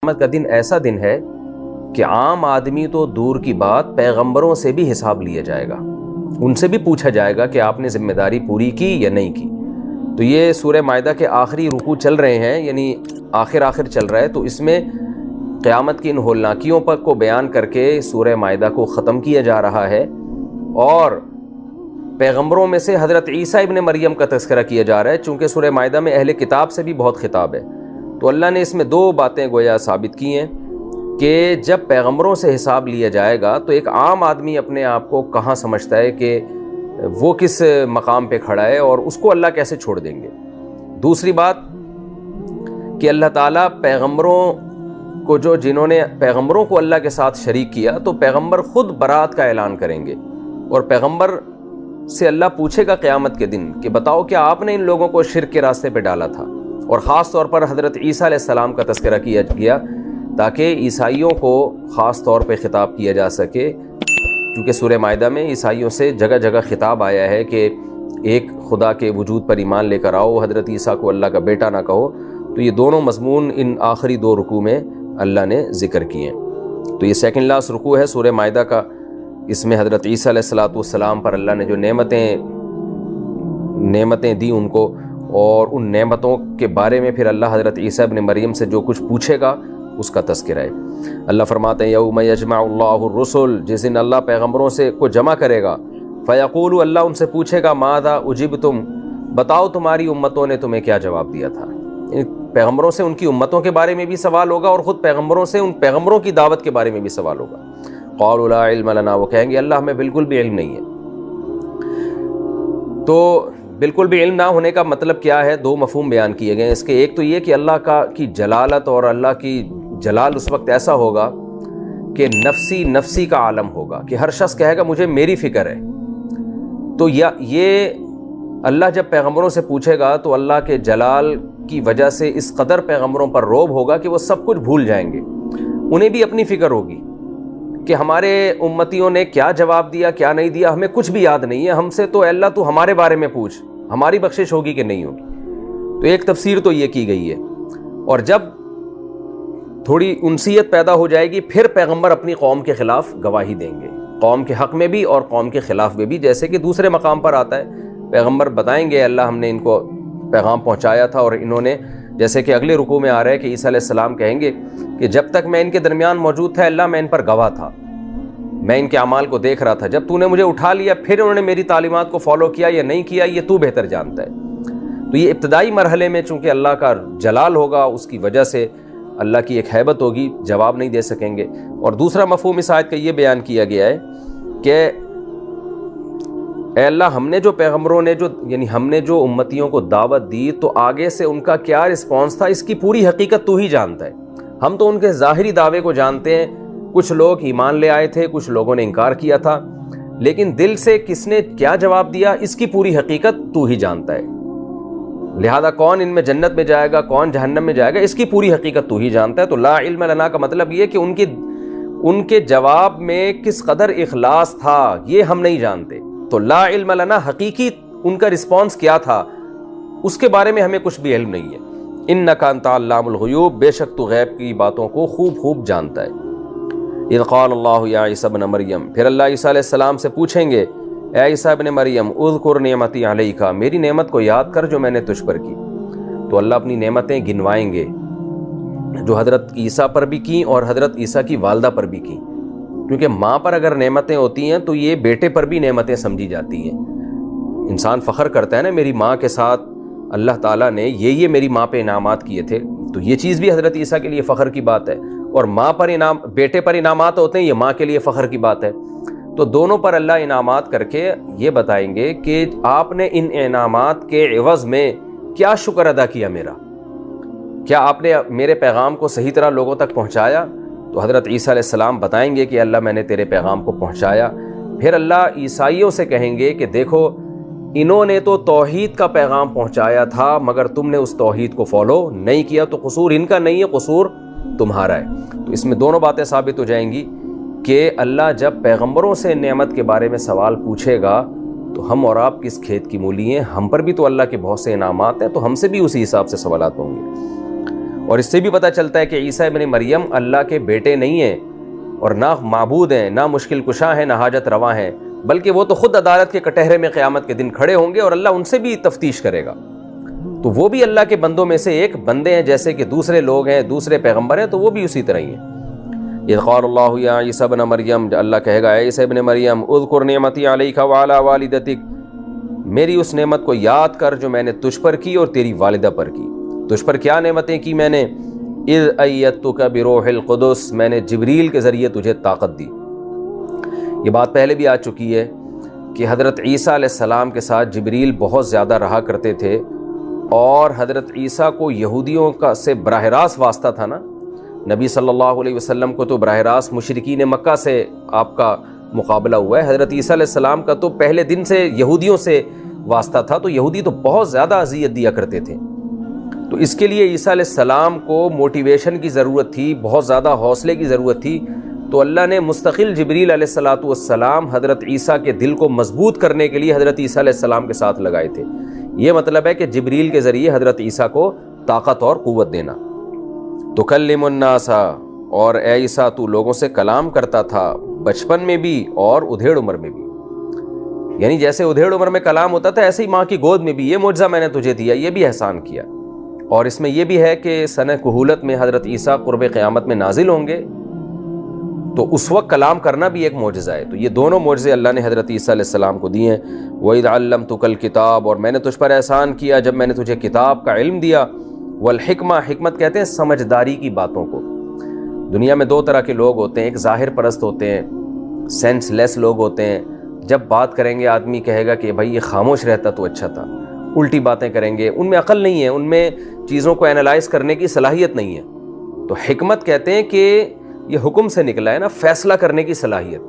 قیامت کا دن ایسا دن ہے کہ عام آدمی تو دور کی بات، پیغمبروں سے بھی حساب لیا جائے گا، ان سے بھی پوچھا جائے گا کہ آپ نے ذمہ داری پوری کی یا نہیں کی۔ تو یہ سورہ مائدہ کے آخری رکوع چل رہے ہیں، یعنی آخر چل رہا ہے، تو اس میں قیامت کی ان ہولناکیوں پر کو بیان کر کے سورہ مائدہ کو ختم کیا جا رہا ہے، اور پیغمبروں میں سے حضرت عیسیٰ ابن مریم کا تذکرہ کیا جا رہا ہے، چونکہ سورہ مائدہ میں اہل کتاب سے بھی بہت خطاب ہے۔ تو اللہ نے اس میں دو باتیں گویا ثابت کی ہیں کہ جب پیغمبروں سے حساب لیا جائے گا تو ایک عام آدمی اپنے آپ کو کہاں سمجھتا ہے کہ وہ کس مقام پہ کھڑا ہے، اور اس کو اللہ کیسے چھوڑ دیں گے۔ دوسری بات کہ اللہ تعالیٰ پیغمبروں کو جنہوں نے پیغمبروں کو اللہ کے ساتھ شریک کیا، تو پیغمبر خود برات کا اعلان کریں گے، اور پیغمبر سے اللہ پوچھے گا قیامت کے دن کہ بتاؤ کیا آپ نے ان لوگوں کو شرک کے راستے پہ ڈالا تھا۔ اور خاص طور پر حضرت عیسیٰ علیہ السلام کا تذکرہ کیا گیا تاکہ عیسائیوں کو خاص طور پہ خطاب کیا جا سکے، کیونکہ سورہ مائدہ میں عیسائیوں سے جگہ جگہ خطاب آیا ہے کہ ایک خدا کے وجود پر ایمان لے کر آؤ، حضرت عیسیٰ کو اللہ کا بیٹا نہ کہو۔ تو یہ دونوں مضمون ان آخری دو رکوع میں اللہ نے ذکر کیے ہیں۔ تو یہ سیکنڈ لاسٹ رکوع ہے سورہ مائدہ کا، اس میں حضرت عیسیٰ علیہ السلام پر اللہ نے جو نعمتیں دی ان کو، اور ان نعمتوں کے بارے میں پھر اللہ حضرت عیسیٰ ابن مریم سے جو کچھ پوچھے گا اس کا تذکرہ ہے۔ اللہ فرماتے ہیں یوم یجمع اللہ الرسل، جس دن اللہ پیغمبروں سے کو جمع کرے گا، فیقول، اللہ ان سے پوچھے گا ماذا اجبتم، بتاؤ تمہاری امتوں نے تمہیں کیا جواب دیا تھا۔ پیغمبروں سے ان کی امتوں کے بارے میں بھی سوال ہوگا، اور خود پیغمبروں سے ان پیغمبروں کی دعوت کے بارے میں بھی سوال ہوگا۔ قالوا لا علم لنا، وہ کہیں گے اللہ ہمیں بالکل بھی علم نہیں ہے۔ تو بالکل بھی علم نہ ہونے کا مطلب کیا ہے؟ دو مفہوم بیان کیے گئے ہیں اس کے۔ ایک تو یہ کہ اللہ کی جلالت اور اللہ کی جلال اس وقت ایسا ہوگا کہ نفسی کا عالم ہوگا، کہ ہر شخص کہے گا مجھے میری فکر ہے۔ تو یہ اللہ جب پیغمبروں سے پوچھے گا تو اللہ کے جلال کی وجہ سے اس قدر پیغمبروں پر رعب ہوگا کہ وہ سب کچھ بھول جائیں گے، انہیں بھی اپنی فکر ہوگی کہ ہمارے امتیوں نے کیا جواب دیا کیا نہیں دیا، ہمیں کچھ بھی یاد نہیں ہے، ہم سے تو اللہ تو ہمارے بارے میں پوچھ، ہماری بخشش ہوگی کہ نہیں ہوگی۔ تو ایک تفسیر تو یہ کی گئی ہے۔ اور جب تھوڑی انسیت پیدا ہو جائے گی پھر پیغمبر اپنی قوم کے خلاف گواہی دیں گے، قوم کے حق میں بھی اور قوم کے خلاف میں بھی، جیسے کہ دوسرے مقام پر آتا ہے پیغمبر بتائیں گے اللہ ہم نے ان کو پیغام پہنچایا تھا، اور انہوں نے، جیسے کہ اگلے رکوع میں آ رہا ہے کہ عیسیٰ علیہ السلام کہیں گے کہ جب تک میں ان کے درمیان موجود تھا اللہ میں ان پر گواہ تھا، میں ان کے اعمال کو دیکھ رہا تھا، جب تو نے مجھے اٹھا لیا پھر انہوں نے میری تعلیمات کو فالو کیا یا نہیں کیا یہ تو بہتر جانتا ہے۔ تو یہ ابتدائی مرحلے میں چونکہ اللہ کا جلال ہوگا، اس کی وجہ سے اللہ کی ایک ہیبت ہوگی، جواب نہیں دے سکیں گے۔ اور دوسرا مفہوم اس آیت کا یہ بیان کیا گیا ہے کہ اے اللہ ہم نے جو پیغمبروں نے ہم نے جو امتیوں کو دعوت دی تو آگے سے ان کا کیا رسپانس تھا اس کی پوری حقیقت تو ہی جانتا ہے۔ ہم تو ان کے ظاہری دعوے کو جانتے ہیں، کچھ لوگ ایمان لے آئے تھے، کچھ لوگوں نے انکار کیا تھا، لیکن دل سے کس نے کیا جواب دیا اس کی پوری حقیقت تو ہی جانتا ہے۔ لہذا کون ان میں جنت میں جائے گا کون جہنم میں جائے گا اس کی پوری حقیقت تو ہی جانتا ہے۔ تو لا علم لنا کا مطلب یہ کہ ان کے جواب میں کس قدر اخلاص تھا یہ ہم نہیں جانتے۔ تو لا علم لنا حقیقی ان کا رسپانس کیا تھا اس کے بارے میں ہمیں کچھ بھی علم نہیں ہے۔ انک انت علام الغیوب، بے شک تو غیب کی باتوں کو خوب جانتا ہے۔ اذ قال اللہ یا عیسیٰ ابن مریم، پھر اللہ عیسیٰ علیہ السلام سے پوچھیں گے اے عیسیٰ ابن مریم اذکر نعمتی علیک، میری نعمت کو یاد کر جو میں نے تجھ پر کی۔ تو اللہ اپنی نعمتیں گنوائیں گے جو حضرت عیسیٰ پر بھی کی اور حضرت عیسیٰ کی والدہ پر بھی کی، کیونکہ ماں پر اگر نعمتیں ہوتی ہیں تو یہ بیٹے پر بھی نعمتیں سمجھی جاتی ہیں۔ انسان فخر کرتا ہے نا میری ماں کے ساتھ اللہ تعالیٰ نے یہ میری ماں پہ انعامات کیے تھے، تو یہ چیز بھی حضرت عیسیٰ کے لیے فخر کی بات ہے، اور ماں پر بیٹے پر انعامات ہوتے ہیں یہ ماں کے لیے فخر کی بات ہے۔ تو دونوں پر اللہ انعامات کر کے یہ بتائیں گے کہ آپ نے ان انعامات کے عوض میں کیا شکر ادا کیا میرا، کیا آپ نے میرے پیغام کو صحیح طرح لوگوں تک پہنچایا؟ تو حضرت عیسیٰ علیہ السلام بتائیں گے کہ اللہ میں نے تیرے پیغام کو پہنچایا۔ پھر اللہ عیسائیوں سے کہیں گے کہ دیکھو انہوں نے تو توحید کا پیغام پہنچایا تھا مگر تم نے اس توحید کو فالو نہیں کیا، تو قصور ان کا نہیں ہے، قصور تمہارا ہے۔ تو اس میں دونوں باتیں ثابت ہو جائیں گی کہ اللہ جب پیغمبروں سے نعمت کے بارے میں سوال پوچھے گا تو ہم اور آپ کس کھیت کی مولی ہیں، ہم پر بھی تو اللہ کے بہت سے انعامات ہیں، تو ہم سے بھی اسی حساب سے سوالات ہوں گے۔ اور اس سے بھی پتہ چلتا ہے کہ عیسیٰ ابن مریم اللہ کے بیٹے نہیں ہیں اور نہ معبود ہیں، نہ مشکل کشا ہیں، نہ حاجت رواں ہیں، بلکہ وہ تو خود عدالت کے کٹہرے میں قیامت کے دن کھڑے ہوں گے اور اللہ ان سے بھی تفتیش کرے گا۔ تو وہ بھی اللہ کے بندوں میں سے ایک بندے ہیں، جیسے کہ دوسرے لوگ ہیں، دوسرے پیغمبر ہیں، تو وہ بھی اسی طرح ہی ہیں۔ اذ قال اللہ یا عیسیٰ ابن مریم، اللہ کہے گا اے عیسیٰ ابن مریم، اذکر نعمتی علیک وعلی والدتک، میری اس نعمت کو یاد کر جو میں نے تجھ پر کی اور تیری والدہ پر کی۔ تجھ پر کیا نعمتیں کی میں نے؟ اذ ایدتک بروح القدس، میں نے جبریل کے ذریعے تجھے طاقت دی۔ یہ بات پہلے بھی آ چکی ہے کہ حضرت عیسیٰ علیہ السلام کے ساتھ جبریل بہت زیادہ رہا کرتے تھے، اور حضرت عیسیٰ کو یہودیوں کا سے براہ راست واسطہ تھا نا، نبی صلی اللہ علیہ وسلم کو تو براہ راست مشرکین مکہ سے آپ کا مقابلہ ہوا ہے، حضرت عیسیٰ علیہ السلام کا تو پہلے دن سے یہودیوں سے واسطہ تھا، تو یہودی تو بہت زیادہ اذیت دیا کرتے تھے۔ تو اس کے لیے عیسیٰ علیہ السلام کو موٹیویشن کی ضرورت تھی، بہت زیادہ حوصلے کی ضرورت تھی، تو اللہ نے مستقل جبریل علیہ السلام حضرت عیسیٰ کے دل کو مضبوط کرنے کے لیے حضرت عیسیٰ علیہ السلام کے ساتھ لگائے تھے۔ یہ مطلب ہے کہ جبریل کے ذریعے حضرت عیسیٰ کو طاقت اور قوت دینا۔ تکلم الناس، اور اے عیسیٰ تو لوگوں سے کلام کرتا تھا، بچپن میں بھی اور ادھیڑ عمر میں بھی، یعنی جیسے ادھیڑ عمر میں کلام ہوتا تھا ایسے ہی ماں کی گود میں بھی۔ یہ معجزہ میں نے تجھے دیا، یہ بھی احسان کیا۔ اور اس میں یہ بھی ہے کہ سنہ کہولت میں حضرت عیسیٰ قرب قیامت میں نازل ہوں گے، تو اس وقت کلام کرنا بھی ایک معجزہ ہے۔ تو یہ دونوں معجزے اللہ نے حضرت عیسیٰ علیہ السلام کو دیے ہیں۔ وَإِذْ عَلَّمْتُكَ الْكِتَابَ، اور میں نے تجھ پر احسان کیا جب میں نے تجھے کتاب کا علم دیا، والحکمہ، حکمت کہتے ہیں سمجھداری کی باتوں کو۔ دنیا میں دو طرح کے لوگ ہوتے ہیں، ایک ظاہر پرست ہوتے ہیں، سینس لیس لوگ ہوتے ہیں، جب بات کریں گے آدمی کہے گا کہ بھائی یہ خاموش رہتا تو اچھا تھا، الٹی باتیں کریں گے، ان میں عقل نہیں ہے، ان میں چیزوں کو اینالائز کرنے کی صلاحیت نہیں ہے۔ تو حکمت کہتے ہیں کہ یہ حکم سے نکلا ہے نا، فیصلہ کرنے کی صلاحیت،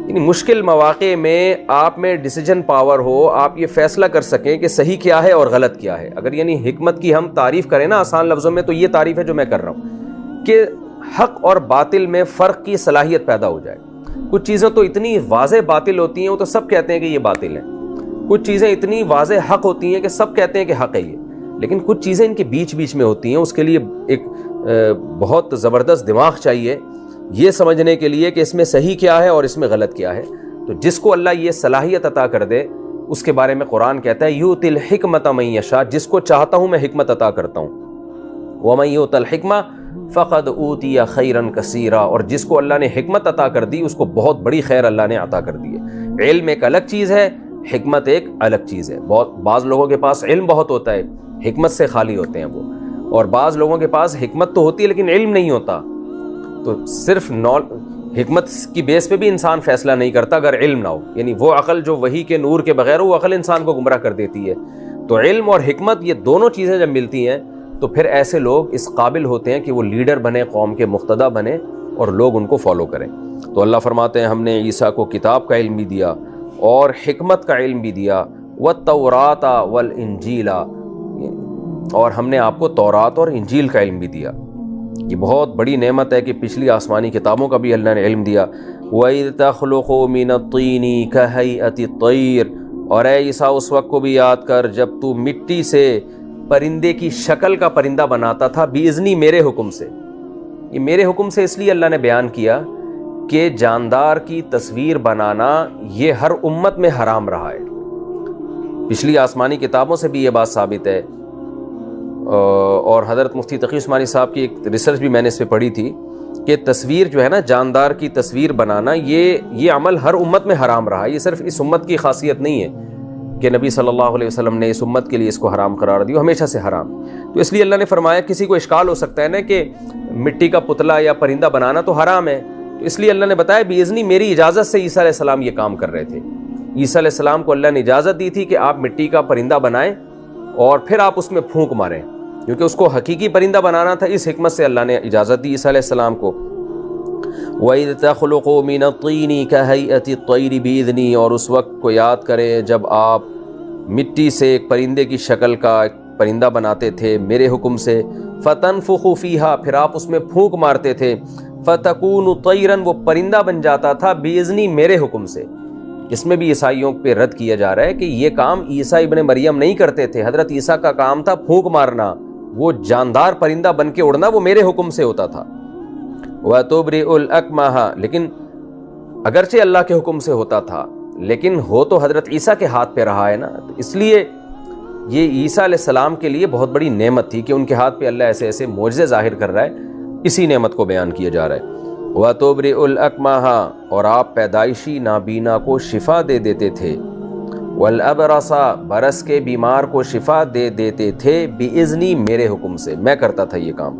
یعنی مشکل مواقع میں آپ میں ڈیسیجن پاور ہو، آپ یہ فیصلہ کر سکیں کہ صحیح کیا ہے اور غلط کیا ہے۔ اگر یعنی حکمت کی ہم تعریف کریں نا آسان لفظوں میں، تو یہ تعریف ہے جو میں کر رہا ہوں کہ حق اور باطل میں فرق کی صلاحیت پیدا ہو جائے۔ کچھ چیزیں تو اتنی واضح باطل ہوتی ہیں، وہ تو سب کہتے ہیں کہ یہ باطل ہے، کچھ چیزیں اتنی واضح حق ہوتی ہیں کہ سب کہتے ہیں کہ حق ہے یہ، لیکن کچھ چیزیں ان کے بیچ بیچ میں ہوتی ہیں، اس کے لیے ایک بہت زبردست دماغ چاہیے یہ سمجھنے کے لیے کہ اس میں صحیح کیا ہے اور اس میں غلط کیا ہے۔ تو جس کو اللہ یہ صلاحیت عطا کر دے اس کے بارے میں قرآن کہتا ہے یؤتی الحکمۃ من یشاء، جس کو چاہتا ہوں میں حکمت عطا کرتا ہوں، ومن یؤت الحکمہ فقد اوتی خیرا کثیرا، اور جس کو اللہ نے حکمت عطا کر دی اس کو بہت بڑی خیر اللہ نے عطا کر دی ہے۔ علم ایک الگ چیز ہے، حکمت ایک الگ چیز ہے۔ بعض لوگوں کے پاس علم بہت ہوتا ہے، حکمت سے خالی ہوتے ہیں وہ، اور بعض لوگوں کے پاس حکمت تو ہوتی ہے لیکن علم نہیں ہوتا۔ تو صرف حکمت کی بیس پہ بھی انسان فیصلہ نہیں کرتا اگر علم نہ ہو، یعنی وہ عقل جو وحی کے نور کے بغیر وہ عقل انسان کو گمراہ کر دیتی ہے۔ تو علم اور حکمت یہ دونوں چیزیں جب ملتی ہیں تو پھر ایسے لوگ اس قابل ہوتے ہیں کہ وہ لیڈر بنے، قوم کے مقتدی بنے اور لوگ ان کو فالو کریں۔ تو اللہ فرماتے ہیں ہم نے عیسیٰ کو کتاب کا علم بھی دیا اور حکمت کا علم بھی دیا، والتوراۃ والانجیل، اور ہم نے آپ کو تورات اور انجیل کا علم بھی دیا۔ یہ بہت بڑی نعمت ہے کہ پچھلی آسمانی کتابوں کا بھی اللہ نے علم دیا۔ وَإِذْ تَخْلُقُ مِنَ الطِّينِ كَهَيْئَةِ الطَّيْرِ، اور اے عیسیٰ اس وقت کو بھی یاد کر جب تو مٹی سے پرندے کی شکل کا پرندہ بناتا تھا، بِإِذْنِی، میرے حکم سے۔ یہ میرے حکم سے اس لیے اللہ نے بیان کیا کہ جاندار کی تصویر بنانا یہ ہر امت میں حرام رہا ہے۔ پچھلی آسمانی کتابوں سے بھی یہ بات ثابت ہے، اور حضرت مفتی تقی عثمانی صاحب کی ایک ریسرچ بھی میں نے اس پہ پڑھی تھی کہ تصویر جو ہے نا، جاندار کی تصویر بنانا، یہ عمل ہر امت میں حرام رہا ہے۔ یہ صرف اس امت کی خاصیت نہیں ہے کہ نبی صلی اللہ علیہ وسلم نے اس امت کے لیے اس کو حرام قرار دیا، ہمیشہ سے حرام۔ تو اس لیے اللہ نے فرمایا، کسی کو اشکال ہو سکتا ہے نا کہ مٹی کا پتلا یا پرندہ بنانا تو حرام ہے، تو اس لیے اللہ نے بتایا بِإِذْنِی، میری اجازت سے عیسیٰ علیہ السلام یہ کام کر رہے تھے۔ عیسیٰ علیہ السلام کو اللہ نے اجازت دی تھی کہ آپ مٹی کا پرندہ بنائیں اور پھر آپ اس میں پھونک ماریں، کیونکہ اس کو حقیقی پرندہ بنانا تھا، اس حکمت سے اللہ نے اجازت دی عیسیٰ علیہ السلام کو۔ وَإِذْ تَخْلُقُ مِنَ الطِّينِ كَهَيْئَةِ الطَّيْرِ بِإِذْنِی، اور اس وقت کو یاد کریں جب آپ مٹی سے ایک پرندے کی شکل کا ایک پرندہ بناتے تھے میرے حکم سے، فَتَنْفُخُ فِيهَا، پھر آپ اس میں پھونک مارتے تھے، فَتَكُونُ طَيْرًا، وہ پرندہ بن جاتا تھا، بِإِذْنِی، میرے حکم سے۔ اس میں بھی عیسائیوں پہ رد کیا جا رہا ہے کہ یہ کام عیسیٰ ابن مریم نہیں کرتے تھے، حضرت عیسیٰ کا کام تھا پھونک مارنا، وہ جاندار پرندہ بن کے اڑنا وہ میرے حکم سے ہوتا تھا. وَتُبْرِئُ الْأَكْمَحَ، لیکن اگرچہ اللہ کے حکم سے ہوتا تھا لیکن ہو تو حضرت عیسیٰ کے ہاتھ پہ رہا ہے نا، تو اس لیے یہ عیسیٰ علیہ السلام کے لیے بہت بڑی نعمت تھی کہ ان کے ہاتھ پہ اللہ ایسے ایسے معجزے ظاہر کر رہا ہے. اسی نعمت کو بیان کیا جا رہا ہے. وَتُبْرِئُ الْأَكْمَحَ، اور آپ پیدائشی نابینا کو شفا دے دیتے تھے. وَالْأَبْرَصَ، برس کے بیمار کو شفا دے دیتے تھے. بِإِذْنِی، میرے حکم سے، میں کرتا تھا یہ کام.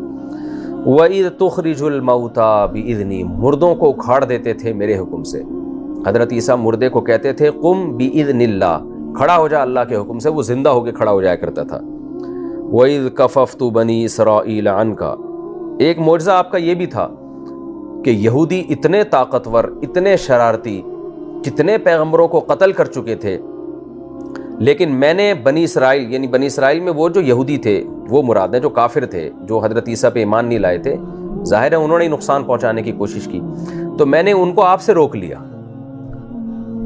وَإِذْ تُخْرِجُ الْمَوْتَى بِإِذْنِی، مردوں کو اکھاڑ دیتے تھے میرے حکم سے. حضرت عیسیٰ مردے کو کہتے تھے قم بِإِذْنِ اللَّہ، کھڑا ہو جا اللہ کے حکم سے، وہ زندہ ہو کے کھڑا ہو جایا کرتا تھا. وَإِذْ كَفَفْتُ بَنِي إِسْرَائِيلَ عَنْكَ، ایک معجزہ آپ کا یہ بھی تھا کہ یہودی اتنے طاقتور، اتنے شرارتی، کتنے پیغمبروں کو قتل کر چکے تھے، لیکن میں نے بنی اسرائیل، یعنی بنی اسرائیل میں وہ جو یہودی تھے وہ مراد ہیں جو کافر تھے، جو حضرت عیسیٰ پہ ایمان نہیں لائے تھے، ظاہر ہے انہوں نے نقصان پہنچانے کی کوشش کی، تو میں نے ان کو آپ سے روک لیا.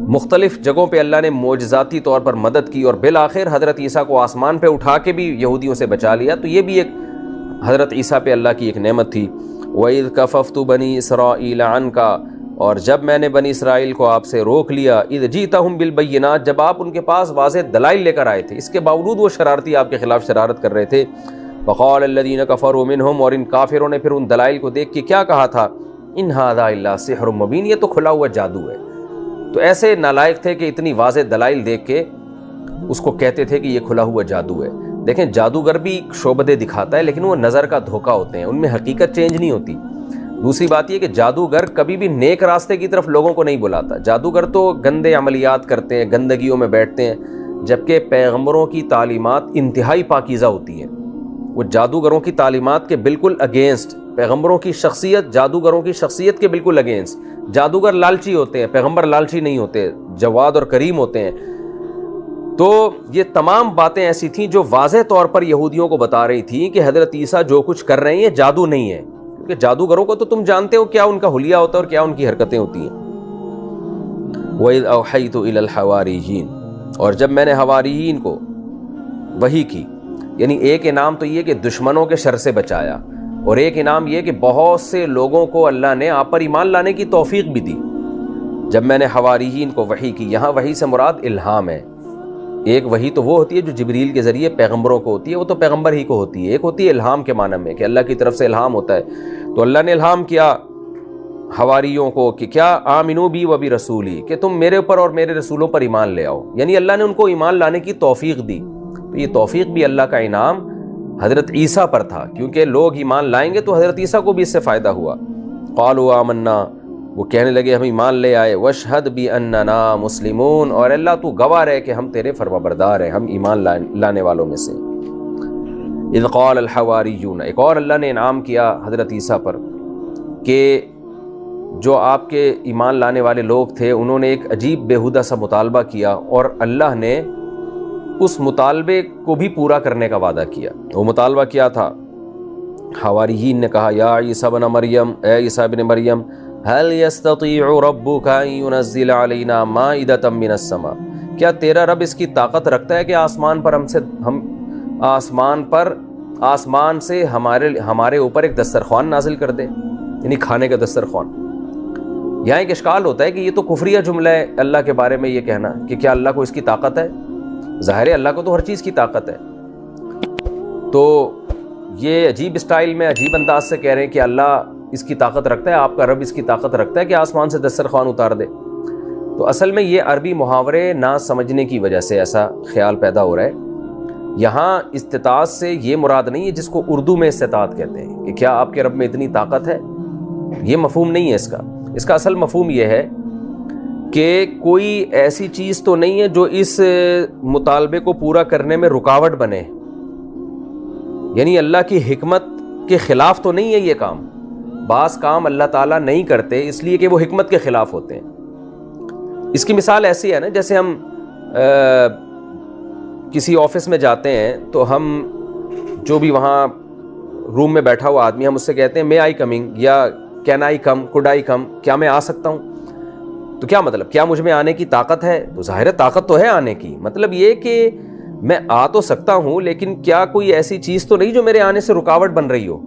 مختلف جگہوں پہ اللہ نے معجزاتی طور پر مدد کی اور بالآخر حضرت عیسیٰ کو آسمان پہ اٹھا کے بھی یہودیوں سے بچا لیا. تو یہ بھی ایک حضرت عیسیٰ پہ اللہ کی ایک نعمت تھی. وَإِذْ كَفَفْتُ بَنِي إِسْرَائِيلَ عَنْكَ، اور جب میں نے بنی اسرائیل کو آپ سے روک لیا. اذ جئتہم بالبینات، جب آپ ان کے پاس واضح دلائل لے کر آئے تھے، اس کے باوجود وہ شرارتی آپ کے خلاف شرارت کر رہے تھے. وقال الذین کفروا منہم، اور ان کافروں نے پھر ان دلائل کو دیکھ کے کیا کہا تھا، ان ھذا الا سحر مبین، یہ تو کھلا ہوا جادو ہے. تو ایسے نالائق تھے کہ اتنی واضح دلائل دیکھ کے اس کو کہتے تھے کہ یہ کھلا ہوا جادو ہے. دیکھیں جادوگر بھی شعبدے دکھاتا ہے لیکن وہ نظر کا دھوکہ ہوتے ہیں، ان میں حقیقت چینج نہیں ہوتی. دوسری بات یہ کہ جادوگر کبھی بھی نیک راستے کی طرف لوگوں کو نہیں بلاتا. جادوگر تو گندے عملیات کرتے ہیں، گندگیوں میں بیٹھتے ہیں، جبکہ پیغمبروں کی تعلیمات انتہائی پاکیزہ ہوتی ہیں. وہ جادوگروں کی تعلیمات کے بالکل اگینسٹ، پیغمبروں کی شخصیت جادوگروں کی شخصیت کے بالکل اگینسٹ. جادوگر لالچی ہوتے ہیں، پیغمبر لالچی نہیں ہوتے، جواد اور کریم ہوتے ہیں. تو یہ تمام باتیں ایسی تھیں جو واضح طور پر یہودیوں کو بتا رہی تھیں کہ حضرت عیسیٰ جو کچھ کر رہے ہیں یہ جادو نہیں ہے، کیونکہ جادوگروں کو تو تم جانتے ہو کیا ان کا حلیہ ہوتا ہے اور کیا ان کی حرکتیں ہوتی ہیں. وَإِذْ أَوْحَيْتُ إِلَى الْحَوَارِيِّينَ، اور جب میں نے حواریین کو وحی کی، یعنی ایک انعام تو یہ کہ دشمنوں کے شر سے بچایا، اور ایک انعام یہ کہ بہت سے لوگوں کو اللہ نے آپ پر ایمان لانے کی توفیق بھی دی. جب میں نے حواریین کو وحی کی، یہاں وحی سے مراد الہام ہے. ایک وحی تو وہ ہوتی ہے جو جبریل کے ذریعے پیغمبروں کو ہوتی ہے، وہ تو پیغمبر ہی کو ہوتی ہے. ایک ہوتی ہے الہام کے معنی میں کہ اللہ کی طرف سے الہام ہوتا ہے. تو اللہ نے الہام کیا حواریوں کو کہ کیا آمنو بی و بی رسولی، کہ تم میرے اوپر اور میرے رسولوں پر ایمان لے آؤ. یعنی اللہ نے ان کو ایمان لانے کی توفیق دی. تو یہ توفیق بھی اللہ کا انعام حضرت عیسیٰ پر تھا، کیونکہ لوگ ایمان لائیں گے تو حضرت عیسیٰ کو بھی اس سے فائدہ ہوا. قالوا آمنا، وہ کہنے لگے ہم ایمان لے آئے. واشہد باننا مسلمون، اور اللہ تو گواہ رہے کہ ہم تیرے فرمانبردار ہیں، ہم ایمان لانے والوں میں سے. اذ قال الحواریون، ایک اور اللہ نے انعام کیا حضرت عیسیٰ پر کہ جو آپ کے ایمان لانے والے لوگ تھے انہوں نے ایک عجیب بیہودہ سا مطالبہ کیا اور اللہ نے اس مطالبے کو بھی پورا کرنے کا وعدہ کیا. وہ مطالبہ کیا تھا؟ حواریین نے کہا یا عیسیٰ ابن مریم، اے عیسیٰ ابن مریم، هل يستطيع ربك ان ينزل علينا مائدة من السماء، کیا تیرا رب اس کی طاقت رکھتا ہے کہ آسمان سے ہمارے اوپر ایک دسترخوان نازل کر دے، یعنی کھانے کا دسترخوان. یہاں ایک اشکال ہوتا ہے کہ یہ تو کفریہ جملہ ہے اللہ کے بارے میں یہ کہنا کہ کیا اللہ کو اس کی طاقت ہے. ظاہر ہے اللہ کو تو ہر چیز کی طاقت ہے. تو یہ عجیب اسٹائل میں عجیب انداز سے کہہ رہے ہیں کہ اللہ اس کی طاقت رکھتا ہے، آپ کا رب اس کی طاقت رکھتا ہے کہ آسمان سے دسترخوان اتار دے. تو اصل میں یہ عربی محاورے نہ سمجھنے کی وجہ سے ایسا خیال پیدا ہو رہا ہے. یہاں استطاعت سے یہ مراد نہیں ہے جس کو اردو میں استطاعت کہتے ہیں کہ کیا آپ کے رب میں اتنی طاقت ہے، یہ مفہوم نہیں ہے اس کا. اس کا اصل مفہوم یہ ہے کہ کوئی ایسی چیز تو نہیں ہے جو اس مطالبے کو پورا کرنے میں رکاوٹ بنے، یعنی اللہ کی حکمت کے خلاف تو نہیں ہے یہ کام. بعض کام اللہ تعالیٰ نہیں کرتے اس لیے کہ وہ حکمت کے خلاف ہوتے ہیں. اس کی مثال ایسی ہے نا، جیسے ہم کسی آفس میں جاتے ہیں تو ہم جو بھی وہاں روم میں بیٹھا ہوا آدمی، ہم اس سے کہتے ہیں مے آئی کمنگ، یا کین آئی کم، کوڈ آئی کم، کیا میں آ سکتا ہوں. تو کیا مطلب، کیا مجھ میں آنے کی طاقت ہے؟ تو ظاہر ہے طاقت تو ہے آنے کی. مطلب یہ کہ میں آ تو سکتا ہوں لیکن کیا کوئی ایسی چیز تو نہیں جو میرے آنے سے رکاوٹ بن رہی ہو؟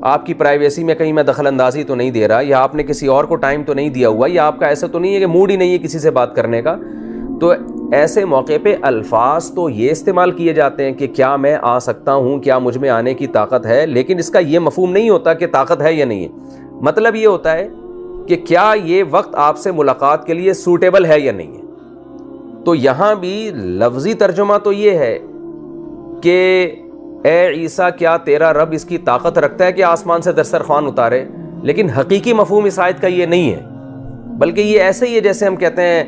آپ کی پرائیویسی میں کہیں میں دخل اندازی تو نہیں دے رہا، یا آپ نے کسی اور کو ٹائم تو نہیں دیا ہوا، یا آپ کا ایسا تو نہیں ہے کہ موڈ ہی نہیں ہے کسی سے بات کرنے کا؟ تو ایسے موقع پہ الفاظ تو یہ استعمال کیے جاتے ہیں کہ کیا میں آ سکتا ہوں، کیا مجھ میں آنے کی طاقت ہے، لیکن اس کا یہ مفہوم نہیں ہوتا کہ طاقت ہے یا نہیں ہے۔ مطلب یہ ہوتا ہے کہ کیا یہ وقت آپ سے ملاقات کے لیے سوٹیبل ہے یا نہیں ہے۔ تو یہاں بھی لفظی ترجمہ تو یہ ہے کہ اے عیسیٰ کیا تیرا رب اس کی طاقت رکھتا ہے کہ آسمان سے دسترخوان اتارے، لیکن حقیقی مفہوم اس آیت کا یہ نہیں ہے، بلکہ یہ ایسے ہی ہے جیسے ہم کہتے ہیں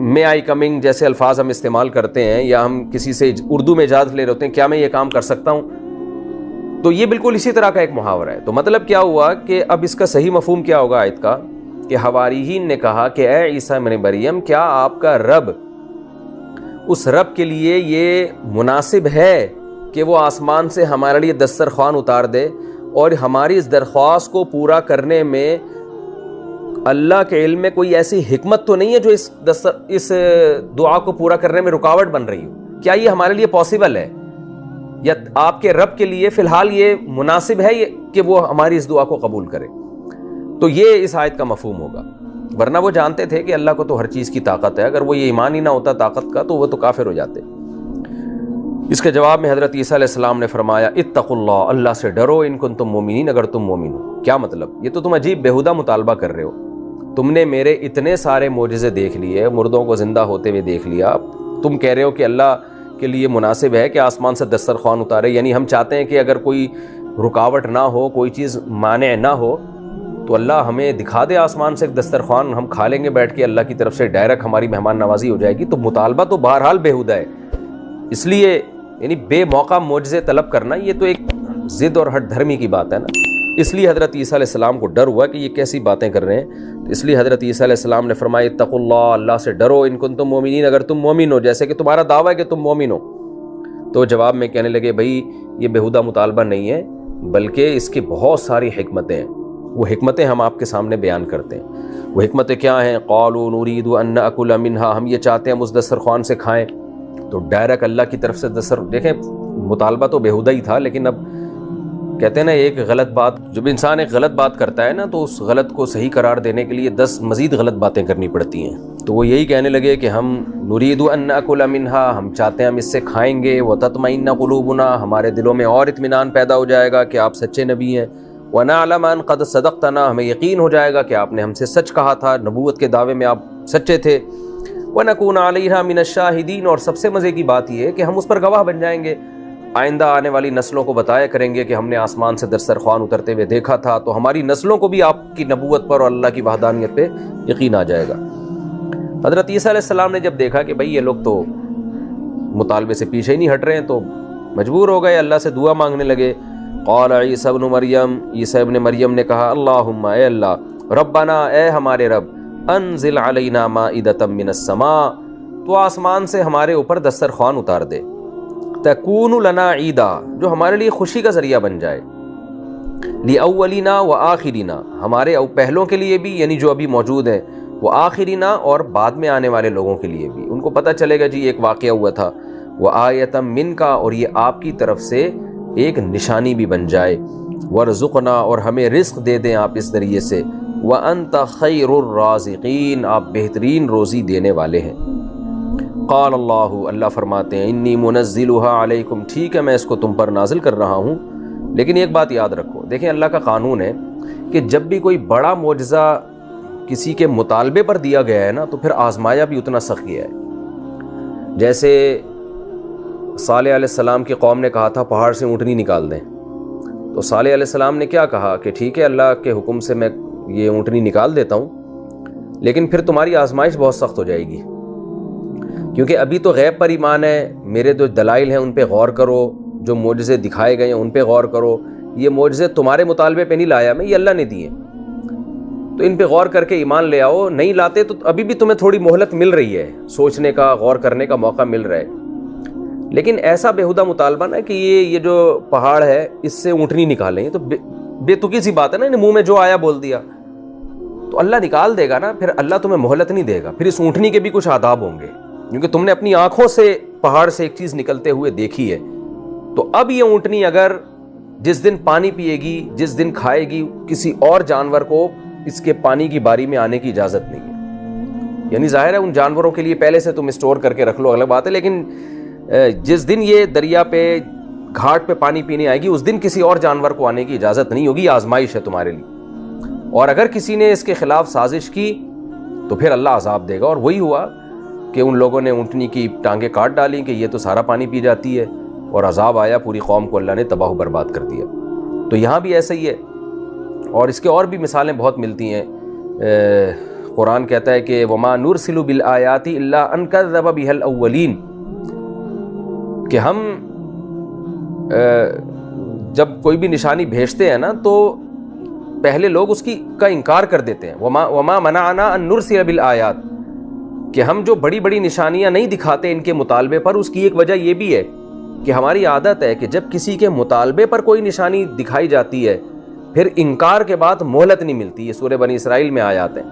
مے آئی کمنگ جیسے الفاظ ہم استعمال کرتے ہیں، یا ہم کسی سے اردو میں اجازت لے رہے ہوتے ہیں کیا میں یہ کام کر سکتا ہوں، تو یہ بالکل اسی طرح کا ایک محاورہ ہے۔ تو مطلب کیا ہوا کہ اب اس کا صحیح مفہوم کیا ہوگا آیت کا، کہ حواریین نے کہا کہ اے عیسیٰ ابن مریم کیا آپ کا رب، اس رب کے لیے یہ مناسب ہے کہ وہ آسمان سے ہمارے لیے دسترخوان اتار دے، اور ہماری اس درخواست کو پورا کرنے میں اللہ کے علم میں کوئی ایسی حکمت تو نہیں ہے جو اس دعا کو پورا کرنے میں رکاوٹ بن رہی ہو؟ کیا یہ ہمارے لیے پاسبل ہے، یا آپ کے رب کے لیے فی الحال یہ مناسب ہے کہ وہ ہماری اس دعا کو قبول کرے؟ تو یہ اس آیت کا مفہوم ہوگا، ورنہ وہ جانتے تھے کہ اللہ کو تو ہر چیز کی طاقت ہے، اگر وہ یہ ایمان ہی نہ ہوتا طاقت کا تو وہ تو کافر ہو جاتے۔ اس کے جواب میں حضرت عیسیٰ علیہ السلام نے فرمایا اتقوا اللہ، اللہ سے ڈرو، ان کنتم مومنین، اگر تم مومن ہو۔ کیا مطلب؟ یہ تو تم عجیب بیہودہ مطالبہ کر رہے ہو، تم نے میرے اتنے سارے معجزے دیکھ لیے، مردوں کو زندہ ہوتے ہوئے دیکھ لیا، تم کہہ رہے ہو کہ اللہ کے لیے مناسب ہے کہ آسمان سے دسترخوان اتارے، یعنی ہم چاہتے ہیں کہ اگر کوئی رکاوٹ نہ ہو، کوئی چیز مانع نہ ہو تو اللہ ہمیں دکھا دے آسمان سے ایک دسترخوان، ہم کھا لیں گے بیٹھ کے، اللہ کی طرف سے ڈائریکٹ ہماری مہمان نوازی ہو جائے گی۔ تو مطالبہ تو بہرحال بیہودہ ہے، اس لیے یعنی بے موقع معجزے طلب کرنا یہ تو ایک ضد اور ہٹ دھرمی کی بات ہے نا۔ اس لیے حضرت عیسیٰ علیہ السلام کو ڈر ہوا کہ یہ کیسی باتیں کر رہے ہیں، اس لیے حضرت عیسیٰ علیہ السلام نے فرمایا اتقوا اللہ، اللہ سے ڈرو، ان کنتم مومنین، اگر تم مومن ہو، جیسے کہ تمہارا دعویٰ ہے کہ تم مومن ہو۔ تو جواب میں کہنے لگے بھائی یہ بیہودہ مطالبہ نہیں ہے، بلکہ اس کی بہت ساری حکمتیں ہیں، وہ حکمتیں ہم آپ کے سامنے بیان کرتے ہیں۔ وہ حکمتیں کیا ہیں؟ قالوا نريد ان ناكل منها، ہم یہ چاہتے ہیں ہم اس دسترخوان سے کھائیں۔ تو ڈائریکٹ اللہ کی طرف سے دیکھیں مطالبہ تو بیہودہ ہی تھا، لیکن اب کہتے ہیں نا ایک غلط بات، جب انسان ایک غلط بات کرتا ہے نا تو اس غلط کو صحیح قرار دینے کے لیے 10 مزید غلط باتیں کرنی پڑتی ہیں۔ تو وہ یہی کہنے لگے کہ ہم نريد ان ناكل منها، ہم چاہتے ہیں ہم اس سے کھائیں گے، وتطمئن قلوبنا، ہمارے دلوں میں اور اطمینان پیدا ہو جائے گا کہ آپ سچے نبی ہیں، ونعلم ان قد صدقتنا، ہمیں یقین ہو جائے گا کہ آپ نے ہم سے سچ کہا تھا، نبوت کے دعوے میں آپ سچے تھے، ونکون علیہا من الشاہدین، اور سب سے مزے کی بات یہ ہے کہ ہم اس پر گواہ بن جائیں گے، آئندہ آنے والی نسلوں کو بتایا کریں گے کہ ہم نے آسمان سے دسترخوان اترتے ہوئے دیکھا تھا، تو ہماری نسلوں کو بھی آپ کی نبوت پر اور اللہ کی وحدانیت پہ یقین آ جائے گا۔ حضرت عیسیٰ علیہ السلام نے جب دیکھا کہ بھئی یہ لوگ تو مطالبے سے پیچھے ہی نہیں ہٹ رہے ہیں، تو مجبور ہو گئے، اللہ سے دعا مانگنے لگے۔ قال عیسیٰ ابن مریم، عیسیٰ ابن مریم نے کہا اللہم، اے اللہ، ربنا، اے ہمارے رب، انزل علینا مائدۃ من السماء، تو آسمان سے ہمارے اوپر دسترخوان اتار دے، تکون لنا عیدا، جو ہمارے لیے خوشی کا ذریعہ بن جائے، لاولینا و آخرینا، ہمارے پہلوں کے لیے بھی یعنی جو ابھی موجود ہیں، وہ آخرینا اور بعد میں آنے والے لوگوں کے لیے بھی، ان کو پتہ چلے گا جی ایک واقعہ ہوا تھا، وہ آیۃ منکا، اور یہ آپ کی طرف سے ایک نشانی بھی بن جائے، ورزقنا، اور ہمیں رزق دے دیں آپ اس ذریعے سے، وَأَنْتَ خَيْرُ الرَّازِقِينَ، آپ بہترین روزی دینے والے ہیں۔ قال اللہ، اللہ فرماتے ہیں انی منزلها علیکم، ٹھیک ہے میں اس کو تم پر نازل کر رہا ہوں، لیکن ایک بات یاد رکھو، دیکھیں اللہ کا قانون ہے کہ جب بھی کوئی بڑا معجزہ کسی کے مطالبے پر دیا گیا ہے نا تو پھر آزمایا بھی اتنا سخت گیا ہے۔ جیسے صالح علیہ السلام کی قوم نے کہا تھا پہاڑ سے اونٹنی نکال دیں، تو صالح علیہ السلام نے کیا کہا کہ ٹھیک ہے اللہ کے حکم سے میں یہ اونٹنی نکال دیتا ہوں، لیکن پھر تمہاری آزمائش بہت سخت ہو جائے گی، کیونکہ ابھی تو غیب پر ایمان ہے، میرے جو دلائل ہیں ان پہ غور کرو، جو معجزے دکھائے گئے ہیں ان پہ غور کرو، یہ معجزے تمہارے مطالبے پہ نہیں لایا میں، یہ اللہ نے دیے، تو ان پہ غور کر کے ایمان لے آؤ، نہیں لاتے تو ابھی بھی تمہیں تھوڑی مہلت مل رہی ہے، سوچنے کا، غور کرنے کا موقع مل رہا ہے، لیکن ایسا بیہودہ مطالبہ نا کہ یہ جو پہاڑ ہے اس سے اونٹنی نکالیں، یہ تو بے تکی سی بات ہے نا، منہ میں جو آیا بول دیا، تو اللہ نکال دے گا نا، پھر اللہ تمہیں مہلت نہیں دے گا، پھر اس اونٹنی کے بھی کچھ آداب ہوں گے، کیونکہ تم نے اپنی آنکھوں سے پہاڑ سے ایک چیز نکلتے ہوئے دیکھی ہے. تو اب یہ اونٹنی اگر جس دن پانی پیے گی، جس دن کھائے گی، کسی اور جانور کو اس کے پانی کی باری میں آنے کی اجازت نہیں ہے. یعنی ظاہر ہے ان جانوروں کے لیے پہلے سے تم اسٹور کر کے رکھ لو، الگ بات ہے، لیکن جس دن یہ دریا پہ گھاٹ پہ پانی پینے آئے گی اس دن کسی اور جانور کو آنے کی اجازت نہیں ہوگی. آزمائش ہے تمہارے لیے، اور اگر کسی نے اس کے خلاف سازش کی تو پھر اللہ عذاب دے گا. اور وہی ہوا کہ ان لوگوں نے اونٹنی کی ٹانگیں کاٹ ڈالیں کہ یہ تو سارا پانی پی جاتی ہے، اور عذاب آیا، پوری قوم کو اللہ نے تباہ و برباد کر دیا. تو یہاں بھی ایسا ہی ہے، اور اس کے اور بھی مثالیں بہت ملتی ہیں. قرآن کہتا ہے کہ وما نرسل بالآیات الا ان کذب بها الاولین، کہ ہم جب کوئی بھی نشانی بھیجتے ہیں نا تو پہلے لوگ اس کا انکار کر دیتے ہیں. وما منعنا ان نرسل بالآیات، کہ ہم جو بڑی بڑی نشانیاں نہیں دکھاتے ان کے مطالبے پر، اس کی ایک وجہ یہ بھی ہے کہ ہماری عادت ہے کہ جب کسی کے مطالبے پر کوئی نشانی دکھائی جاتی ہے پھر انکار کے بعد مہلت نہیں ملتی. یہ سورہ بنی اسرائیل میں آیات ہیں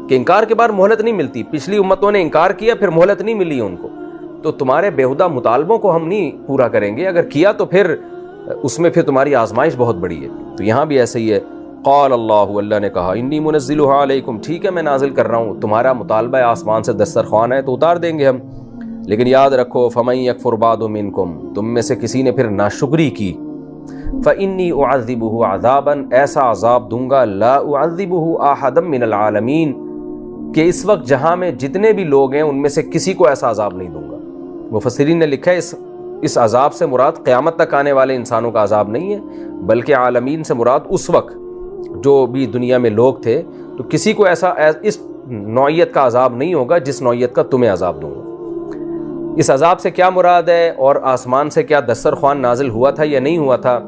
کہ انکار کے بعد مہلت نہیں ملتی. پچھلی امتوں نے انکار کیا، پھر مہلت نہیں ملی ان کو. تو تمہارے بیہودہ مطالبوں کو ہم نہیں پورا کریں گے، اگر کیا تو پھر اس میں پھر تمہاری آزمائش بہت بڑی ہے. تو یہاں بھی ایسے ہی ہے. قال اللہ، اللہ نے کہا، انی منزلها علیکم، ٹھیک ہے میں نازل کر رہا ہوں، تمہارا مطالبہ آسمان سے دسترخوان ہے تو اتار دیں گے ہم، لیکن یاد رکھو فمن یکفر بعد منکم، تم میں سے کسی نے پھر ناشکری کی، فانی اعذبہ عذابا، ایسا عذاب دوں گا، لا اعذبہ احدا من العالمین، کہ اس وقت جہاں میں جتنے بھی لوگ ہیں ان میں سے کسی کو ایسا عذاب نہیں دوں گا. مفسرین نے لکھا ہے اس عذاب سے مراد قیامت تک آنے والے انسانوں کا عذاب نہیں ہے، بلکہ عالمین سے مراد اس وقت جو بھی دنیا میں لوگ تھے، تو کسی کو ایسا اس نوعیت کا عذاب نہیں ہوگا جس نوعیت کا تمہیں عذاب دوں گا. اس عذاب سے کیا مراد ہے اور آسمان سے کیا دسترخوان نازل ہوا تھا یا نہیں ہوا تھا؟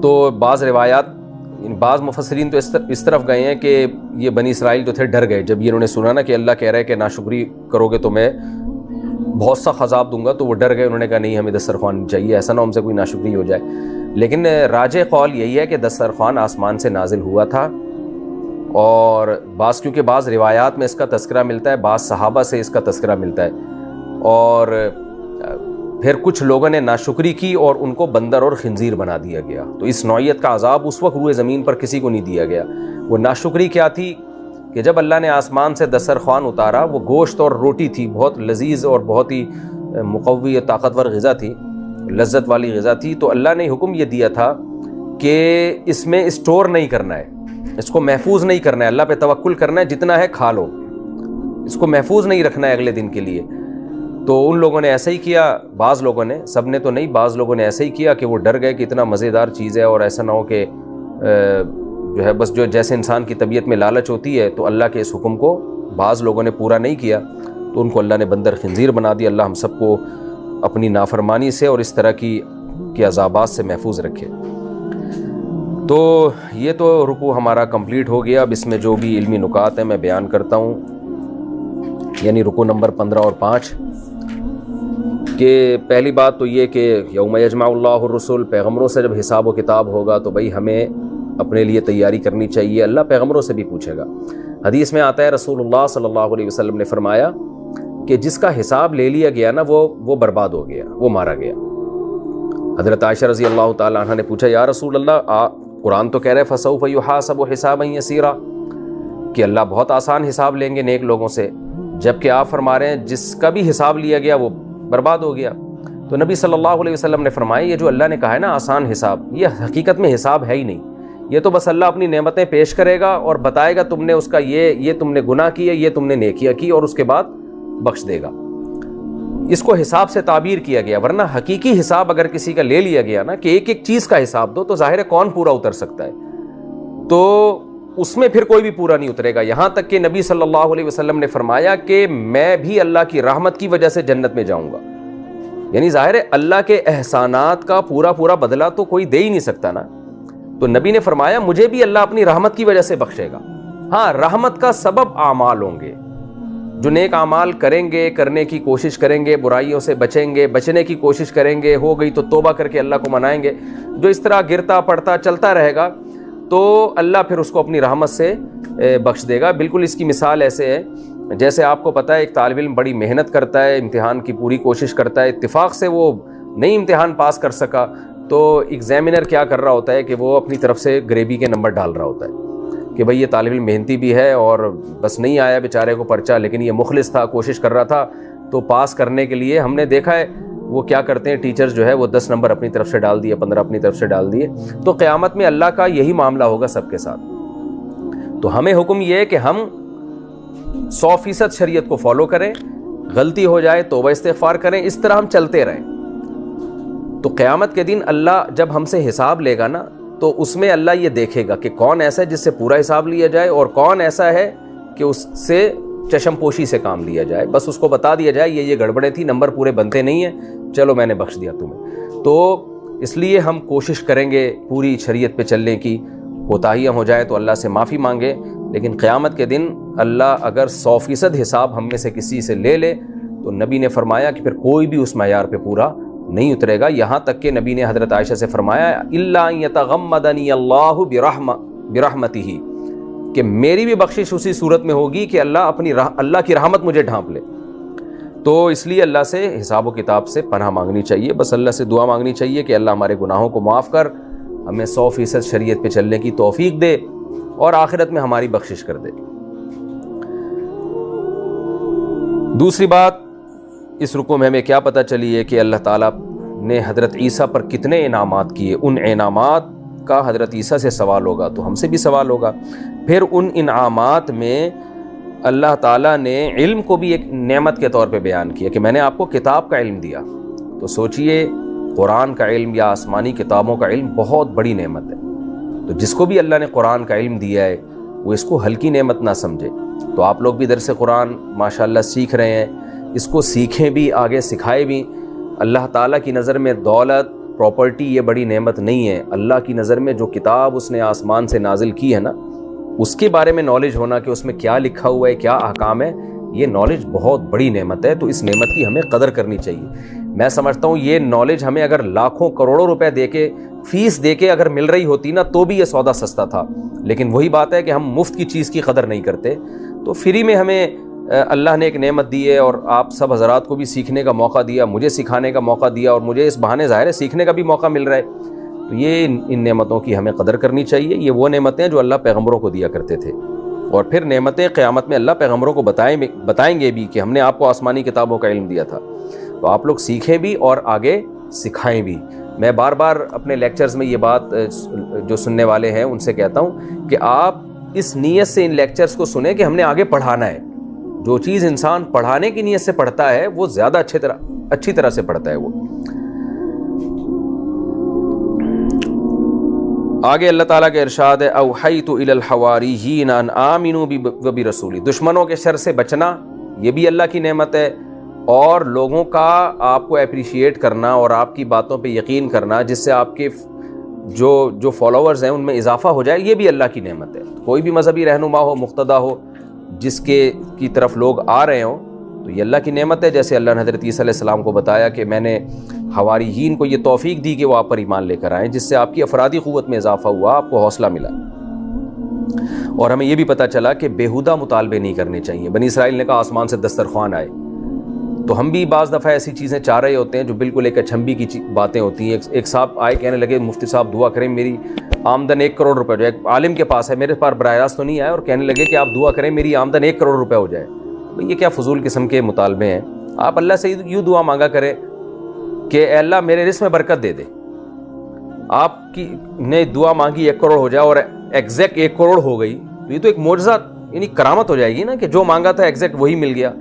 تو بعض روایات، بعض مفسرین تو اس طرف گئے ہیں کہ یہ بنی اسرائیل جو تھے ڈر گئے جب یہ انہوں نے سنا نا کہ اللہ کہہ رہا ہے کہ ناشکری کرو گے تو میں بہت سخت عذاب دوں گا، تو وہ ڈر گئے. انہوں نے کہا نہیں ہمیں دسترخوان چاہیے، ایسا نہ ہم سے کوئی ناشکری ہو جائے. لیکن راجح قول یہی ہے کہ دسترخوان آسمان سے نازل ہوا تھا، اور کیونکہ بعض روایات میں اس کا تذکرہ ملتا ہے، بعض صحابہ سے اس کا تذکرہ ملتا ہے، اور پھر کچھ لوگوں نے ناشکری کی اور ان کو بندر اور خنزیر بنا دیا گیا. تو اس نوعیت کا عذاب اس وقت روئے زمین پر کسی کو نہیں دیا گیا. وہ ناشکری کیا تھی کہ جب اللہ نے آسمان سے دسترخوان اتارا، وہ گوشت اور روٹی تھی، بہت لذیذ اور بہت ہی مقوی اور طاقتور غذا تھی، لذت والی غذا تھی. تو اللہ نے حکم یہ دیا تھا کہ اس میں اسٹور نہیں کرنا ہے، اس کو محفوظ نہیں کرنا ہے، اللہ پہ توکل کرنا ہے، جتنا ہے کھا لو، اس کو محفوظ نہیں رکھنا ہے اگلے دن کے لیے. تو ان لوگوں نے ایسا ہی کیا، بعض لوگوں نے، سب نے تو نہیں، بعض لوگوں نے ایسا ہی کیا کہ وہ ڈر گئے کہ اتنا مزیدار چیز ہے اور ایسا نہ ہو کہ جو ہے بس جو جیسے انسان کی طبیعت میں لالچ ہوتی ہے، تو اللہ کے اس حکم کو بعض لوگوں نے پورا نہیں کیا، تو ان کو اللہ نے بندر خنزیر بنا دیا. اللہ ہم سب کو اپنی نافرمانی سے اور اس طرح کی عذابات سے محفوظ رکھے. تو یہ تو رکوع ہمارا کمپلیٹ ہو گیا. اب اس میں جو بھی علمی نکات ہیں میں بیان کرتا ہوں، یعنی رکوع نمبر 15 اور 5. کہ پہلی بات تو یہ کہ یوم یجمع اللہ الرسل، پیغمبروں سے جب حساب و کتاب ہوگا تو بھئی ہمیں اپنے لیے تیاری کرنی چاہیے، اللہ پیغمبروں سے بھی پوچھے گا. حدیث میں آتا ہے رسول اللہ صلی اللہ علیہ وسلم نے فرمایا کہ جس کا حساب لے لیا گیا نا وہ برباد ہو گیا، وہ مارا گیا. حضرت عائشہ رضی اللہ تعالی عنہ نے پوچھا یا رسول اللہ، قرآن تو کہہ رہے فسوف یحاسب حسابا یسیرا، کہ اللہ بہت آسان حساب لیں گے نیک لوگوں سے، جبکہ آپ فرما رہے ہیں جس کا بھی حساب لیا گیا وہ برباد ہو گیا. تو نبی صلی اللہ علیہ وسلم نے فرمایا یہ جو اللہ نے کہا ہے نا آسان حساب، یہ حقیقت میں حساب ہے ہی نہیں. یہ تو بس اللہ اپنی نعمتیں پیش کرے گا اور بتائے گا تم نے اس کا یہ تم نے گناہ کیا، یہ تم نے نیکیاں کی، اور اس کے بعد بخش دے گا. اس کو حساب سے تعبیر کیا گیا، ورنہ حقیقی حساب اگر کسی کا لے لیا گیا نا کہ ایک ایک چیز کا حساب دو، تو ظاہر ہے کون پورا اتر سکتا ہے، تو اس میں پھر کوئی بھی پورا نہیں اترے گا. یہاں تک کہ نبی صلی اللہ علیہ وسلم نے فرمایا کہ میں بھی اللہ کی رحمت کی وجہ سے جنت میں جاؤں گا. یعنی ظاہر ہے اللہ کے احسانات کا پورا بدلہ تو کوئی دے ہی نہیں سکتا نا. تو نبی نے فرمایا مجھے بھی اللہ اپنی رحمت کی وجہ سے بخشے گا. ہاں، رحمت کا سبب اعمال ہوں گے، جو نیک اعمال کریں گے، کرنے کی کوشش کریں گے، برائیوں سے بچیں گے، بچنے کی کوشش کریں گے، ہو گئی تو توبہ کر کے اللہ کو منائیں گے. جو اس طرح گرتا پڑتا چلتا رہے گا تو اللہ پھر اس کو اپنی رحمت سے بخش دے گا. بالکل اس کی مثال ایسے ہے جیسے آپ کو پتہ ہے ایک طالب علم بڑی محنت کرتا ہے، امتحان کی پوری کوشش کرتا ہے، اتفاق سے وہ نہیں امتحان پاس کر سکا تو ایگزامینر کیا کر رہا ہوتا ہے کہ وہ اپنی طرف سے گریبی کے نمبر ڈال رہا ہوتا ہے کہ بھئی یہ طالب علم محنتی بھی ہے اور بس نہیں آیا بیچارے کو پرچہ، لیکن یہ مخلص تھا، کوشش کر رہا تھا، تو پاس کرنے کے لیے ہم نے دیکھا ہے وہ کیا کرتے ہیں، ٹیچرز جو ہے وہ 10 نمبر اپنی طرف سے ڈال دیے، 15 اپنی طرف سے ڈال دیے. تو قیامت میں اللہ کا یہی معاملہ ہوگا سب کے ساتھ. تو ہمیں حکم یہ ہے کہ ہم 100% شریعت کو فالو کریں، غلطی ہو جائے توبہ استغفار کریں، اس طرح ہم چلتے رہیں. تو قیامت کے دن اللہ جب ہم سے حساب لے گا نا تو اس میں اللہ یہ دیکھے گا کہ کون ایسا ہے جس سے پورا حساب لیا جائے اور کون ایسا ہے کہ اس سے چشم پوشی سے کام لیا جائے، بس اس کو بتا دیا جائے یہ گڑبڑیں تھی، نمبر پورے بنتے نہیں ہیں، چلو میں نے بخش دیا تمہیں. تو اس لیے ہم کوشش کریں گے پوری شریعت پہ چلنے کی، کوتاہیاں ہو جائے تو اللہ سے معافی مانگے، لیکن قیامت کے دن اللہ اگر 100% حساب ہم میں سے کسی سے لے لے تو نبی نے فرمایا کہ پھر کوئی بھی اس معیار پہ پورا نہیں اترے گا. یہاں تک کہ نبی نے حضرت عائشہ سے فرمایا الا ان یتغمدنی اللہ برحمتہ، کہ میری بھی بخشش اسی صورت میں ہوگی کہ اللہ کی رحمت مجھے ڈھانپ لے. تو اس لیے اللہ سے حساب و کتاب سے پناہ مانگنی چاہیے، بس اللہ سے دعا مانگنی چاہیے کہ اللہ ہمارے گناہوں کو معاف کر، ہمیں 100% شریعت پہ چلنے کی توفیق دے اور آخرت میں ہماری بخشش کر دے. دوسری بات اس رکوع میں ہمیں کیا پتہ چلی ہے کہ اللہ تعالیٰ نے حضرت عیسیٰ پر کتنے انعامات کیے. ان انعامات کا حضرت عیسیٰ سے سوال ہوگا تو ہم سے بھی سوال ہوگا. پھر ان انعامات میں اللہ تعالیٰ نے علم کو بھی ایک نعمت کے طور پہ بیان کیا کہ میں نے آپ کو کتاب کا علم دیا. تو سوچئے قرآن کا علم یا آسمانی کتابوں کا علم بہت بڑی نعمت ہے. تو جس کو بھی اللہ نے قرآن کا علم دیا ہے وہ اس کو ہلکی نعمت نہ سمجھے. تو آپ لوگ بھی درس قرآن ماشاءاللہ سیکھ رہے ہیں، اس کو سیکھیں بھی، آگے سکھائے بھی. اللہ تعالیٰ کی نظر میں دولت، پراپرٹی یہ بڑی نعمت نہیں ہے. اللہ کی نظر میں جو کتاب اس نے آسمان سے نازل کی ہے نا، اس کے بارے میں نالج ہونا کہ اس میں کیا لکھا ہوا ہے، کیا احکام ہے، یہ نالج بہت بڑی نعمت ہے. تو اس نعمت کی ہمیں قدر کرنی چاہیے. میں سمجھتا ہوں یہ نالج ہمیں اگر لاکھوں کروڑوں روپے دے کے، فیس دے کے اگر مل رہی ہوتی نا تو بھی یہ سودا سستا تھا. لیکن وہی بات ہے کہ ہم مفت کی چیز کی قدر نہیں کرتے. تو فری میں ہمیں اللہ نے ایک نعمت دی ہے اور آپ سب حضرات کو بھی سیکھنے کا موقع دیا، مجھے سکھانے کا موقع دیا اور مجھے اس بہانے ظاہر ہے سیکھنے کا بھی موقع مل رہا ہے. تو یہ ان نعمتوں کی ہمیں قدر کرنی چاہیے. یہ وہ نعمتیں جو اللہ پیغمبروں کو دیا کرتے تھے، اور پھر نعمتیں قیامت میں اللہ پیغمبروں کو بتائیں گے بھی کہ ہم نے آپ کو آسمانی کتابوں کا علم دیا تھا. تو آپ لوگ سیکھیں بھی اور آگے سکھائیں بھی. میں بار بار اپنے لیکچرز میں یہ بات جو سننے والے ہیں ان سے کہتا ہوں کہ آپ اس نیت سے ان لیکچرز کو سنیں کہ ہم نے آگے پڑھانا ہے. جو چیز انسان پڑھانے کی نیت سے پڑھتا ہے وہ زیادہ اچھی طرح سے پڑھتا ہے. وہ آگے اللہ تعالیٰ کا ارشاد ہے اوحیت الی الحواریین ان آمنوا برسولی. دشمنوں کے شر سے بچنا یہ بھی اللہ کی نعمت ہے، اور لوگوں کا آپ کو اپریشیٹ کرنا اور آپ کی باتوں پہ یقین کرنا جس سے آپ کے جو فالوورز ہیں ان میں اضافہ ہو جائے، یہ بھی اللہ کی نعمت ہے. کوئی بھی مذہبی رہنما ہو، مقتدا ہو، جس کی طرف لوگ آ رہے ہوں تو یہ اللہ کی نعمت ہے. جیسے اللہ نے حضرت عیسیٰ علیہ السلام کو بتایا کہ میں نے حواریین کو یہ توفیق دی کہ وہ آپ پر ایمان لے کر آئیں، جس سے آپ کی افرادی قوت میں اضافہ ہوا، آپ کو حوصلہ ملا. اور ہمیں یہ بھی پتہ چلا کہ بیہودہ مطالبے نہیں کرنے چاہیے. بنی اسرائیل نے کہا آسمان سے دسترخوان آئے، تو ہم بھی بعض دفعہ ایسی چیزیں چاہ رہے ہوتے ہیں جو بالکل ایک اچھمبی کی باتیں ہوتی ہیں. ایک صاحب آئے کہنے لگے مفتی صاحب دعا کریں میری آمدن 1 کروڑ روپے ہو جائے. ایک عالم کے پاس ہے، میرے پاس براہ راست تو نہیں آیا، اور کہنے لگے کہ آپ دعا کریں میری آمدن 1 کروڑ روپے ہو جائے. یہ کیا فضول قسم کے مطالبے ہیں؟ آپ اللہ سے یوں دعا مانگا کریں کہ اے اللہ میرے رزق میں برکت دے دے. آپ کی نے دعا مانگی 1 کروڑ ہو جائے اور ایگزیکٹ 1 کروڑ ہو گئی تو یہ تو ایک معجزہ یعنی کرامت ہو جائے گی نا کہ جو مانگا تھا ایگزیکٹ وہی مل گیا.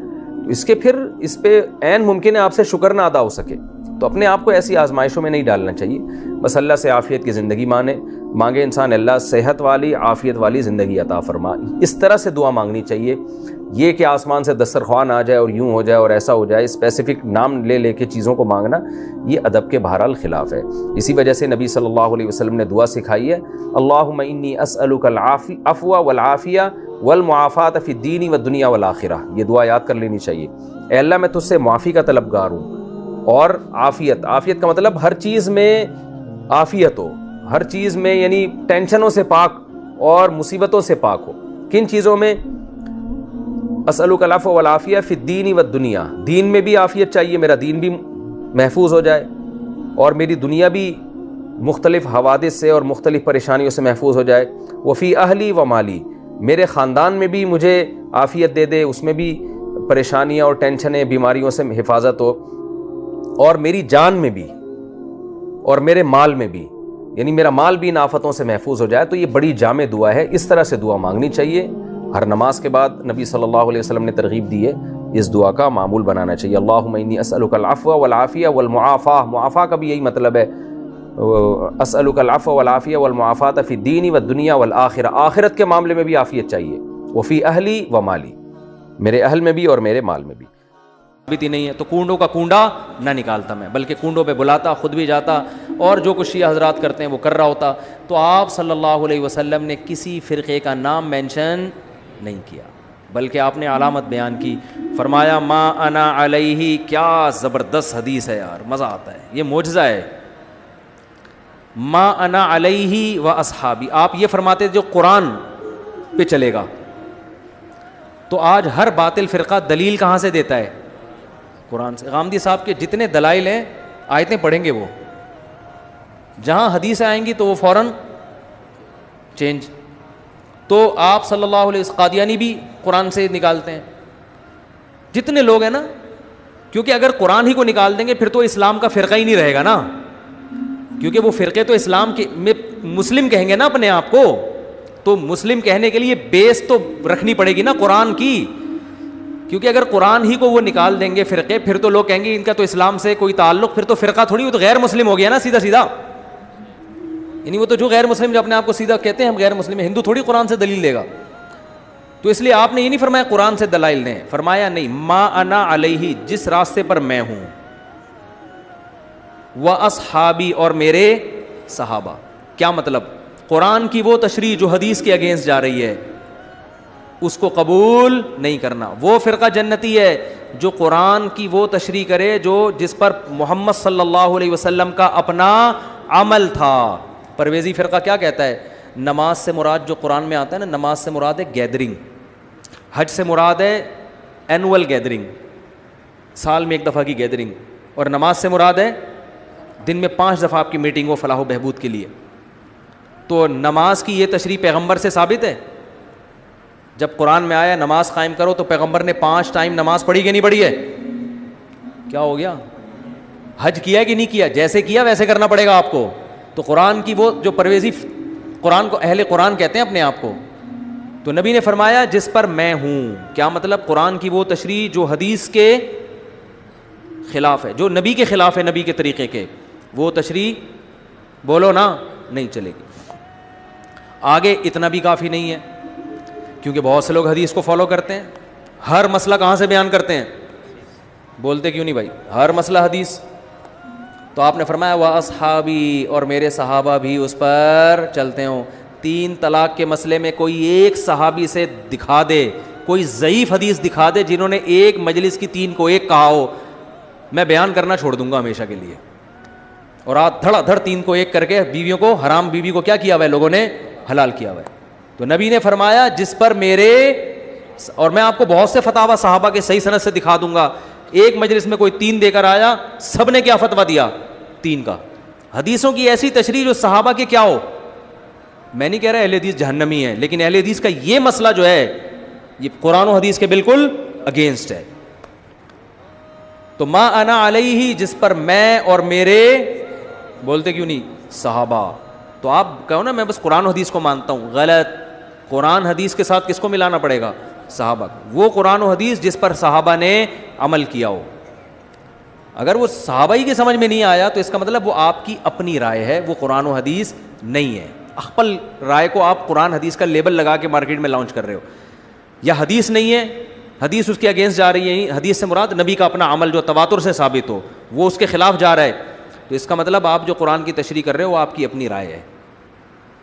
اس پہ عین ممکن ہے آپ سے شکر نہ ادا ہو سکے. تو اپنے آپ کو ایسی آزمائشوں میں نہیں ڈالنا چاہیے. بس اللہ سے عافیت کی زندگی مانگے انسان، اللہ صحت والی عافیت والی زندگی عطا فرما. اس طرح سے دعا مانگنی چاہیے. یہ کہ آسمان سے دسترخوان آ جائے اور یوں ہو جائے اور ایسا ہو جائے، اسپیسیفک نام لے کے چیزوں کو مانگنا، یہ ادب کے بہرحال خلاف ہے. اسی وجہ سے نبی صلی اللہ علیہ وسلم نے دعا سکھائی ہے اللہم انی اسألک العفو والعافیہ والمعافات فی الدین والدنیا والآخرہ. یہ دعا یاد کر لینی چاہیے. اے اللہ میں تجھ سے معافی کا طلبگار ہوں اور عافیت کا مطلب ہر چیز میں عافیت ہو، ہر چیز میں یعنی ٹینشنوں سے پاک اور مصیبتوں سے پاک ہو. کن چیزوں میں؟ اسألک العفو والعافیہ فی الدین والدنیا، دین میں بھی عافیت چاہیے، میرا دین بھی محفوظ ہو جائے اور میری دنیا بھی مختلف حوادث سے اور مختلف پریشانیوں سے محفوظ ہو جائے. وفی اہلی و مالی، میرے خاندان میں بھی مجھے عافیت دے دے، اس میں بھی پریشانیاں اور ٹینشنیں بیماریوں سے حفاظت ہو، اور میری جان میں بھی اور میرے مال میں بھی، یعنی میرا مال بھی ان آفتوں سے محفوظ ہو جائے. تو یہ بڑی جامع دعا ہے، اس طرح سے دعا مانگنی چاہیے. ہر نماز کے بعد نبی صلی اللہ علیہ وسلم نے ترغیب دی ہے، اس دعا کا معمول بنانا چاہیے. اللہم انی اسألک العفو والعافیہ والمعافاہ، معافاہ کا بھی یہی مطلب ہے، اسألک العفو والعافیہ والمعافاۃ فی الدین والدنیا والآخرہ، آخرت کے معاملے میں بھی عافیت چاہیے. وفی اہلی و مالی، میرے اہل میں بھی اور میرے مال میں بھی. بھی نہیں ہے تو کنڈوں کا کنڈا نہ نکالتا میں، بلکہ کنڈوں پہ بلاتا، خود بھی جاتا، اور جو کچھ شیعہ حضرات کرتے ہیں وہ کر رہا ہوتا. تو آپ صلی اللہ علیہ وسلم نے کسی فرقے کا نام مینشن نہیں کیا، بلکہ آپ نے علامت بیان کی. فرمایا ما انا علیہ، کیا زبردست حدیث ہے یار، مزہ آتا ہے، یہ معجزہ ہے. ما انا علیہ و اصحابی، آپ یہ فرماتے جو قرآن پہ چلے گا. تو آج ہر باطل فرقہ دلیل کہاں سے دیتا ہے؟ قرآن سے. غامدی صاحب کے جتنے دلائل ہیں آیتیں پڑھیں گے وہ، جہاں حدیثیں آئیں گی تو وہ فوراً چینج. تو آپ صلی اللہ علیہ وسلم، قادیانی بھی قرآن سے نکالتے ہیں، جتنے لوگ ہیں نا، کیونکہ اگر قرآن ہی کو نکال دیں گے پھر تو اسلام کا فرقہ ہی نہیں رہے گا نا، کیونکہ وہ فرقے تو اسلام کے میں مسلم کہیں گے نا اپنے آپ کو، تو مسلم کہنے کے لیے بیس تو رکھنی پڑے گی نا قرآن کی. کیونکہ اگر قرآن ہی کو وہ نکال دیں گے فرقے، پھر تو لوگ کہیں گے ان کا تو اسلام سے کوئی تعلق، پھر تو فرقہ تھوڑی، وہ تو غیر مسلم ہو گیا نا سیدھا سیدھا. یعنی وہ تو جو غیر مسلم جو اپنے آپ کو سیدھا کہتے ہیں ہم غیر مسلم، ہندو تھوڑی قرآن سے دلیل دے گا. تو اس لیے آپ نے یہ نہیں فرمایا قرآن سے دلائل دیں، فرمایا نہیں، ما انا علیہ، جس راستے پر میں ہوں، و اصحابی، اور میرے صحابہ. کیا مطلب؟ قرآن کی وہ تشریح جو حدیث کے اگینسٹ جا رہی ہے اس کو قبول نہیں کرنا. وہ فرقہ جنتی ہے جو قرآن کی وہ تشریح کرے جو جس پر محمد صلی اللہ علیہ وسلم کا اپنا عمل تھا. پرویزی فرقہ کیا کہتا ہے؟ نماز سے مراد جو قرآن میں آتا ہے نا، نماز سے مراد ہے گیدرنگ، حج سے مراد ہے اینول گیدرنگ، سال میں ایک دفعہ کی گیدرنگ، اور نماز سے مراد ہے دن میں 5 دفعہ آپ کی میٹنگ ہو فلاح و بہبود کے لیے. تو نماز کی یہ تشریح پیغمبر سے ثابت ہے؟ جب قرآن میں آیا نماز قائم کرو تو پیغمبر نے 5 ٹائم نماز پڑھی کہ نہیں پڑھی ہے؟ کیا ہو گیا؟ حج کیا کہ نہیں کیا؟ جیسے کیا ویسے کرنا پڑے گا آپ کو. تو قرآن کی وہ جو پرویزی، قرآن کو اہل قرآن کہتے ہیں اپنے آپ کو. تو نبی نے فرمایا جس پر میں ہوں، کیا مطلب؟ قرآن کی وہ تشریح جو حدیث کے خلاف ہے، جو نبی کے خلاف ہے، نبی کے طریقے کے، وہ تشریح بولو نا نہیں چلے گی. آگے اتنا بھی کافی نہیں ہے، کیونکہ بہت سے لوگ حدیث کو فالو کرتے ہیں، ہر مسئلہ کہاں سے بیان کرتے ہیں؟ بولتے کیوں نہیں بھائی؟ ہر مسئلہ حدیث. تو آپ نے فرمایا وَأَصْحَابِي، اور میرے صحابہ بھی اس پر چلتے ہوں. 3 طلاق کے مسئلے میں کوئی ایک صحابی سے دکھا دے، کوئی ضعیف حدیث دکھا دے جنہوں نے ایک مجلس کی 3 کو ایک کہا ہو، میں بیان کرنا چھوڑ دوں گا ہمیشہ کے لیے. اور آج دھڑا دھڑ 3 کو ایک کر کے بیویوں کو، حرام بیوی کو کیا کیا ہوا ہے لوگوں نے؟ حلال کیا ہوا ہے. تو نبی نے فرمایا جس پر میرے، اور میں آپ کو بہت سے فتاوی صحابہ کے صحیح سند سے دکھا دوں گا، ایک مجلس میں کوئی 3 دے کر آیا، سب نے کیا فتویٰ دیا؟ 3 کا. حدیثوں کی ایسی تشریح جو صحابہ کے کیا ہو. میں نہیں کہہ رہا اہل حدیث جہنمی ہے، لیکن اہل حدیث کا یہ مسئلہ جو ہے یہ قرآن و حدیث کے بالکل اگینسٹ ہے. تو ما انا علیہ، جس پر میں اور میرے، بولتے کیوں نہیں؟ صحابہ. تو آپ کہو نا میں بس قرآن و حدیث کو مانتا ہوں، غلط. قرآن حدیث کے ساتھ کس کو ملانا پڑے گا؟ صحابہ. وہ قرآن و حدیث جس پر صحابہ نے عمل کیا ہو. اگر وہ صحابہ ہی کے سمجھ میں نہیں آیا تو اس کا مطلب وہ آپ کی اپنی رائے ہے، وہ قرآن و حدیث نہیں ہے. اخپل رائے کو آپ قرآن حدیث کا لیبل لگا کے مارکیٹ میں لانچ کر رہے ہو. یا حدیث نہیں ہے، حدیث اس کے اگینسٹ جا رہی ہے. حدیث سے مراد نبی کا اپنا عمل جو تواتر سے ثابت ہو، وہ اس کے خلاف جا رہا ہے. تو اس کا مطلب آپ جو قرآن کی تشریح کر رہے ہو وہ آپ کی اپنی رائے ہے،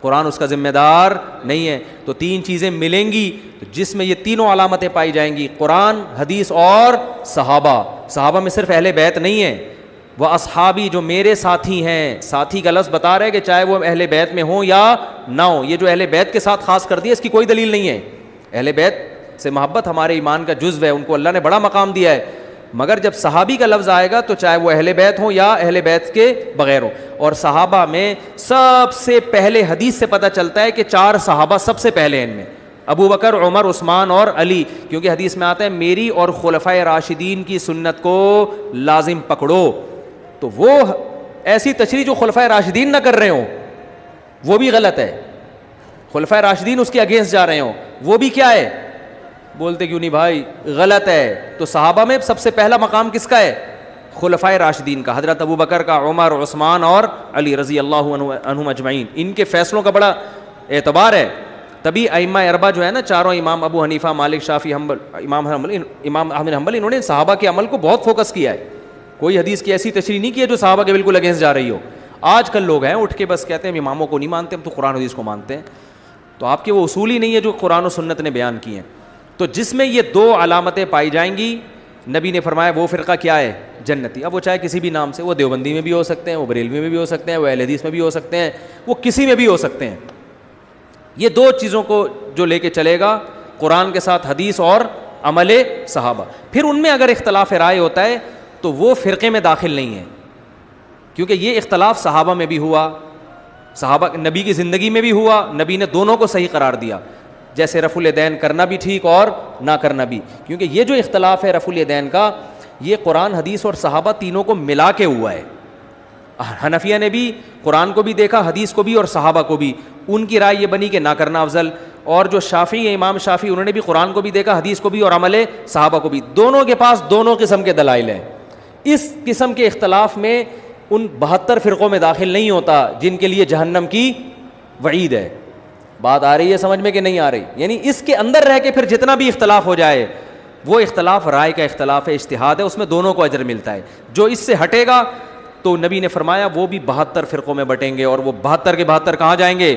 قرآن اس کا ذمہ دار نہیں ہے. تو 3 چیزیں ملیں گی جس میں یہ تینوں علامتیں پائی جائیں گی، قرآن، حدیث اور صحابہ. صحابہ میں صرف اہل بیت نہیں ہے، وہ اصحابی جو میرے ساتھی ہیں. ساتھی کا لفظ بتا رہے کہ چاہے وہ اہل بیت میں ہوں یا نہ ہوں. یہ جو اہل بیت کے ساتھ خاص کر دیا اس کی کوئی دلیل نہیں ہے. اہل بیت سے محبت ہمارے ایمان کا جزو ہے, ان کو اللہ نے بڑا مقام دیا ہے. مگر جب صحابی کا لفظ آئے گا تو چاہے وہ اہل بیت ہوں یا اہل بیت کے بغیر ہوں. اور صحابہ میں سب سے پہلے حدیث سے پتہ چلتا ہے کہ 4 صحابہ سب سے پہلے ہیں ان میں, ابو بکر, عمر, عثمان اور علی, کیونکہ حدیث میں آتا ہے میری اور خلفائے راشدین کی سنت کو لازم پکڑو. تو وہ ایسی تشریح جو خلفائے راشدین نہ کر رہے ہوں وہ بھی غلط ہے, خلفائے راشدین اس کے اگینسٹ جا رہے ہوں وہ بھی کیا ہے, بولتے کیوں نہیں بھائی, غلط ہے. تو صحابہ میں سب سے پہلا مقام کس کا ہے, خلفائے راشدین کا, حضرت ابو بکر کا, عمر, عثمان اور علی رضی اللہ عنہم اجمعین. ان کے فیصلوں کا بڑا اعتبار ہے. تبھی ائمہ اربعہ جو ہے نا, چاروں امام ابو حنیفہ, مالک, شافعی, امام احمد حنبل, انہوں نے صحابہ کے عمل کو بہت فوکس کیا ہے. کوئی حدیث کی ایسی تشریح نہیں کی ہے جو صحابہ کے بالکل اگینسٹ جا رہی ہو. آج کل لوگ ہیں اٹھ کے بس کہتے ہیں ہم اماموں کو نہیں مانتے, ہم تو قرآن حدیث کو مانتے ہیں. تو آپ کے وہ اصول ہی نہیں ہے جو قرآن و سنت نے بیان کی ہیں. تو جس میں یہ 2 علامتیں پائی جائیں گی, نبی نے فرمایا وہ فرقہ کیا ہے, جنتی. اب وہ چاہے کسی بھی نام سے, وہ دیوبندی میں بھی ہو سکتے ہیں, وہ بریلوی میں بھی ہو سکتے ہیں, وہ اہل حدیث میں بھی ہو سکتے ہیں, وہ کسی میں بھی ہو سکتے ہیں. یہ 2 چیزوں کو جو لے کے چلے گا, قرآن کے ساتھ حدیث اور عمل صحابہ. پھر ان میں اگر اختلاف رائے ہوتا ہے تو وہ فرقے میں داخل نہیں ہے, کیونکہ یہ اختلاف صحابہ میں بھی ہوا, صحابہ نبی کی زندگی میں بھی ہوا, نبی نے دونوں کو صحیح قرار دیا. جیسے رفع الیدین کرنا بھی ٹھیک اور نہ کرنا بھی, کیونکہ یہ جو اختلاف ہے رفع الیدین کا, یہ قرآن, حدیث اور صحابہ تینوں کو ملا کے ہوا ہے. حنفیہ نے بھی قرآن کو بھی دیکھا, حدیث کو بھی اور صحابہ کو بھی, ان کی رائے یہ بنی کہ نہ کرنا افضل. اور جو شافعی ہیں, امام شافعی, انہوں نے بھی قرآن کو بھی دیکھا, حدیث کو بھی اور عمل صحابہ کو بھی. دونوں کے پاس دونوں قسم کے دلائل ہیں. اس قسم کے اختلاف میں ان 72 فرقوں میں داخل نہیں ہوتا جن کے لیے جہنم کی وعید ہے. بات آ رہی ہے سمجھ میں کہ نہیں آ رہی؟ یعنی اس کے اندر رہ کے پھر جتنا بھی اختلاف ہو جائے وہ اختلاف رائے کا اختلاف ہے, اجتہاد ہے, اس میں دونوں کو اجر ملتا ہے. جو اس سے ہٹے گا تو نبی نے فرمایا وہ بھی 72 فرقوں میں بٹیں گے, اور وہ 72 کے 72 کہاں جائیں گے,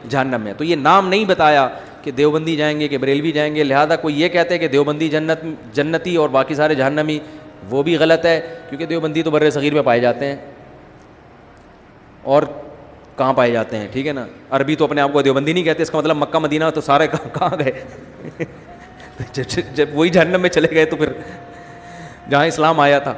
جہنم میں. تو یہ نام نہیں بتایا کہ دیوبندی جائیں گے کہ بریلوی جائیں گے, لہذا کوئی یہ کہتے ہیں کہ دیوبندی جنتی اور باقی سارے جہنمی, وہ بھی غلط ہے, کیونکہ دیوبندی تو بر صغیر میں پائے جاتے ہیں, اور کہاں پائے جاتے ہیں, ٹھیک ہے نا. عربی تو اپنے آپ کو دیوبندی نہیں کہتے, اس کا مطلب مکہ مدینہ تو سارے کہاں گئے جب وہی جہنم میں چلے گئے تو پھر جہاں اسلام آیا تھا.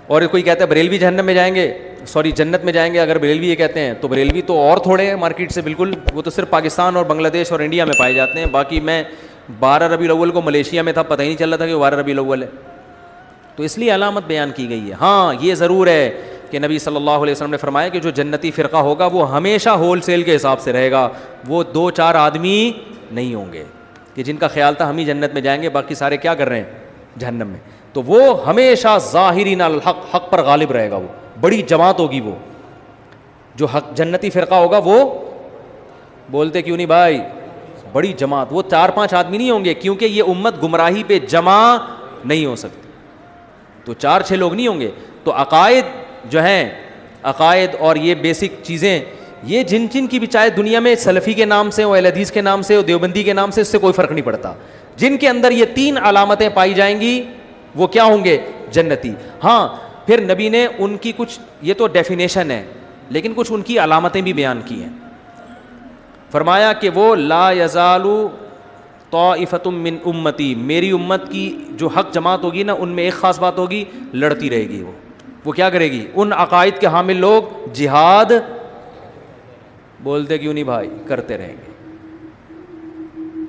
اور کوئی کہتا ہے بریلوی جہنم میں جائیں گے, سوری جنت میں جائیں گے, اگر بریلوی یہ کہتے ہیں تو بریلوی تو اور تھوڑے ہیں مارکیٹ سے بالکل, وہ تو صرف پاکستان اور بنگلہ دیش اور انڈیا میں پائے جاتے ہیں. باقی میں 12 ربیع الاول کو ملیشیا میں تھا, پتہ ہی نہیں چل رہا تھا کہ 12 ربیع الاول ہے. تو اس لیے علامت بیان کی گئی ہے. ہاں یہ ضرور ہے کہ نبی صلی اللہ علیہ وسلم نے فرمایا کہ جو جنتی فرقہ ہوگا وہ ہمیشہ ہول سیل کے حساب سے رہے گا, وہ 2-4 آدمی نہیں ہوں گے کہ جن کا خیال تھا ہم ہی جنت میں جائیں گے, باقی سارے کیا کر رہے ہیں, جہنم میں. تو وہ ہمیشہ ظاہرین الحق, حق پر غالب رہے گا, وہ بڑی جماعت ہوگی. وہ جو حق جنتی فرقہ ہوگا وہ, بولتے کیوں نہیں بھائی, بڑی جماعت, وہ 4-5 آدمی نہیں ہوں گے, کیونکہ یہ امت گمراہی پہ جمع نہیں ہو سکتی, تو 4-6 لوگ نہیں ہوں گے. تو عقائد جو ہیں, عقائد اور یہ بیسک چیزیں, یہ جن کی بھی چاہے دنیا میں سلفی کے نام سے ہو, اہل حدیث کے نام سے ہو, دیوبندی کے نام سے, اس سے کوئی فرق نہیں پڑتا. جن کے اندر یہ 3 علامتیں پائی جائیں گی وہ کیا ہوں گے, جنتی. ہاں پھر نبی نے ان کی کچھ, یہ تو ڈیفینیشن ہے, لیکن کچھ ان کی علامتیں بھی بیان کی ہیں. فرمایا کہ وہ لا یزال طائفۃ من امتی, میری امت کی جو حق جماعت ہوگی نا, ان میں ایک خاص بات ہوگی, لڑتی رہے گی. وہ کیا کرے گی, ان عقائد کے حامل لوگ جہاد, بولتے کیوں نہیں بھائی, کرتے رہیں گے.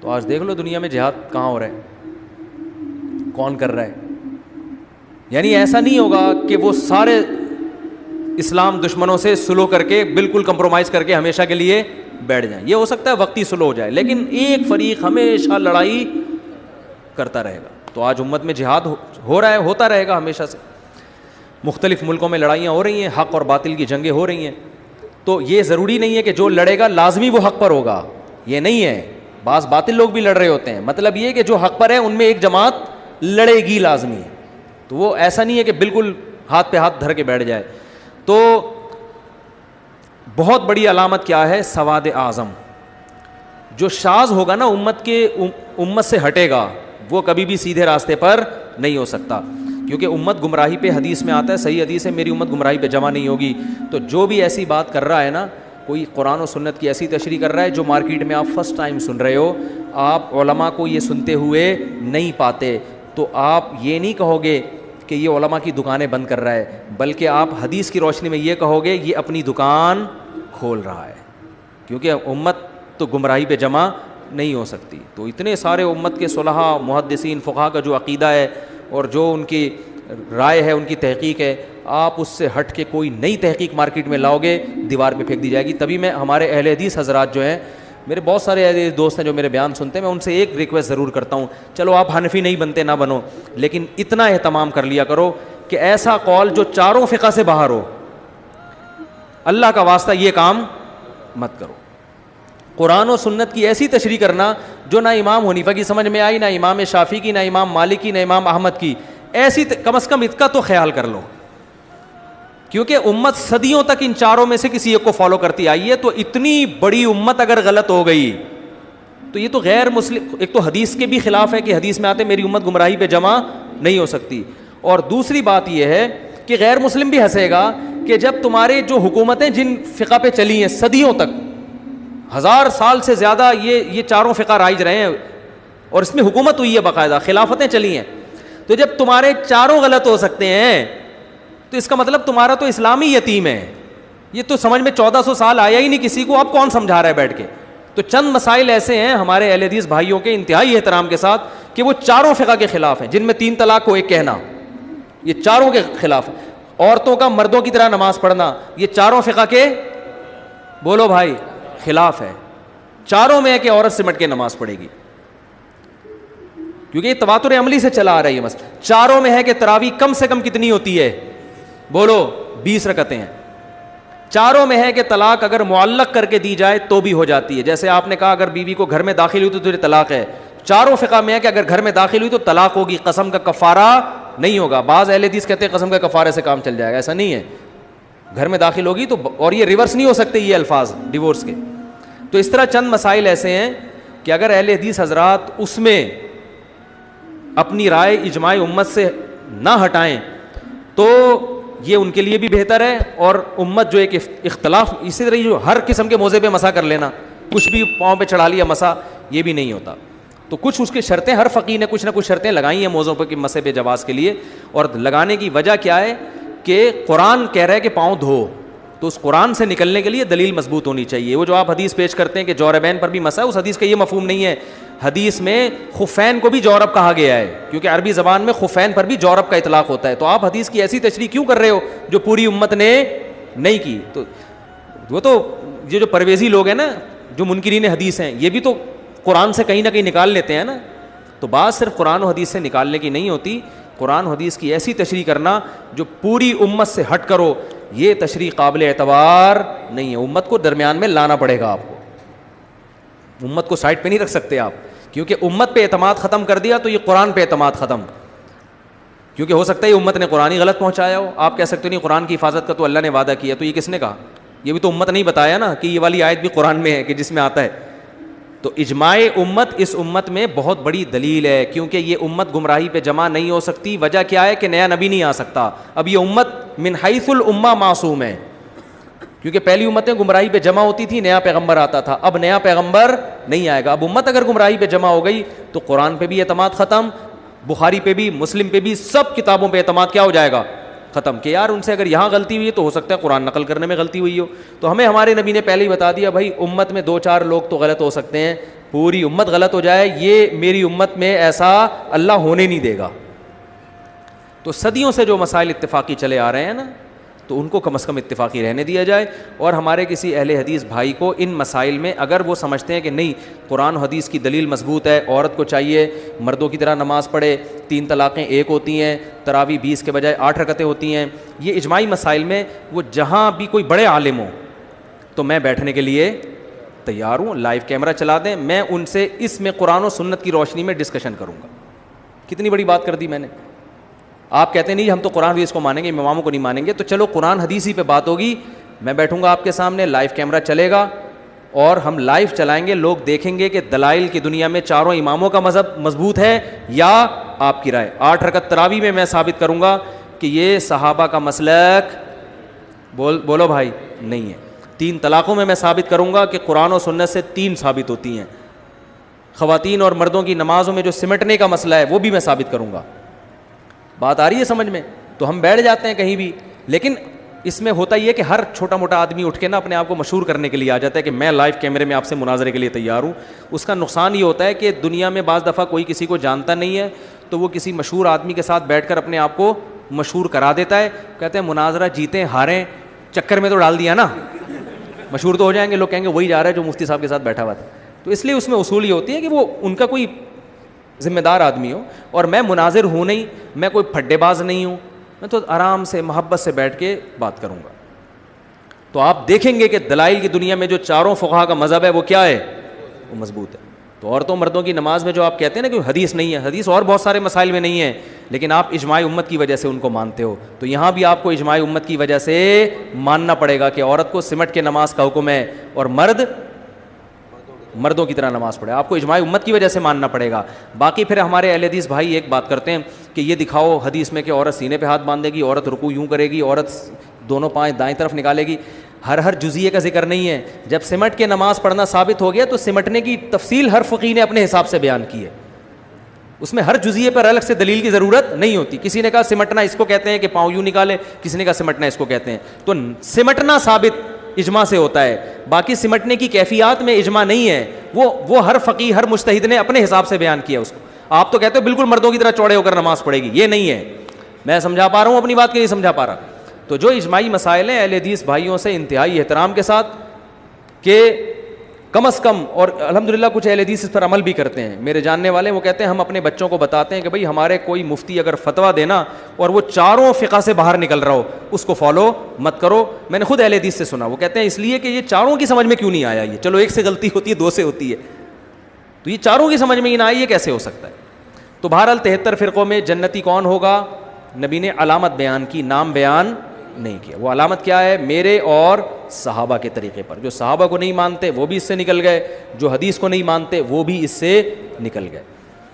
تو آج دیکھ لو دنیا میں جہاد کہاں ہو رہا ہے, کون کر رہا ہے. یعنی ایسا نہیں ہوگا کہ وہ سارے اسلام دشمنوں سے سلو کر کے, بالکل کمپرومائز کر کے ہمیشہ کے لیے بیٹھ جائیں. یہ ہو سکتا ہے وقتی سلو ہو جائے, لیکن ایک فریق ہمیشہ لڑائی کرتا رہے گا. تو آج امت میں جہاد ہو رہا ہے, ہوتا رہے گا ہمیشہ سے. مختلف ملکوں میں لڑائیاں ہو رہی ہیں, حق اور باطل کی جنگیں ہو رہی ہیں. تو یہ ضروری نہیں ہے کہ جو لڑے گا لازمی وہ حق پر ہوگا, یہ نہیں ہے. بعض باطل لوگ بھی لڑ رہے ہوتے ہیں, مطلب یہ کہ جو حق پر ہے ان میں ایک جماعت لڑے گی لازمی. تو وہ ایسا نہیں ہے کہ بالکل ہاتھ پہ ہاتھ دھر کے بیٹھ جائے. تو بہت بڑی علامت کیا ہے, سواد اعظم. جو شاذ ہوگا نا امت سے ہٹے گا, وہ کبھی بھی سیدھے راستے پر نہیں ہو سکتا, کیونکہ امت گمراہی پہ, حدیث میں آتا ہے, صحیح حدیث ہے, میری امت گمراہی پہ جمع نہیں ہوگی. تو جو بھی ایسی بات کر رہا ہے نا, کوئی قرآن و سنت کی ایسی تشریح کر رہا ہے جو مارکیٹ میں آپ فرسٹ ٹائم سن رہے ہو, آپ علماء کو یہ سنتے ہوئے نہیں پاتے, تو آپ یہ نہیں کہو گے کہ یہ علماء کی دکانیں بند کر رہا ہے, بلکہ آپ حدیث کی روشنی میں یہ کہو گے یہ اپنی دکان کھول رہا ہے, کیونکہ امت تو گمراہی پہ جمع نہیں ہو سکتی. تو اتنے سارے امت کے صلحاء, محدثین, فقہا کا جو عقیدہ ہے اور جو ان کی رائے ہے, ان کی تحقیق ہے, آپ اس سے ہٹ کے کوئی نئی تحقیق مارکیٹ میں لاؤ گے, دیوار پہ پھینک دی جائے گی. تبھی میں ہمارے اہل حدیث حضرات جو ہیں, میرے بہت سارے اہل حدیث دوست ہیں جو میرے بیان سنتے ہیں, میں ان سے ایک ریکویسٹ ضرور کرتا ہوں, چلو آپ حنفی نہیں بنتے نہ بنو, لیکن اتنا اہتمام کر لیا کرو کہ ایسا قول جو چاروں فقہ سے باہر ہو, اللہ کا واسطہ یہ کام مت کرو. قرآن و سنت کی ایسی تشریح کرنا جو نہ امام حنیفہ کی سمجھ میں آئی, نہ امام شافعی کی, نہ امام مالک کی, نہ امام احمد کی, ایسی کم از کم اس کا تو خیال کر لو, کیونکہ امت صدیوں تک ان چاروں میں سے کسی ایک کو فالو کرتی آئی ہے. تو اتنی بڑی امت اگر غلط ہو گئی تو یہ تو غیر مسلم, ایک تو حدیث کے بھی خلاف ہے کہ حدیث میں آتے میری امت گمراہی پہ جمع نہیں ہو سکتی, اور دوسری بات یہ ہے کہ غیر مسلم بھی ہنسے گا کہ جب تمہارے جو حکومتیں جن فقہ پہ چلی ہیں صدیوں تک, 1000 سال سے زیادہ یہ چاروں فقہ رائج رہے ہیں اور اس میں حکومت ہوئی ہے, باقاعدہ خلافتیں چلی ہیں, تو جب تمہارے چاروں غلط ہو سکتے ہیں تو اس کا مطلب تمہارا تو اسلامی یتیم ہے. یہ تو سمجھ میں 1400 سال آیا ہی نہیں کسی کو, اب کون سمجھا رہا ہے بیٹھ کے. تو چند مسائل ایسے ہیں ہمارے اہل حدیث بھائیوں کے انتہائی احترام کے ساتھ کہ وہ چاروں فقہ کے خلاف ہیں, جن میں 3 طلاق کو ایک کہنا, یہ چاروں کے خلاف. عورتوں کا مردوں کی طرح نماز پڑھنا, یہ چاروں فقہ کے, بولو بھائی, خلاف ہے. چاروں میں ہے کہ عورت سمٹ کے نماز پڑھے گی, کیونکہ یہ تواتر عملی سے چلا آ رہی ہے مسئلہ. چاروں میں ہے کہ تراویح کم سے کم کتنی ہوتی ہے, بولو 20 رکعتیں ہیں. چاروں میں ہے کہ طلاق اگر معلق کر کے دی جائے تو بھی ہو جاتی ہے, جیسے آپ نے کہا اگر بیوی کو گھر میں داخل ہوئی تو تجھے طلاق ہے. چاروں فقہ میں ہے کہ اگر گھر میں داخل ہوئی تو طلاق ہوگی, قسم کا کفارہ نہیں ہوگا. بعض اہل حدیث کہتے ہیں قسم کا کفارے سے کام چل جائے گا, ایسا نہیں ہے, گھر میں داخل ہوگی تو, اور یہ ریورس نہیں ہو سکتے یہ الفاظ ڈیورس کے. تو اس طرح چند مسائل ایسے ہیں کہ اگر اہل حدیث حضرات اس میں اپنی رائے اجماع امت سے نہ ہٹائیں تو یہ ان کے لیے بھی بہتر ہے, اور امت جو ایک اختلاف, اسی طرح جو ہر قسم کے موضوع پہ مسا کر لینا, کچھ بھی پاؤں پہ چڑھا لیا مسا, یہ بھی نہیں ہوتا. تو کچھ اس کی شرطیں, ہر فقیہ نے کچھ نہ کچھ شرطیں لگائی ہیں موضوع پہ کہ مسے پہ جواز کے لیے, اور لگانے کی وجہ کیا ہے کہ قرآن کہہ رہا ہے کہ پاؤں دھو, تو اس قرآن سے نکلنے کے لیے دلیل مضبوط ہونی چاہیے. وہ جو آپ حدیث پیش کرتے ہیں کہ جوربین پر بھی مسا, اس حدیث کا یہ مفہوم نہیں ہے. حدیث میں خفین کو بھی جورب کہا گیا ہے, کیونکہ عربی زبان میں خفین پر بھی جورب کا اطلاق ہوتا ہے. تو آپ حدیث کی ایسی تشریح کیوں کر رہے ہو جو پوری امت نے نہیں کی؟ تو وہ تو یہ جو پرویزی لوگ ہیں نا, جو منکرین حدیث ہیں, یہ بھی تو قرآن سے کہیں نہ کہیں نکال لیتے ہیں نا. تو بات صرف قرآن و حدیث سے نکالنے کی نہیں ہوتی, قرآن و حدیث کی ایسی تشریح کرنا جو پوری امت سے ہٹ کرو, یہ تشریح قابل اعتبار نہیں ہے. امت کو درمیان میں لانا پڑے گا, آپ کو امت کو سائڈ پہ نہیں رکھ سکتے آپ, کیونکہ امت پہ اعتماد ختم کر دیا تو یہ قرآن پہ اعتماد ختم, کیونکہ ہو سکتا ہے امت نے قرآن ہی غلط پہنچایا ہو. آپ کہہ سکتے ہو نہیں قرآن کی حفاظت کا تو اللہ نے وعدہ کیا, تو یہ کس نے کہا؟ یہ بھی تو امت نہیں بتایا نا کہ یہ والی آیت بھی قرآن میں ہے کہ جس میں آتا ہے. تو اجماع امت اس امت میں بہت بڑی دلیل ہے, کیونکہ یہ امت گمراہی پہ جمع نہیں ہو سکتی. وجہ کیا ہے کہ نیا نبی نہیں آ سکتا. اب یہ امت من حیث الامہ معصوم ہے, کیونکہ پہلی امتیں گمراہی پہ جمع ہوتی تھی, نیا پیغمبر آتا تھا. اب نیا پیغمبر نہیں آئے گا. اب امت اگر گمراہی پہ جمع ہو گئی تو قرآن پہ بھی اعتماد ختم, بخاری پہ بھی, مسلم پہ بھی, سب کتابوں پہ اعتماد کیا ہو جائے گا؟ ختم. کہ یار ان سے اگر یہاں غلطی ہوئی ہے تو ہو سکتا ہے قرآن نقل کرنے میں غلطی ہوئی ہو. تو ہمیں ہمارے نبی نے پہلے ہی بتا دیا, بھائی امت میں 2-4 لوگ تو غلط ہو سکتے ہیں, پوری امت غلط ہو جائے یہ میری امت میں ایسا اللہ ہونے نہیں دے گا. تو صدیوں سے جو مسائل اتفاقی چلے آ رہے ہیں نا, تو ان کو کم از کم اتفاقی رہنے دیا جائے. اور ہمارے کسی اہل حدیث بھائی کو ان مسائل میں اگر وہ سمجھتے ہیں کہ نہیں قرآن و حدیث کی دلیل مضبوط ہے, عورت کو چاہیے مردوں کی طرح نماز پڑھے, 3 طلاقیں 1 ہوتی ہیں, تراویح 20 کے بجائے 8 رکعتیں ہوتی ہیں, یہ اجماعی مسائل میں وہ جہاں بھی کوئی بڑے عالم ہو تو میں بیٹھنے کے لیے تیار ہوں. لائیو کیمرہ چلا دیں, میں ان سے اس میں قرآن و سنت کی روشنی میں ڈسکشن کروں گا. کتنی بڑی بات کر دی میں نے. آپ کہتے ہیں نہیں ہم تو قرآن حدیث کو مانیں گے, اماموں کو نہیں مانیں گے, تو چلو قرآن حدیث ہی پہ بات ہوگی. میں بیٹھوں گا آپ کے سامنے, لائیو کیمرہ چلے گا اور ہم لائیو چلائیں گے, لوگ دیکھیں گے کہ دلائل کی دنیا میں چاروں اماموں کا مذہب مضبوط ہے یا آپ کی رائے. 8 رکعت تراویح میں میں ثابت کروں گا کہ یہ صحابہ کا مسلک بولو بھائی نہیں ہے. 3 طلاقوں میں ثابت کروں گا کہ قرآن و سنت سے 3 ثابت ہوتی ہیں. خواتین اور مردوں کی نمازوں میں جو سمٹنے کا مسئلہ ہے وہ بھی میں ثابت کروں گا. بات آ رہی ہے سمجھ میں؟ تو ہم بیٹھ جاتے ہیں کہیں بھی, لیکن اس میں ہوتا یہ کہ ہر چھوٹا موٹا آدمی اٹھ کے نا اپنے آپ کو مشہور کرنے کے لیے آ جاتا ہے کہ میں لائیو کیمرے میں آپ سے مناظرے کے لیے تیار ہوں. اس کا نقصان یہ ہوتا ہے کہ دنیا میں بعض دفعہ کوئی کسی کو جانتا نہیں ہے تو وہ کسی مشہور آدمی کے ساتھ بیٹھ کر اپنے آپ کو مشہور کرا دیتا ہے. کہتے ہیں مناظرہ جیتیں ہاریں, چکر میں تو ڈال دیا نا, مشہور تو ہو جائیں گے, لوگ کہیں گے وہی جا رہا ہے جو مفتی صاحب کے ساتھ بیٹھا ہوا تھا. تو اس لیے اس میں اصول یہ ہوتی ہے کہ وہ ان کا کوئی ذمہ دار آدمی ہو. اور میں مناظر ہوں نہیں, میں کوئی پھڈے باز نہیں ہوں, میں تو آرام سے محبت سے بیٹھ کے بات کروں گا. تو آپ دیکھیں گے کہ دلائل کی دنیا میں جو چاروں فقہا کا مذہب ہے وہ کیا ہے, وہ مضبوط ہے. تو عورتوں مردوں کی نماز میں جو آپ کہتے ہیں نا کہ حدیث نہیں ہے, حدیث اور بہت سارے مسائل میں نہیں ہے, لیکن آپ اجماع امت کی وجہ سے ان کو مانتے ہو. تو یہاں بھی آپ کو اجماع امت کی وجہ سے ماننا پڑے گا کہ عورت کو سمٹ کے نماز کا حکم ہے اور مرد مردوں کی طرح نماز پڑھے. آپ کو اجماع امت کی وجہ سے ماننا پڑے گا. باقی پھر ہمارے اہل حدیث بھائی ایک بات کرتے ہیں کہ یہ دکھاؤ حدیث میں کہ عورت سینے پہ ہاتھ باندھے گی, عورت رکوع یوں کرے گی, عورت دونوں پائیں دائیں طرف نکالے گی. ہر جزیے کا ذکر نہیں ہے. جب سمٹ کے نماز پڑھنا ثابت ہو گیا تو سمٹنے کی تفصیل ہر فقیہ نے اپنے حساب سے بیان کی ہے. اس میں ہر جزیے پر الگ سے دلیل کی ضرورت نہیں ہوتی. کسی نے کہا سمٹنا اس کو کہتے ہیں کہ پاؤں یوں نکالے, کسی نے کہا سمٹنا اس کو کہتے ہیں. تو سمٹنا ثابت اجماع سے ہوتا ہے, باقی سمٹنے کی کیفیات میں اجماع نہیں ہے. وہ ہر فقیہ ہر مجتہد نے اپنے حساب سے بیان کیا اس کو. آپ تو کہتے ہو بالکل مردوں کی طرح چوڑے ہو کر نماز پڑھے گی, یہ نہیں ہے. میں سمجھا پا رہا ہوں اپنی بات کہ نہیں سمجھا پا رہا. تو جو اجماعی مسائل ہیں اہل حدیث بھائیوں سے انتہائی احترام کے ساتھ کہ کم از کم, اور الحمدللہ کچھ اہل حدیث اس پر عمل بھی کرتے ہیں. میرے جاننے والے وہ کہتے ہیں ہم اپنے بچوں کو بتاتے ہیں کہ بھائی ہمارے کوئی مفتی اگر فتویٰ دینا اور وہ چاروں فقہ سے باہر نکل رہا ہو اس کو فالو مت کرو. میں نے خود اہل حدیث سے سنا, وہ کہتے ہیں اس لیے کہ یہ چاروں کی سمجھ میں کیوں نہیں آیا, یہ چلو ایک سے غلطی ہوتی ہے, 2 سے ہوتی ہے, تو یہ چاروں کی سمجھ میں ہی نہ آئی, یہ کیسے ہو سکتا ہے. تو بہرحال 73 فرقوں میں جنتی کون ہوگا, نبی نے علامت بیان کی, نام بیان نہیں کیا. وہ علامت کیا ہے, میرے اور صحابہ کے طریقے پر. جو صحابہ کو نہیں مانتے وہ بھی اس سے نکل گئے, جو حدیث کو نہیں مانتے وہ بھی اس سے نکل گئے.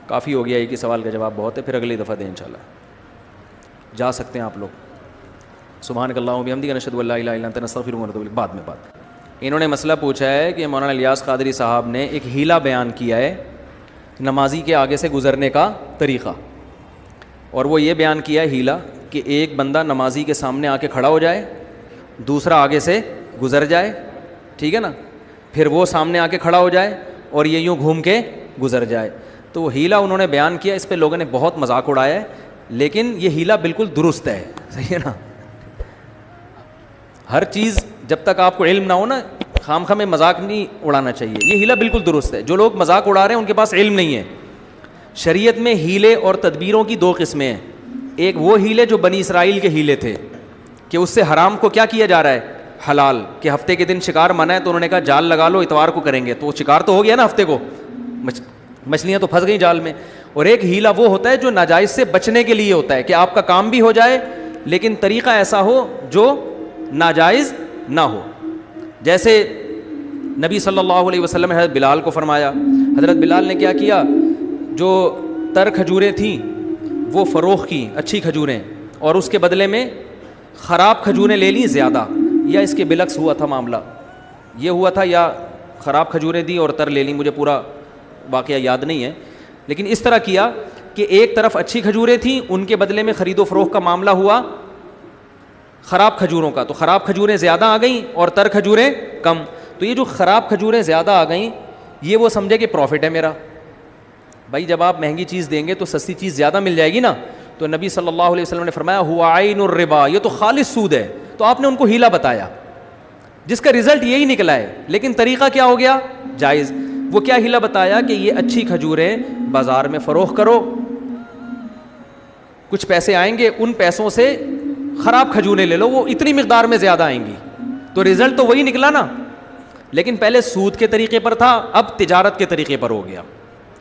کافی ہو گیا, ایک ہی سوال کا جواب بہت ہے, پھر اگلی دفعہ دیں انشاءاللہ. جا سکتے ہیں آپ لوگ. سبحانک اللہم و بحمدک نشہد ان لا الہ الا انت نستغفرک ونتوب الیک. بعد میں بات. انہوں نے مسئلہ پوچھا ہے کہ مولانا الیاس قادری صاحب نے ایک ہیلہ بیان کیا ہے نمازی کے آگے سے گزرنے کا طریقہ, اور وہ یہ بیان کیا ہے ہیلہ کہ ایک بندہ نمازی کے سامنے آ کے کھڑا ہو جائے, دوسرا آگے سے گزر جائے, ٹھیک ہے نا, پھر وہ سامنے آ کے کھڑا ہو جائے اور یہ یوں گھوم کے گزر جائے. تو وہ ہیلہ انہوں نے بیان کیا, اس پہ لوگوں نے بہت مذاق اڑایا ہے, لیکن یہ ہیلہ بالکل درست ہے. صحیح ہے نا. ہر چیز جب تک آپ کو علم نہ ہو نا, خام خواہ میں مذاق نہیں اڑانا چاہیے. یہ ہیلہ بالکل درست ہے. جو لوگ مذاق اڑا رہے ہیں ان کے پاس علم نہیں ہے. شریعت میں ہیلے اور تدبیروں کی 2 قسمیں ہیں. ایک وہ ہیلے جو بنی اسرائیل کے ہیلے تھے کہ اس سے حرام کو کیا کیا جا رہا ہے, حلال, کہ ہفتے کے دن شکار منع ہے تو انہوں نے کہا جال لگا لو, اتوار کو کریں گے, تو وہ شکار تو ہو گیا نا ہفتے کو, مچھلیاں تو پھنس گئیں جال میں. اور ایک ہیلہ وہ ہوتا ہے جو ناجائز سے بچنے کے لیے ہوتا ہے کہ آپ کا کام بھی ہو جائے لیکن طریقہ ایسا ہو جو ناجائز نہ ہو. جیسے نبی صلی اللہ علیہ وسلم نے حضرت بلال کو فرمایا, حضرت بلال نے کیا کیا, جو تر کھجوریں تھیں وہ فروخت کی, اچھی کھجوریں, اور اس کے بدلے میں خراب کھجوریں لے لی زیادہ, یا اس کے بالعکس ہوا تھا معاملہ, یہ ہوا تھا, یا خراب کھجوریں دی اور تر لے لی, مجھے پورا واقعہ یاد نہیں ہے, لیکن اس طرح کیا کہ ایک طرف اچھی کھجوریں تھیں, ان کے بدلے میں خرید و فروخت کا معاملہ ہوا خراب کھجوروں کا, تو خراب کھجوریں زیادہ آ گئیں اور تر کھجوریں کم. تو یہ جو خراب کھجوریں زیادہ آ گئیں یہ وہ سمجھے کہ پروفٹ ہے میرا. بھائی جب آپ مہنگی چیز دیں گے تو سستی چیز زیادہ مل جائے گی نا. تو نبی صلی اللہ علیہ وسلم نے فرمایا ہوا عین الربا, یہ تو خالص سود ہے. تو آپ نے ان کو ہیلہ بتایا جس کا رزلٹ یہی نکلا ہے, لیکن طریقہ کیا ہو گیا, جائز. وہ کیا ہیلہ بتایا کہ یہ اچھی کھجوریں بازار میں فروخت کرو, کچھ پیسے آئیں گے, ان پیسوں سے خراب کھجوریں لے لو, وہ اتنی مقدار میں زیادہ آئیں گی. تو رزلٹ تو وہی نکلا نا, لیکن پہلے سود کے طریقے پر تھا, اب تجارت کے طریقے پر ہو گیا.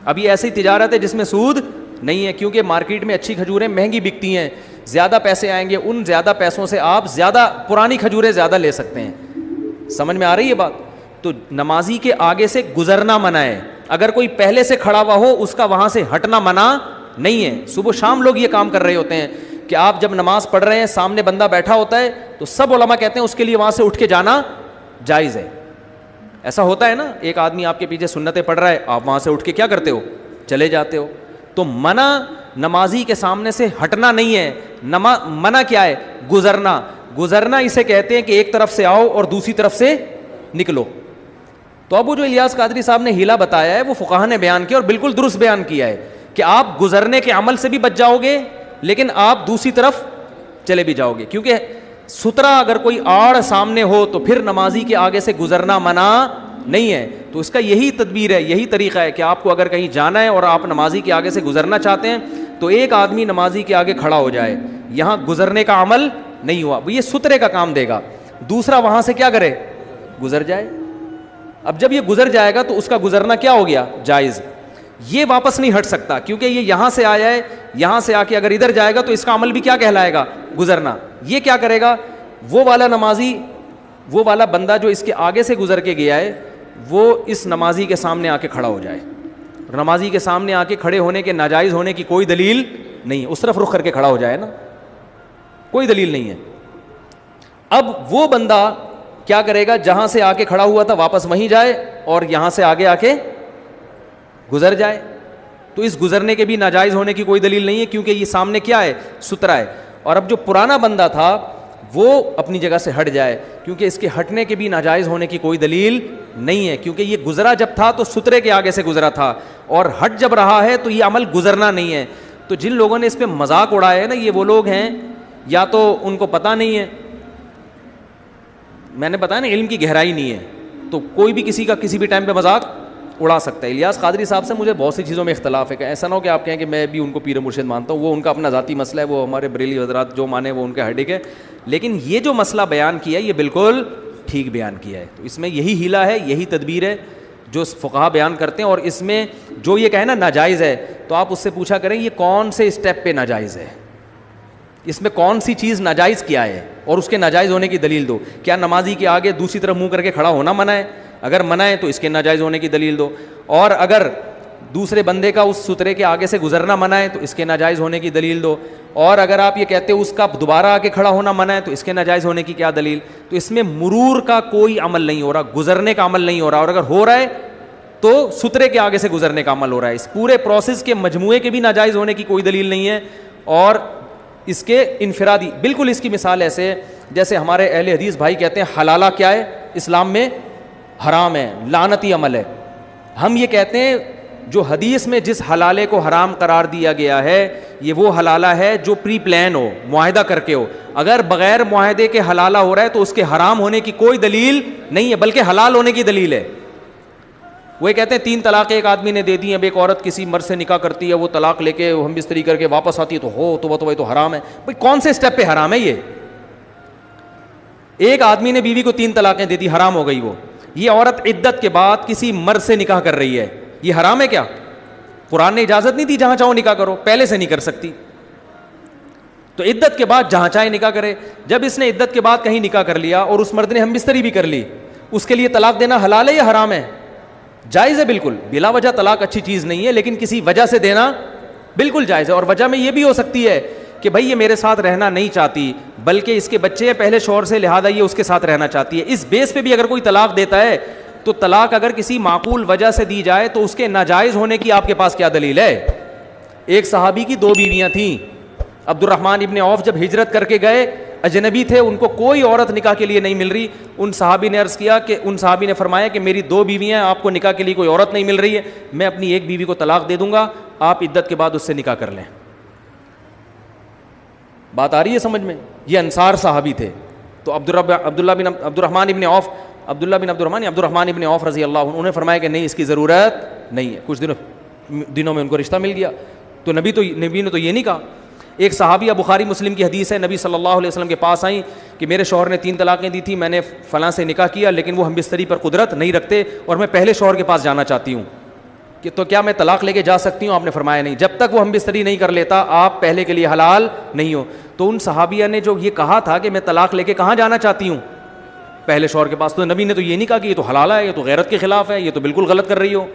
ابھی ایسی تجارت ہے جس میں سود نہیں ہے, کیونکہ مارکیٹ میں اچھی کھجوریں مہنگی بکتی ہیں, زیادہ پیسے آئیں گے, ان زیادہ پیسوں سے آپ زیادہ پرانی کھجوریں زیادہ لے سکتے ہیں. سمجھ میں آ رہی ہے بات. تو نمازی کے آگے سے گزرنا منع ہے. اگر کوئی پہلے سے کھڑا ہوا ہو اس کا وہاں سے ہٹنا منع نہیں ہے. صبح شام لوگ یہ کام کر رہے ہوتے ہیں کہ آپ جب نماز پڑھ رہے ہیں سامنے بندہ بیٹھا ہوتا ہے تو سب علماء کہتے ہیں اس کے لیے وہاں سے اٹھ کے جانا جائز ہے. ایسا ہوتا ہے نا, ایک آدمی آپ کے پیچھے سنتیں پڑھ رہا ہے, آپ وہاں سے اٹھ کے کیا کرتے ہو, چلے جاتے ہو. تو منع نمازی کے سامنے سے ہٹنا نہیں ہے, منع کیا ہے, گزرنا. گزرنا اسے کہتے ہیں کہ ایک طرف سے آؤ اور دوسری طرف سے نکلو. تو اب وہ جو الیاس قادری صاحب نے ہیلا بتایا ہے وہ فقہا نے بیان کیا اور بالکل درست بیان کیا ہے کہ آپ گزرنے کے عمل سے بھی بچ جاؤ گے لیکن آپ دوسری طرف چلے بھی جاؤ گے, کیونکہ سترا اگر کوئی آڑ سامنے ہو تو پھر نمازی کے آگے سے گزرنا منع نہیں ہے. تو اس کا یہی تدبیر ہے, یہی طریقہ ہے کہ آپ کو اگر کہیں جانا ہے اور آپ نمازی کے آگے سے گزرنا چاہتے ہیں تو ایک آدمی نمازی کے آگے کھڑا ہو جائے, یہاں گزرنے کا عمل نہیں ہوا, وہ یہ سترے کا کام دے گا, دوسرا وہاں سے کیا کرے, گزر جائے. اب جب یہ گزر جائے گا تو اس کا گزرنا کیا ہو گیا, جائز. یہ واپس نہیں ہٹ سکتا کیونکہ یہ یہاں سے آیا ہے, یہاں سے آ کے اگر ادھر جائے گا تو اس کا عمل بھی کیا کہلائے گا, گزرنا. یہ کیا کرے گا, وہ والا نمازی, وہ والا بندہ جو اس کے آگے سے گزر کے گیا ہے وہ اس نمازی کے سامنے آ کے کھڑا ہو جائے. نمازی کے سامنے آ کے کھڑے ہونے کے ناجائز ہونے کی کوئی دلیل نہیں ہے, اس طرف رخ کر کے کھڑا ہو جائے نا, کوئی دلیل نہیں ہے. اب وہ بندہ کیا کرے گا, جہاں سے آ کے کھڑا ہوا تھا واپس وہیں جائے اور یہاں سے آگے آ کے گزر جائے. تو اس گزرنے کے بھی ناجائز ہونے کی کوئی دلیل نہیں ہے کیونکہ یہ سامنے کیا ہے, سترا ہے. اور اب جو پرانا بندہ تھا وہ اپنی جگہ سے ہٹ جائے کیونکہ اس کے ہٹنے کے بھی ناجائز ہونے کی کوئی دلیل نہیں ہے, کیونکہ یہ گزرا جب تھا تو سترے کے آگے سے گزرا تھا اور ہٹ جب رہا ہے تو یہ عمل گزرنا نہیں ہے. تو جن لوگوں نے اس پہ مذاق اڑایا ہے نا, یہ وہ لوگ ہیں یا تو ان کو پتہ نہیں ہے, میں نے بتایا نا علم کی گہرائی نہیں ہے, تو کوئی بھی کسی کا کسی بھی ٹائم پہ مذاق اڑا سکتا ہے. الیاس قادری صاحب سے مجھے بہت سی چیزوں میں اختلاف ہے, کہ ایسا نہ ہو کہ آپ کہیں کہ میں بھی ان کو پیر مرشد مانتا ہوں, وہ ان کا اپنا ذاتی مسئلہ ہے, وہ ہمارے بریلی حضرات جو مانے وہ ان کا ہیڈک ہے. لیکن یہ جو مسئلہ بیان کیا ہے یہ بالکل ٹھیک بیان کیا ہے. تو اس میں یہی ہیلا ہے, یہی تدبیر ہے جو فقہا بیان کرتے ہیں. اور اس میں جو یہ کہے نا ناجائز ہے تو آپ اس سے پوچھا کریں یہ کون سے اسٹیپ پہ ناجائز ہے, اس میں کون سی چیز ناجائز کیا ہے اور اس کے ناجائز ہونے کی دلیل دو. کیا نمازی کے آگے دوسری طرف منہ کر کے کھڑا ہونا منع ہے, اگر منع ہے تو اس کے ناجائز ہونے کی دلیل دو. اور اگر دوسرے بندے کا اس سترے کے آگے سے گزرنا منع ہے تو اس کے ناجائز ہونے کی دلیل دو. اور اگر آپ یہ کہتے ہو اس کا دوبارہ آ کے کھڑا ہونا منع ہے تو اس کے ناجائز ہونے کی کیا دلیل. تو اس میں مرور کا کوئی عمل نہیں ہو رہا, گزرنے کا عمل نہیں ہو رہا, اور اگر ہو رہا ہے تو سترے کے آگے سے گزرنے کا عمل ہو رہا ہے. اس پورے پروسیس کے مجموعے کے بھی ناجائز ہونے کی کوئی دلیل نہیں ہے. اور اس کے انفرادی بالکل اس کی مثال ایسے ہے جیسے ہمارے اہل حدیث بھائی کہتے ہیں حلالہ کیا ہے, اسلام میں حرام ہے, لعنتی عمل ہے. ہم یہ کہتے ہیں جو حدیث میں جس حلالے کو حرام قرار دیا گیا ہے یہ وہ حلالہ ہے جو پری پلان ہو, معاہدہ کر کے ہو. اگر بغیر معاہدے کے حلالہ ہو رہا ہے تو اس کے حرام ہونے کی کوئی دلیل نہیں ہے بلکہ حلال ہونے کی دلیل ہے. وہ کہتے ہیں 3 طلاقیں ایک آدمی نے دے دی, اب ایک عورت کسی مرد سے نکاح کرتی ہے, وہ طلاق لے کے ہم بستری کر کے واپس آتی ہے تو ہو تو وہ تو حرام ہے. بھائی کون سے اسٹیپ پہ حرام ہے یہ؟ ایک آدمی نے بیوی کو 3 طلاقیں دے دی, حرام ہو گئی وہ. یہ عورت عدت کے بعد کسی مرد سے نکاح کر رہی ہے, یہ حرام ہے کیا؟ قرآن نے اجازت نہیں دی جہاں چاہو نکاح کرو, پہلے سے نہیں کر سکتی تو عدت کے بعد جہاں چاہے نکاح کرے. جب اس نے عدت کے بعد کہیں نکاح کر لیا اور اس مرد نے ہم بستری بھی کر لی, اس کے لیے طلاق دینا حلال ہے یا حرام ہے؟ جائز ہے بالکل. بلا وجہ طلاق اچھی چیز نہیں ہے, لیکن کسی وجہ سے دینا بالکل جائز ہے. اور وجہ میں یہ بھی ہو سکتی ہے کہ بھائی یہ میرے ساتھ رہنا نہیں چاہتی بلکہ اس کے بچے ہیں پہلے شوہر سے, لہذا یہ اس کے ساتھ رہنا چاہتی ہے. اس بیس پہ بھی اگر کوئی طلاق دیتا ہے تو طلاق اگر کسی معقول وجہ سے دی جائے تو اس کے ناجائز ہونے کی آپ کے پاس کیا دلیل ہے؟ ایک صحابی کی 2 بیویاں تھیں. عبد الرحمن ابن عوف جب ہجرت کر کے گئے, اجنبی تھے, ان کو کوئی عورت نکاح کے لیے نہیں مل رہی. ان صحابی نے عرض کیا کہ ان صحابی نے فرمایا کہ میری 2 بیویاں ہیں, آپ کو نکاح کے لیے کوئی عورت نہیں مل رہی ہے, میں اپنی ایک بیوی کو طلاق دے دوں گا, آپ عدت کے بعد اس سے نکاح کر لیں. بات آ رہی ہے سمجھ میں؟ یہ انصار صحابی تھے. تو عبد الرحمن ابن عوف رضی اللہ عنہ انہوں نے فرمایا کہ نہیں, اس کی ضرورت نہیں ہے. کچھ دنوں میں ان کو رشتہ مل گیا. تو نبی نے تو یہ نہیں کہا. ایک صحابیہ, بخاری مسلم کی حدیث ہے, نبی صلی اللہ علیہ وسلم کے پاس آئیں کہ میرے شوہر نے 3 طلاقیں دی تھی, میں نے فلاں سے نکاح کیا لیکن وہ ہم بستری پر قدرت نہیں رکھتے اور میں پہلے شوہر کے پاس جانا چاہتی ہوں, کہ تو کیا میں طلاق لے کے جا سکتی ہوں؟ آپ نے فرمایا نہیں, جب تک وہ ہم بستری نہیں کر لیتا آپ پہلے کے لیے حلال نہیں ہو. تو ان صحابیہ نے جو یہ کہا تھا کہ میں طلاق لے کے کہاں جانا چاہتی ہوں؟ پہلے شوہر کے پاس. تو نبی نے تو یہ نہیں کہا کہ یہ تو حلال ہے, یہ تو غیرت کے خلاف ہے, یہ تو بالکل غلط کر رہی ہو.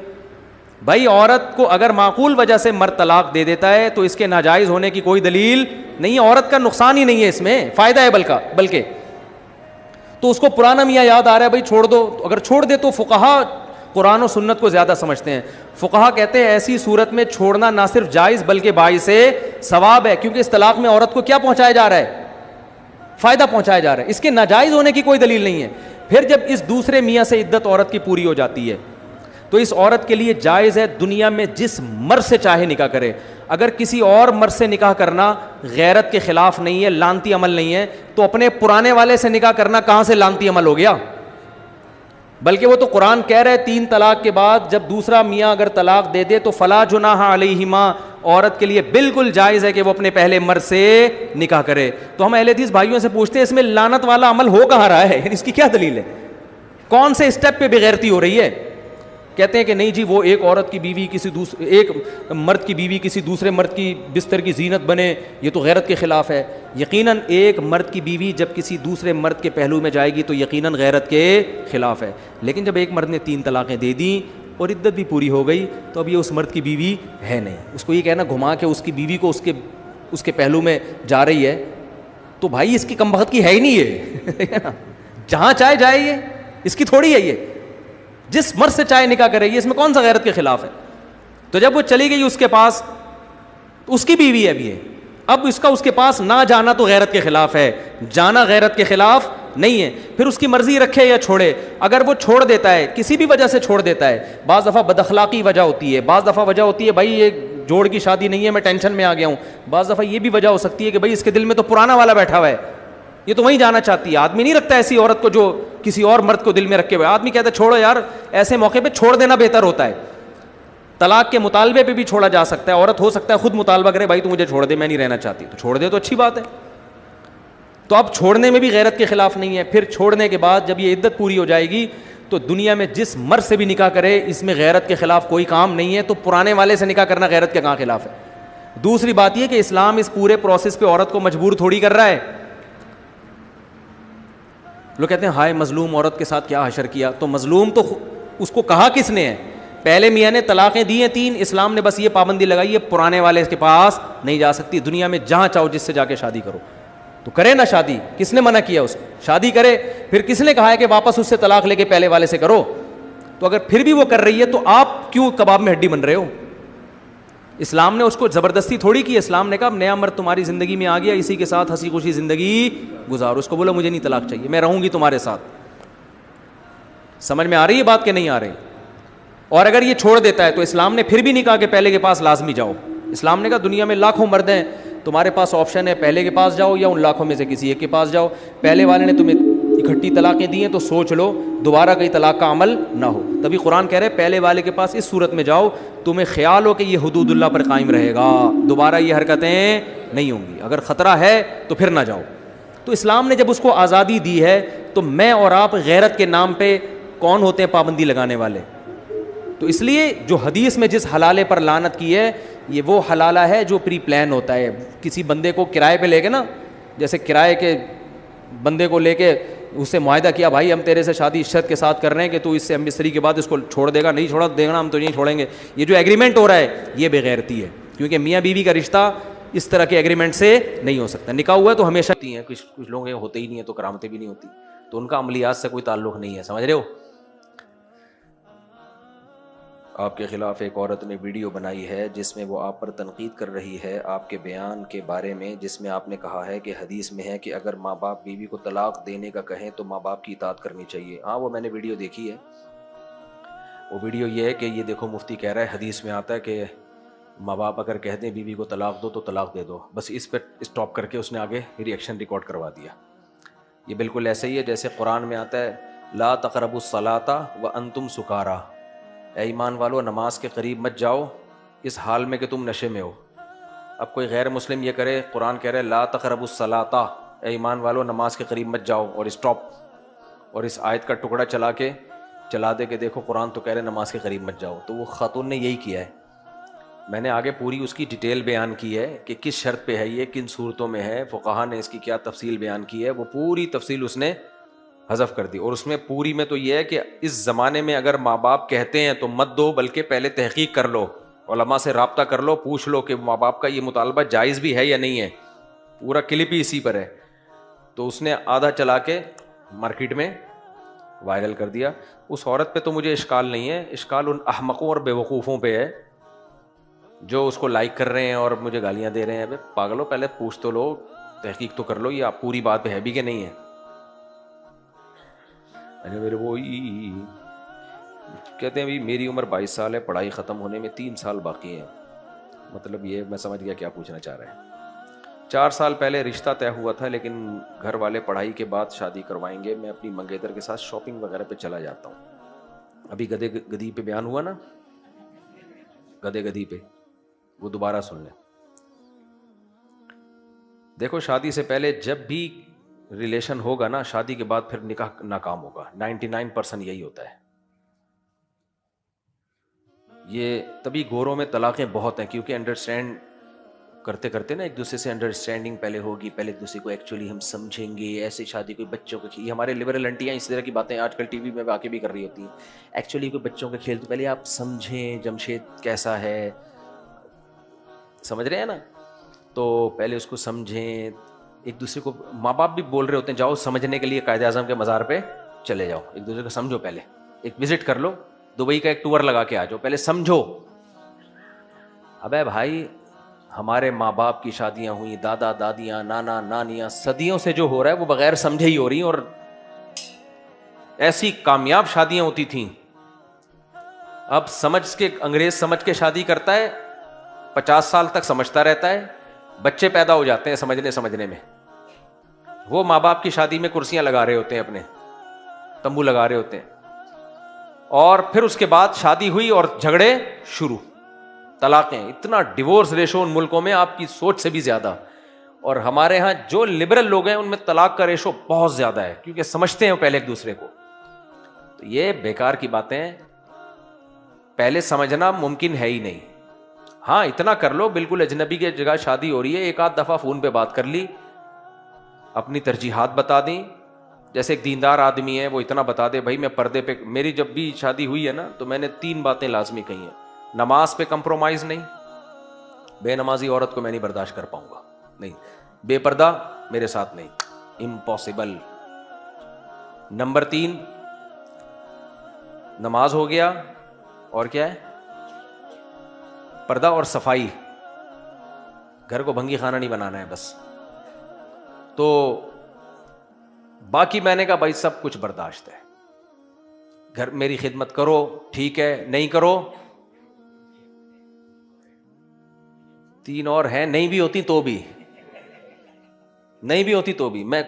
بھائی عورت کو اگر معقول وجہ سے مرد طلاق دے دیتا ہے تو اس کے ناجائز ہونے کی کوئی دلیل نہیں ہے, عورت کا نقصان ہی نہیں ہے, اس میں فائدہ ہے بلکہ. تو اس کو پرانا میاں یاد آ رہا ہے بھائی چھوڑ دو. اگر چھوڑ دے تو فقہا قرآن و سنت کو زیادہ سمجھتے ہیں. فقہا کہتے ہیں ایسی صورت میں چھوڑنا نہ صرف جائز بلکہ باعث ثواب ہے, کیونکہ اس طلاق میں عورت کو کیا پہنچایا جا رہا ہے؟ فائدہ پہنچایا جا رہا ہے. اس کے ناجائز ہونے کی کوئی دلیل نہیں ہے. پھر جب اس دوسرے میاں سے عدت عورت کی پوری ہو جاتی ہے تو اس عورت کے لیے جائز ہے دنیا میں جس مرد سے چاہے نکاح کرے. اگر کسی اور مرد سے نکاح کرنا غیرت کے خلاف نہیں ہے, لعنتی عمل نہیں ہے, تو اپنے پرانے والے سے نکاح کرنا کہاں سے لعنتی عمل ہو گیا؟ بلکہ وہ تو قرآن کہہ رہے 3 طلاق کے بعد جب دوسرا میاں اگر طلاق دے دے تو فلا جناح علیہما, عورت کے لیے بالکل جائز ہے کہ وہ اپنے پہلے مرد سے نکاح کرے. تو ہم اہل حدیث بھائیوں سے پوچھتے ہیں اس میں لعنت والا عمل ہو کہاں رہا ہے؟ اس کی کیا دلیل ہے؟ کون سے اسٹیپ پہ بغیرتی ہو رہی ہے؟ کہتے ہیں کہ نہیں جی وہ ایک عورت کی بیوی ایک مرد کی بیوی کسی دوسرے مرد کی بستر کی زینت بنے, یہ تو غیرت کے خلاف ہے. یقیناً ایک مرد کی بیوی جب کسی دوسرے مرد کے پہلو میں جائے گی تو یقیناً غیرت کے خلاف ہے. لیکن جب ایک مرد نے 3 طلاقیں دے دیں اور عدت بھی پوری ہو گئی تو اب یہ اس مرد کی بیوی ہے نہیں. اس کو یہ کہنا گھما کے اس کی بیوی کو اس کے پہلو میں جا رہی ہے تو بھائی اس کی کم بخت کی ہے ہی نہیں ہے. جہاں چاہے جائے, یہ اس کی تھوڑی ہے, یہ جس مرد سے چاہے نکاح کرے گی, اس میں کون سا غیرت کے خلاف ہے؟ تو جب وہ چلی گئی اس کے پاس, اس کی بیوی ہے ابھی ہے, اب اس کا اس کے پاس نہ جانا تو غیرت کے خلاف ہے, جانا غیرت کے خلاف نہیں ہے. پھر اس کی مرضی رکھے یا چھوڑے. اگر وہ چھوڑ دیتا ہے کسی بھی وجہ سے چھوڑ دیتا ہے, بعض دفعہ بد اخلاقی وجہ ہوتی ہے, بعض دفعہ وجہ ہوتی ہے بھائی یہ جوڑ کی شادی نہیں ہے میں ٹینشن میں آ گیا ہوں, بعض دفعہ یہ بھی وجہ ہو سکتی ہے کہ بھائی اس کے دل میں تو پرانا والا بیٹھا ہوا ہے, یہ تو وہیں جانا چاہتی ہے. آدمی نہیں رکھتا ایسی عورت کو جو کسی اور مرد کو دل میں رکھے ہوئے. آدمی کہتا ہے چھوڑو یار, ایسے موقع پہ چھوڑ دینا بہتر ہوتا ہے. طلاق کے مطالبے پہ بھی چھوڑا جا سکتا ہے. عورت ہو سکتا ہے خود مطالبہ کرے بھائی تو مجھے چھوڑ دے, میں نہیں رہنا چاہتی, تو چھوڑ دے تو اچھی بات ہے. تو اب چھوڑنے میں بھی غیرت کے خلاف نہیں ہے. پھر چھوڑنے کے بعد جب یہ عدت پوری ہو جائے گی تو دنیا میں جس مرد سے بھی نکاح کرے اس میں غیرت کے خلاف کوئی کام نہیں ہے. تو پرانے والے سے نکاح کرنا غیرت کے کہاں خلاف ہے؟ دوسری بات یہ کہ اسلام اس پورے پروسیس پہ عورت کو مجبور تھوڑی کر رہا ہے. لوگ کہتے ہیں ہائے مظلوم عورت کے ساتھ کیا حشر کیا. تو مظلوم تو اس کو کہا کس نے ہے؟ پہلے میاں نے طلاقیں دی ہیں 3, اسلام نے بس یہ پابندی لگائی ہے پرانے والے کے پاس نہیں جا سکتی. دنیا میں جہاں چاہو جس سے جا کے شادی کرو, تو کرے نا شادی. کس نے منع کیا اس کو؟ شادی کرے. پھر کس نے کہا ہے کہ واپس اس سے طلاق لے کے پہلے والے سے کرو؟ تو اگر پھر بھی وہ کر رہی ہے تو آپ کیوں کباب میں ہڈی بن رہے ہو؟ اسلام نے اس کو زبردستی تھوڑی کی. اسلام نے کہا نیا مرد تمہاری زندگی میں آ گیا, اسی کے ساتھ ہنسی خوشی زندگی گزارو. اس کو بولا مجھے نہیں طلاق چاہیے, میں رہوں گی تمہارے ساتھ. سمجھ میں آ رہی ہے بات کہ نہیں آ رہی؟ اور اگر یہ چھوڑ دیتا ہے تو اسلام نے پھر بھی نہیں کہا کہ پہلے کے پاس لازمی جاؤ. اسلام نے کہا دنیا میں لاکھوں مرد ہیں, تمہارے پاس آپشن ہے پہلے کے پاس جاؤ یا ان لاکھوں میں سے کسی ایک کے پاس جاؤ. پہلے والے نے تمہیں اکٹھی طلاقیں دی ہیں تو سوچ لو دوبارہ کہیں طلاق کا عمل نہ ہو. تبھی قرآن کہہ رہے پہلے والے کے پاس اس صورت میں جاؤ تمہیں خیال ہو کہ یہ حدود اللہ پر قائم رہے گا, دوبارہ یہ حرکتیں نہیں ہوں گی, اگر خطرہ ہے تو پھر نہ جاؤ. تو اسلام نے جب اس کو آزادی دی ہے تو میں اور آپ غیرت کے نام پہ کون ہوتے ہیں پابندی لگانے والے؟ تو اس لیے جو حدیث میں جس حلالے پر لعنت کی ہے یہ وہ حلالہ ہے جو پری پلان ہوتا ہے. کسی بندے کو کرائے پہ لے کے نا, جیسے کرائے کے بندے کو لے کے اس سے معاہدہ کیا بھائی ہم تیرے سے شادی اس شرط کے ساتھ کر رہے ہیں کہ تو اس سے مستری کے بعد اس کو چھوڑ دے گا, نہیں چھوڑا دے گا ہم تو نہیں چھوڑیں گے. یہ جو ایگریمنٹ ہو رہا ہے یہ بے غیرتی ہے, کیونکہ میاں بیوی کا رشتہ اس طرح کے ایگریمنٹ سے نہیں ہو سکتا. نکاح ہوا ہے تو ہمیشہ ہیں, کچھ لوگ ہوتے ہی نہیں ہیں تو کرامتیں بھی نہیں ہوتی, تو ان کا عملیات سے کوئی تعلق نہیں ہے. سمجھ رہے ہو؟ آپ کے خلاف ایک عورت نے ویڈیو بنائی ہے جس میں وہ آپ پر تنقید کر رہی ہے آپ کے بیان کے بارے میں, جس میں آپ نے کہا ہے کہ حدیث میں ہے کہ اگر ماں باپ بیوی کو طلاق دینے کا کہیں تو ماں باپ کی اطاعت کرنی چاہیے. ہاں وہ میں نے ویڈیو دیکھی ہے. وہ ویڈیو یہ ہے کہ یہ دیکھو مفتی کہہ رہا ہے حدیث میں آتا ہے کہ ماں باپ اگر کہتے ہیں بیوی کو طلاق دو تو طلاق دے دو. بس اس پہ اسٹاپ کر کے اس نے آگے ری ایکشن ریکارڈ کروا دیا. یہ بالکل ایسے ہی ہے جیسے قرآن میں آتا ہے لا تقربوا الصلاۃ وانتم سکارا, اے ایمان والو نماز کے قریب مت جاؤ اس حال میں کہ تم نشے میں ہو. اب کوئی غیر مسلم یہ کرے, قرآن کہہ رہے لا تقربوا الصلاۃ, اے ایمان والو نماز کے قریب مت جاؤ, اور اسٹاپ, اور اس آیت کا ٹکڑا چلا دے کہ دیکھو قرآن تو کہہ رہے نماز کے قریب مت جاؤ. تو وہ خاتون نے یہی کیا ہے. میں نے آگے پوری اس کی ڈیٹیل بیان کی ہے کہ کس شرط پہ ہے, یہ کن صورتوں میں ہے, فقہا نے اس کی کیا تفصیل بیان کی ہے, وہ پوری تفصیل اس نے حذف کر دی. اور اس میں پوری میں تو یہ ہے کہ اس زمانے میں اگر ماں باپ کہتے ہیں تو مت دو, بلکہ پہلے تحقیق کر لو, علماء سے رابطہ کر لو, پوچھ لو کہ ماں باپ کا یہ مطالبہ جائز بھی ہے یا نہیں ہے. پورا کلپ ہی اسی پر ہے. تو اس نے آدھا چلا کے مارکیٹ میں وائرل کر دیا. اس عورت پہ تو مجھے اشکال نہیں ہے, اشکال ان احمقوں اور بیوقوفوں پہ ہے جو اس کو لائک کر رہے ہیں اور مجھے گالیاں دے رہے ہیں. ابے پاگلو, پہلے پوچھ تو لو, تحقیق تو کر لو یہ آپ پوری بات پہ ہے بھی کہ نہیں ہے. میرے وہ کہتے ہیں میری عمر 22 سال ہے, پڑھائی ختم ہونے میں 3 سال باقی ہیں. مطلب یہ میں سمجھ گیا کیا پوچھنا چاہ رہے ہیں. 4 سال پہلے رشتہ طے ہوا تھا لیکن گھر والے پڑھائی کے بعد شادی کروائیں گے. میں اپنی منگیتر کے ساتھ شاپنگ وغیرہ پہ چلا جاتا ہوں. ابھی گدھے گدھی پہ بیان ہوا نا, گدھے گدھی پہ, وہ دوبارہ سن لیں. دیکھو شادی سے پہلے جب بھی ریلیشن ہوگا نا, شادی کے بعد پھر نکاح ناکام ہوگا. 99% یہی ہوتا ہے. یہ تبھی گوروں میں طلاقیں بہت ہیں کیونکہ انڈرسٹینڈ کرتے کرتے نا ایک دوسرے سے انڈرسٹینڈنگ پہلے ہوگی, پہلے ایک دوسرے کو ایکچولی ہم سمجھیں گے. ایسے شادی کوئی بچوں کے کھیل, ہمارے لبرل انٹیاں اس طرح کی باتیں آج کل ٹی وی میں آ کے بھی کر رہی ہوتی ہیں. ایکچولی کوئی بچوں کے کھیل تو پہلے آپ سمجھیں جمشید کیسا ہے, سمجھ رہے ہیں نا, تو پہلے اس کو سمجھیں. ایک دوسرے کو ماں باپ بھی بول رہے ہوتے ہیں جاؤ سمجھنے کے لیے قائد اعظم کے مزار پہ چلے جاؤ, ایک دوسرے کو سمجھو, پہلے ایک وزٹ کر لو, دبئی کا ایک ٹور لگا کے آ جاؤ, پہلے سمجھو. ابے بھائی ہمارے ماں باپ کی شادیاں ہوئی, دادا دادیاں نانا نانیاں, صدیوں سے جو ہو رہا ہے وہ بغیر سمجھے ہی ہو رہی ہیں, اور ایسی کامیاب شادیاں ہوتی تھیں. اب سمجھ کے انگریز سمجھ کے شادی کرتا ہے, 50 سال تک سمجھتا رہتا ہے, بچے پیدا ہو جاتے ہیں سمجھنے میں. وہ ماں باپ کی شادی میں کرسیاں لگا رہے ہوتے ہیں, اپنے تمبو لگا رہے ہوتے ہیں, اور پھر اس کے بعد شادی ہوئی اور جھگڑے شروع, طلاقیں. اتنا ڈیورس ریشو ان ملکوں میں آپ کی سوچ سے بھی زیادہ, اور ہمارے ہاں جو لبرل لوگ ہیں ان میں طلاق کا ریشو بہت زیادہ ہے کیونکہ سمجھتے ہیں پہلے ایک دوسرے کو. تو یہ بیکار کی باتیں, پہلے سمجھنا ممکن ہے ہی نہیں. ہاں اتنا کر لو, بالکل اجنبی کی جگہ شادی ہو رہی ہے, ایک آدھ دفعہ فون پہ بات کر لی, اپنی ترجیحات بتا دیں. جیسے ایک دیندار آدمی ہے وہ اتنا بتا دے بھائی میں پردے پہ, میری جب بھی شادی ہوئی ہے نا تو میں نے 3 باتیں لازمی کہی ہیں. نماز پہ کمپرومائز نہیں, بے نمازی عورت کو میں نہیں برداشت کر پاؤں گا, نہیں. بے پردہ میرے ساتھ نہیں, امپاسبل. نمبر 3 نماز ہو گیا, اور کیا ہے, پردہ اور صفائی, گھر کو بھنگی خانہ نہیں بنانا ہے بس. تو باقی میں نے کہا بھائی سب کچھ برداشت ہے, گھر میری خدمت کرو ٹھیک ہے, نہیں کرو 3 اور ہیں, نہیں بھی ہوتی تو بھی میں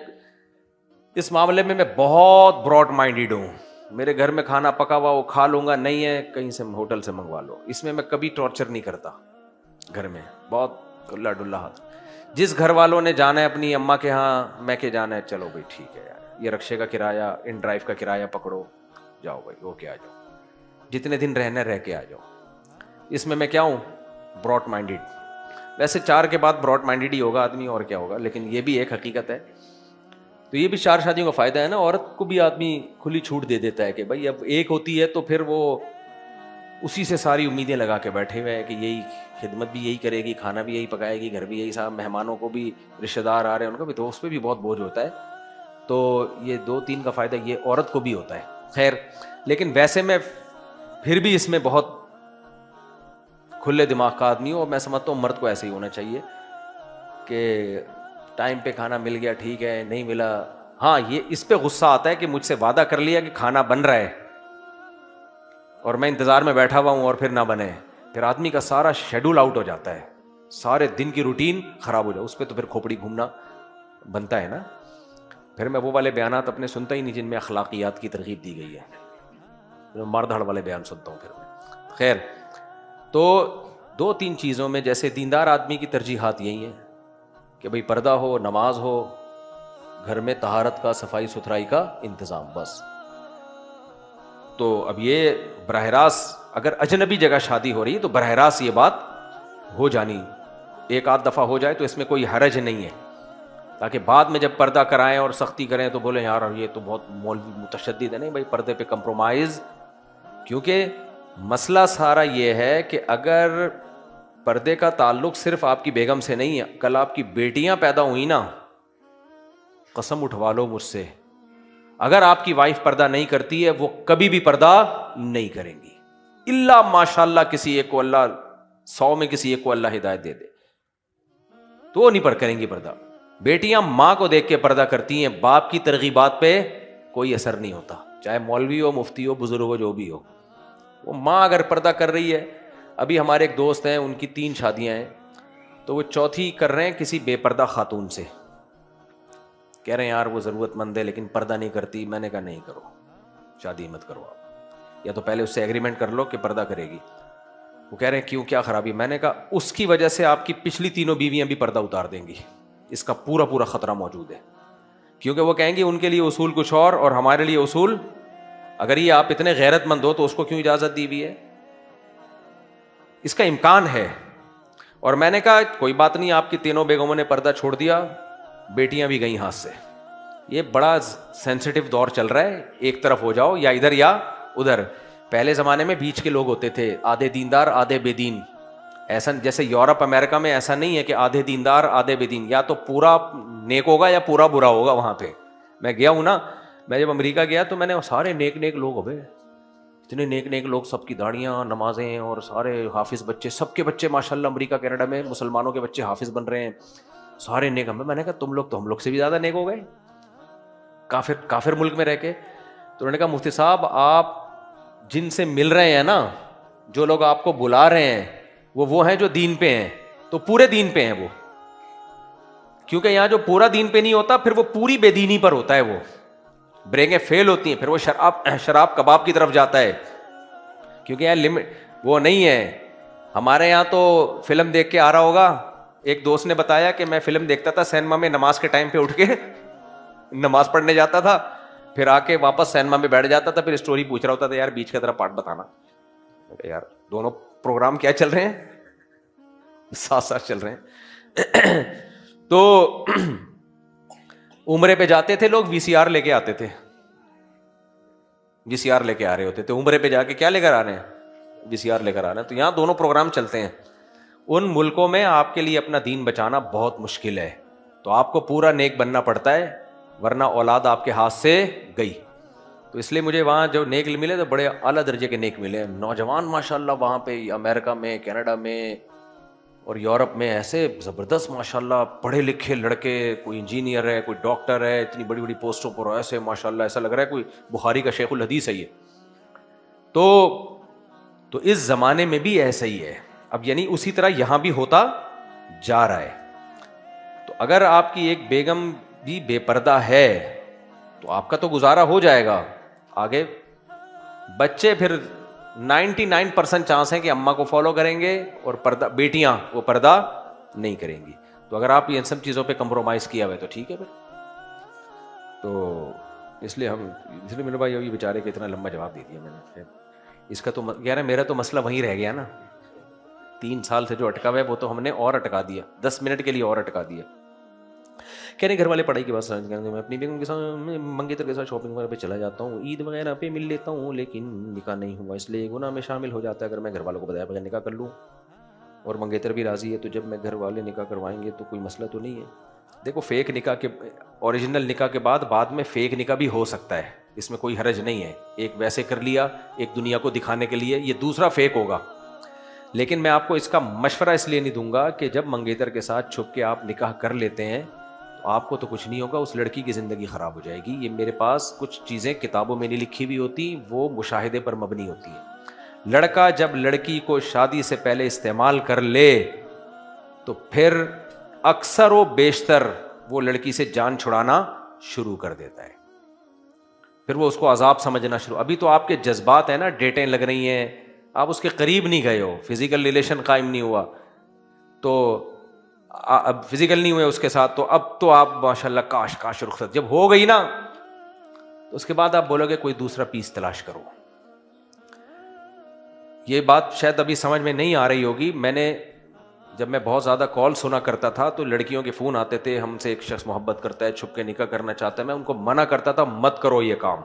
اس معاملے میں بہت براڈ مائنڈیڈ ہوں. میرے گھر میں کھانا پکا ہوا وہ کھا لوں گا, نہیں ہے کہیں سے ہوٹل سے منگوا لو. اس میں کبھی ٹارچر نہیں کرتا گھر میں, بہت اللہ ڈلہ ہاتھ. جس گھر والوں نے جانا ہے اپنی اماں کے ہاں, میں کے جانا ہے چلو بھائی ٹھیک ہے یار, یہ رکشے کا کرایہ ان ڈرائیو کا کرایہ پکڑو, جاؤ بھائی ہو کے آ جاؤ, جتنے دن رہنا رہ کے آ جاؤ. اس میں کیا ہوں, براڈ مائنڈیڈ. ویسے 4 کے بعد براڈ مائنڈیڈ ہی ہوگا آدمی, اور کیا ہوگا, لیکن یہ بھی ایک حقیقت ہے. تو یہ بھی 4 شادیوں کا فائدہ ہے نا. عورت کو بھی آدمی کھلی چھوٹ دے دیتا ہے کہ بھائی اب ایک ہوتی ہے تو پھر وہ اسی سے ساری امیدیں لگا کے بیٹھے ہوئے ہیں کہ یہی خدمت بھی یہی کرے گی, کھانا بھی یہی پکائے گی, گھر بھی یہی, صاحب مہمانوں کو بھی, رشتہ دار آ رہے ہیں ان کو بھی, تو اس پہ بھی بہت بوجھ ہوتا ہے. تو یہ 2-3 کا فائدہ یہ عورت کو بھی ہوتا ہے. خیر, لیکن ویسے میں پھر بھی اس میں بہت کھلے دماغ کا آدمی ہوں, اور میں سمجھتا ہوں مرد کو ایسے ہی ہونا چاہیے کہ ٹائم پہ کھانا مل گیا ٹھیک ہے, نہیں ملا ہاں یہ اس پہ غصہ آتا ہے کہ مجھ سے وعدہ کر لیا کہ کھانا بن رہا ہے اور میں انتظار میں بیٹھا ہوا ہوں اور پھر نہ بنے, پھر آدمی کا سارا شیڈول آؤٹ ہو جاتا ہے, سارے دن کی روٹین خراب ہو جائے. اس پہ تو پھر کھوپڑی گھومنا بنتا ہے نا. پھر میں وہ والے بیانات اپنے سنتا ہی نہیں جن میں اخلاقیات کی ترغیب دی گئی ہے, مار دھاڑ والے بیان سنتا ہوں پھر میں. خیر, تو 2-3 چیزوں میں جیسے دیندار آدمی کی ترجیحات یہی ہیں کہ بھئی پردہ ہو, نماز ہو, گھر میں طہارت کا, صفائی ستھرائی کا انتظام, بس. تو اب یہ براہ راست اگر اجنبی جگہ شادی ہو رہی ہے تو براہ راست یہ بات ہو جانی, ایک آدھ دفعہ ہو جائے تو اس میں کوئی حرج نہیں ہے, تاکہ بعد میں جب پردہ کرائیں اور سختی کریں تو بولیں یار یہ تو بہت مولوی متشدد ہے. نہیں بھائی, پردے پہ کمپرومائز, کیونکہ مسئلہ سارا یہ ہے کہ اگر پردے کا تعلق صرف آپ کی بیگم سے نہیں ہے, کل آپ کی بیٹیاں پیدا ہوئی نا, قسم اٹھوا لو مجھ سے, اگر آپ کی وائف پردہ نہیں کرتی ہے وہ کبھی بھی پردہ نہیں کریں گی، الا ماشاء اللہ کسی ایک کو اللہ 100 میں کسی ایک کو اللہ ہدایت دے دے تو وہ نہیں پر کریں گی پردہ. بیٹیاں ماں کو دیکھ کے پردہ کرتی ہیں، باپ کی ترغیبات پہ کوئی اثر نہیں ہوتا، چاہے مولوی ہو، مفتی ہو، بزرگ ہو، جو بھی ہو. وہ ماں اگر پردہ کر رہی ہے، ابھی ہمارے ایک دوست ہیں ان کی 3 شادیاں ہیں، تو وہ چوتھی کر رہے ہیں کسی بے پردہ خاتون سے. کہہ رہے ہیں یار وہ ضرورت مند ہے لیکن پردہ نہیں کرتی. میں نے کہا نہیں کرو، شادی مت کرو آپ، یا تو پہلے اس سے ایگریمنٹ کر لو کہ پردہ کرے گی. وہ کہہ رہے ہیں کیوں، کیا خرابی؟ میں نے کہا اس کی وجہ سے آپ کی پچھلی 3 بیویاں بھی پردہ اتار دیں گی، اس کا پورا پورا خطرہ موجود ہے. کیونکہ وہ کہیں گی ان کے لیے اصول کچھ اور ہمارے لیے اصول. اگر یہ آپ اتنے غیرت مند ہو تو اس کو کیوں اجازت دی ہوئی ہے؟ اس کا امکان ہے. اور میں نے کہا کوئی بات نہیں، آپ کی 3 بیگموں نے پردہ چھوڑ دیا، بیٹیاں بھی گئیں ہاتھ سے. یہ بڑا سینسٹیو دور چل رہا ہے، ایک طرف ہو جاؤ یا ادھر یا ادھر. پہلے زمانے میں بیچ کے لوگ ہوتے تھے، آدھے دیندار آدھے بے دین. ایسا جیسے یورپ امریکہ میں ایسا نہیں ہے کہ آدھے دیندار آدھے بے دین، یا تو پورا نیک ہوگا یا پورا برا ہوگا. وہاں پہ میں گیا ہوں نا، میں جب امریکہ گیا تو میں نے سارے نیک لوگ ہو گئے، اتنے نیک لوگ، سب کی داڑیاں، نمازیں، اور سارے حافظ بچے، سب کے بچے ماشاءاللہ امریکہ کینیڈا میں مسلمانوں کے بچے حافظ بن رہے ہیں، سارے نیک. میں نے کہا تم لوگ تو ہم لوگ سے بھی زیادہ نیک ہو گئے کافر ملک میں رہ کے. تو انہوں نے کہا مفتی صاحب آپ جن سے مل رہے ہیں نا، جو لوگ آپ کو بلا رہے ہیں وہ ہیں جو دین پہ ہیں، تو پورے دین پہ ہیں وہ. کیونکہ یہاں جو پورا دین پہ نہیں ہوتا پھر وہ پوری بے دینی پر ہوتا ہے، وہ بریکیں فیل ہوتی ہیں، پھر وہ شراب کباب کی طرف جاتا ہے. کیونکہ یہاں لمٹ وہ نہیں ہے. ہمارے یہاں تو فلم دیکھ کے آ رہا ہوگا، ایک دوست نے بتایا کہ میں فلم دیکھتا تھا سینما میں، نماز کے ٹائم پہ اٹھ کے نماز پڑھنے جاتا تھا، پھر آ کے واپس سینما میں بیٹھ جاتا تھا، پھر اسٹوری پوچھ رہا ہوتا تھا یار بیچ کا طرح پارٹ بتانا. یار دونوں پروگرام کیا چل رہے ہیں، ساتھ چل رہے ہیں. تو عمرے پہ جاتے تھے لوگ، VCR لے کے آتے تھے، VCR لے کے آ رہے ہوتے تھے. عمرے پہ جا کے کیا لے کر آ رہے ہیں؟ VCR لے کر آ رہے ہیں. تو یہاں دونوں پروگرام چلتے ہیں. ان ملکوں میں آپ کے لیے اپنا دین بچانا بہت مشکل ہے، تو آپ کو پورا نیک بننا پڑتا ہے، ورنہ اولاد آپ کے ہاتھ سے گئی. تو اس لیے مجھے وہاں جو نیک ملے تو بڑے اعلیٰ درجے کے نیک ملے. نوجوان ماشاءاللہ وہاں پہ امریکہ میں، کینیڈا میں اور یورپ میں ایسے زبردست ماشاءاللہ پڑھے لکھے لڑکے، کوئی انجینئر ہے، کوئی ڈاکٹر ہے، اتنی بڑی بڑی پوسٹوں پر ایسے ماشاءاللہ ایسا لگ رہا ہے کوئی بخاری کا شیخ الحدیث ہے یہ. تو اس زمانے میں بھی ایسا ہی ہے. اب یعنی اسی طرح یہاں بھی ہوتا جا رہا ہے. تو اگر آپ کی ایک بیگم بھی بے پردہ ہے تو آپ کا تو گزارا ہو جائے گا. آگے بچے پھر 99% چانس ہے کہ اماں کو فالو کریں گے، اور پردہ بیٹیاں وہ پردہ نہیں کریں گی. تو اگر آپ ان سب چیزوں پہ کمپرومائز کیا ہوا ہے تو ٹھیک ہے پھر. تو اس لیے میرے بھائی ابھی بیچارے کے اتنا لمبا جواب دے دیا میں نے. اس کا تو کہہ رہے میرا تو مسئلہ وہیں رہ گیا نا، 3 سال سے جو اٹکا ہوا ہے وہ تو ہم نے اور اٹکا دیا، 10 منٹ کے لیے اور اٹکا دیا. کہہ رہے گھر والے پڑھائی کی بات سمجھ گئے، میں اپنی بیگم کے ساتھ منگیتر کے ساتھ شاپنگ وغیرہ پہ چلا جاتا ہوں، عید وغیرہ پہ مل لیتا ہوں، لیکن نکاح نہیں ہوا، اس لیے گناہ میں شامل ہو جاتا ہے اگر میں گھر والوں کو بتایا بغیر نکاح کر لوں. اور منگیتر بھی راضی ہے، تو جب میں گھر والے نکاح کروائیں گے تو کوئی مسئلہ تو نہیں ہے. دیکھو فیک نکاح کے اوریجنل نکاح کے بعد میں فیک نکاح بھی ہو سکتا ہے، اس میں کوئی حرج نہیں ہے. ایک ویسے کر لیا ایک دنیا کو دکھانے کے لیے، یہ دوسرا فیک ہوگا. لیکن میں آپ کو اس کا مشورہ اس لیے نہیں دوں گا کہ جب منگیتر کے ساتھ چھپ کے آپ نکاح کر لیتے ہیں تو آپ کو تو کچھ نہیں ہوگا، اس لڑکی کی زندگی خراب ہو جائے گی. یہ میرے پاس کچھ چیزیں کتابوں میں نہیں لکھی ہوئی ہوتی، وہ مشاہدے پر مبنی ہوتی ہیں. لڑکا جب لڑکی کو شادی سے پہلے استعمال کر لے تو پھر اکثر و بیشتر وہ لڑکی سے جان چھڑانا شروع کر دیتا ہے. پھر وہ اس کو عذاب سمجھنا شروع. ابھی تو آپ کے جذبات ہیں نا، ڈیٹیں لگ رہی ہیں، آپ اس کے قریب نہیں گئے ہو، فزیکل ریلیشن قائم نہیں ہوا، تو اب فزیکل نہیں ہوئے اس کے ساتھ، تو اب تو آپ ماشاءاللہ کاش رخصت جب ہو گئی نا تو اس کے بعد آپ بولو گے کوئی دوسرا پیس تلاش کرو. یہ بات شاید ابھی سمجھ میں نہیں آ رہی ہوگی. جب میں بہت زیادہ کال سنا کرتا تھا تو لڑکیوں کے فون آتے تھے، ہم سے ایک شخص محبت کرتا ہے، چھپ کے نکاح کرنا چاہتا ہے. میں ان کو منع کرتا تھا مت کرو یہ کام،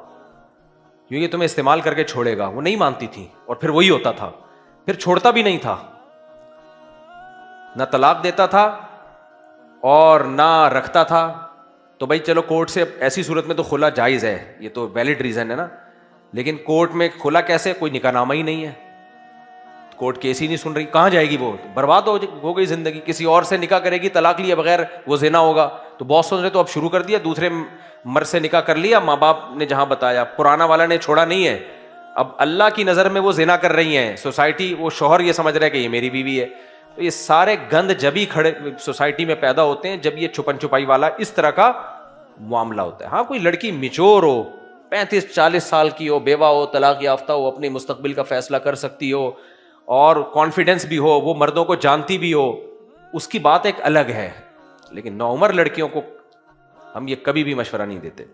کیونکہ تمہیں استعمال کر کے چھوڑے گا. وہ نہیں مانتی تھی اور پھر وہی ہوتا تھا، پھر چھوڑتا بھی نہیں تھا، نہ طلاق دیتا تھا اور نہ رکھتا تھا. تو بھائی چلو کورٹ سے ایسی صورت میں تو خلا جائز ہے, یہ تو ویلڈ ریزن ہے نا, لیکن کورٹ میں خلا کیسے, کوئی نکاح نامہ ہی نہیں ہے, کورٹ کیس ہی نہیں سن رہی, کہاں جائے گی وہ, برباد ہو گئی زندگی. کسی اور سے نکاح کرے گی طلاق لیے بغیر, وہ زنا ہوگا. تو بہت سوچ رہے تو اب شروع کر دیا, دوسرے مرد سے نکاح کر لیا, ماں باپ نے جہاں بتایا, پرانا والا نے چھوڑا نہیں ہے, اب اللہ کی نظر میں وہ زنا کر رہی ہیں, سوسائٹی وہ شوہر یہ سمجھ رہا ہے کہ یہ میری بیوی ہے. تو یہ سارے گند جبھی کھڑے سوسائٹی میں پیدا ہوتے ہیں جب یہ چھپن چھپائی والا اس طرح کا معاملہ ہوتا ہے. ہاں کوئی لڑکی میچور ہو, 35-40 سال کی ہو, بیوہ ہو, طلاق یافتہ ہو, اپنے مستقبل کا فیصلہ کر سکتی ہو اور کانفیڈنس بھی ہو, وہ مردوں کو جانتی بھی ہو, اس کی بات ایک الگ ہے. لیکن نوعمر لڑکیوں کو ہم یہ کبھی بھی مشورہ نہیں دیتے.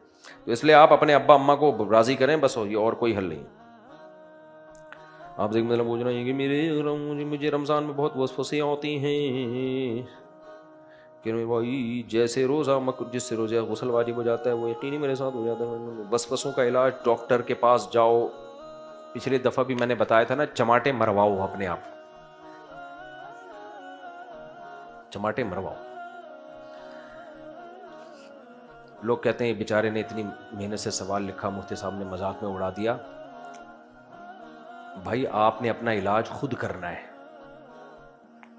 تو اس لیے آپ اپنے ابا اماں کو راضی کریں بس, یہ اور کوئی حل نہیں. آپ سے مطلب پوچھ رہے ہیں کہ مجھے رمضان میں بہت وسوسیاں ہوتی ہیں کہ بھائی جیسے روزہ جس سے روزہ غسل واجب ہو جاتا ہے وہ یقینی میرے ساتھ ہو جاتا ہے. وسوسوں کا علاج ڈاکٹر کے پاس جاؤ. پچھلی دفعہ بھی میں نے بتایا تھا نا, چماٹے مرواؤ اپنے آپ, چماٹے مرواؤ. لوگ کہتے ہیں بیچارے نے اتنی محنت سے سوال لکھا, مفتی صاحب نے مذاق میں اڑا دیا. بھائی آپ نے اپنا علاج خود کرنا ہے.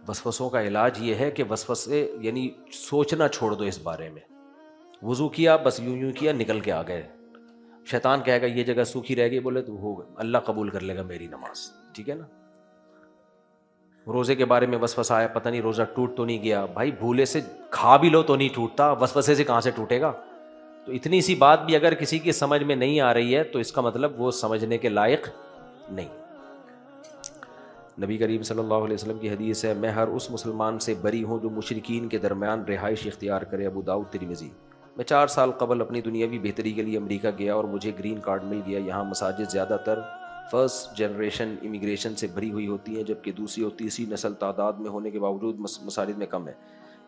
وسوسوں کا علاج یہ ہے کہ وسوسے یعنی سوچنا چھوڑ دو اس بارے میں. وضو کیا بس یوں یوں کیا, نکل کے آ گئے, شیطان کہے گا یہ جگہ سوکھی رہ گئی, بولے تو ہوگا, اللہ قبول کر لے گا میری نماز, ٹھیک ہے نا. روزے کے بارے میں وسوسہ آیا, پتہ نہیں روزہ ٹوٹ تو نہیں گیا. بھائی بھولے سے کھا بھی لو تو نہیں ٹوٹتا, وسوسے سے کہاں سے ٹوٹے گا. تو اتنی سی بات بھی اگر کسی کی سمجھ میں نہیں آ رہی ہے تو اس کا مطلب وہ سمجھنے کے لائق نہیں. نبی کریم صلی اللہ علیہ وسلم کی حدیث ہے, میں ہر اس مسلمان سے بری ہوں جو مشرکین کے درمیان رہائش اختیار کرے. ابو داؤد ترمذی. میں 4 سال قبل اپنی دنیاوی بہتری کے لیے امریکہ گیا اور مجھے گرین کارڈ مل گیا. یہاں مساجد زیادہ تر فرسٹ جنریشن امیگریشن سے بھری ہوئی ہوتی ہیں, جبکہ دوسری اور تیسری نسل تعداد میں ہونے کے باوجود مساجد میں کم ہے.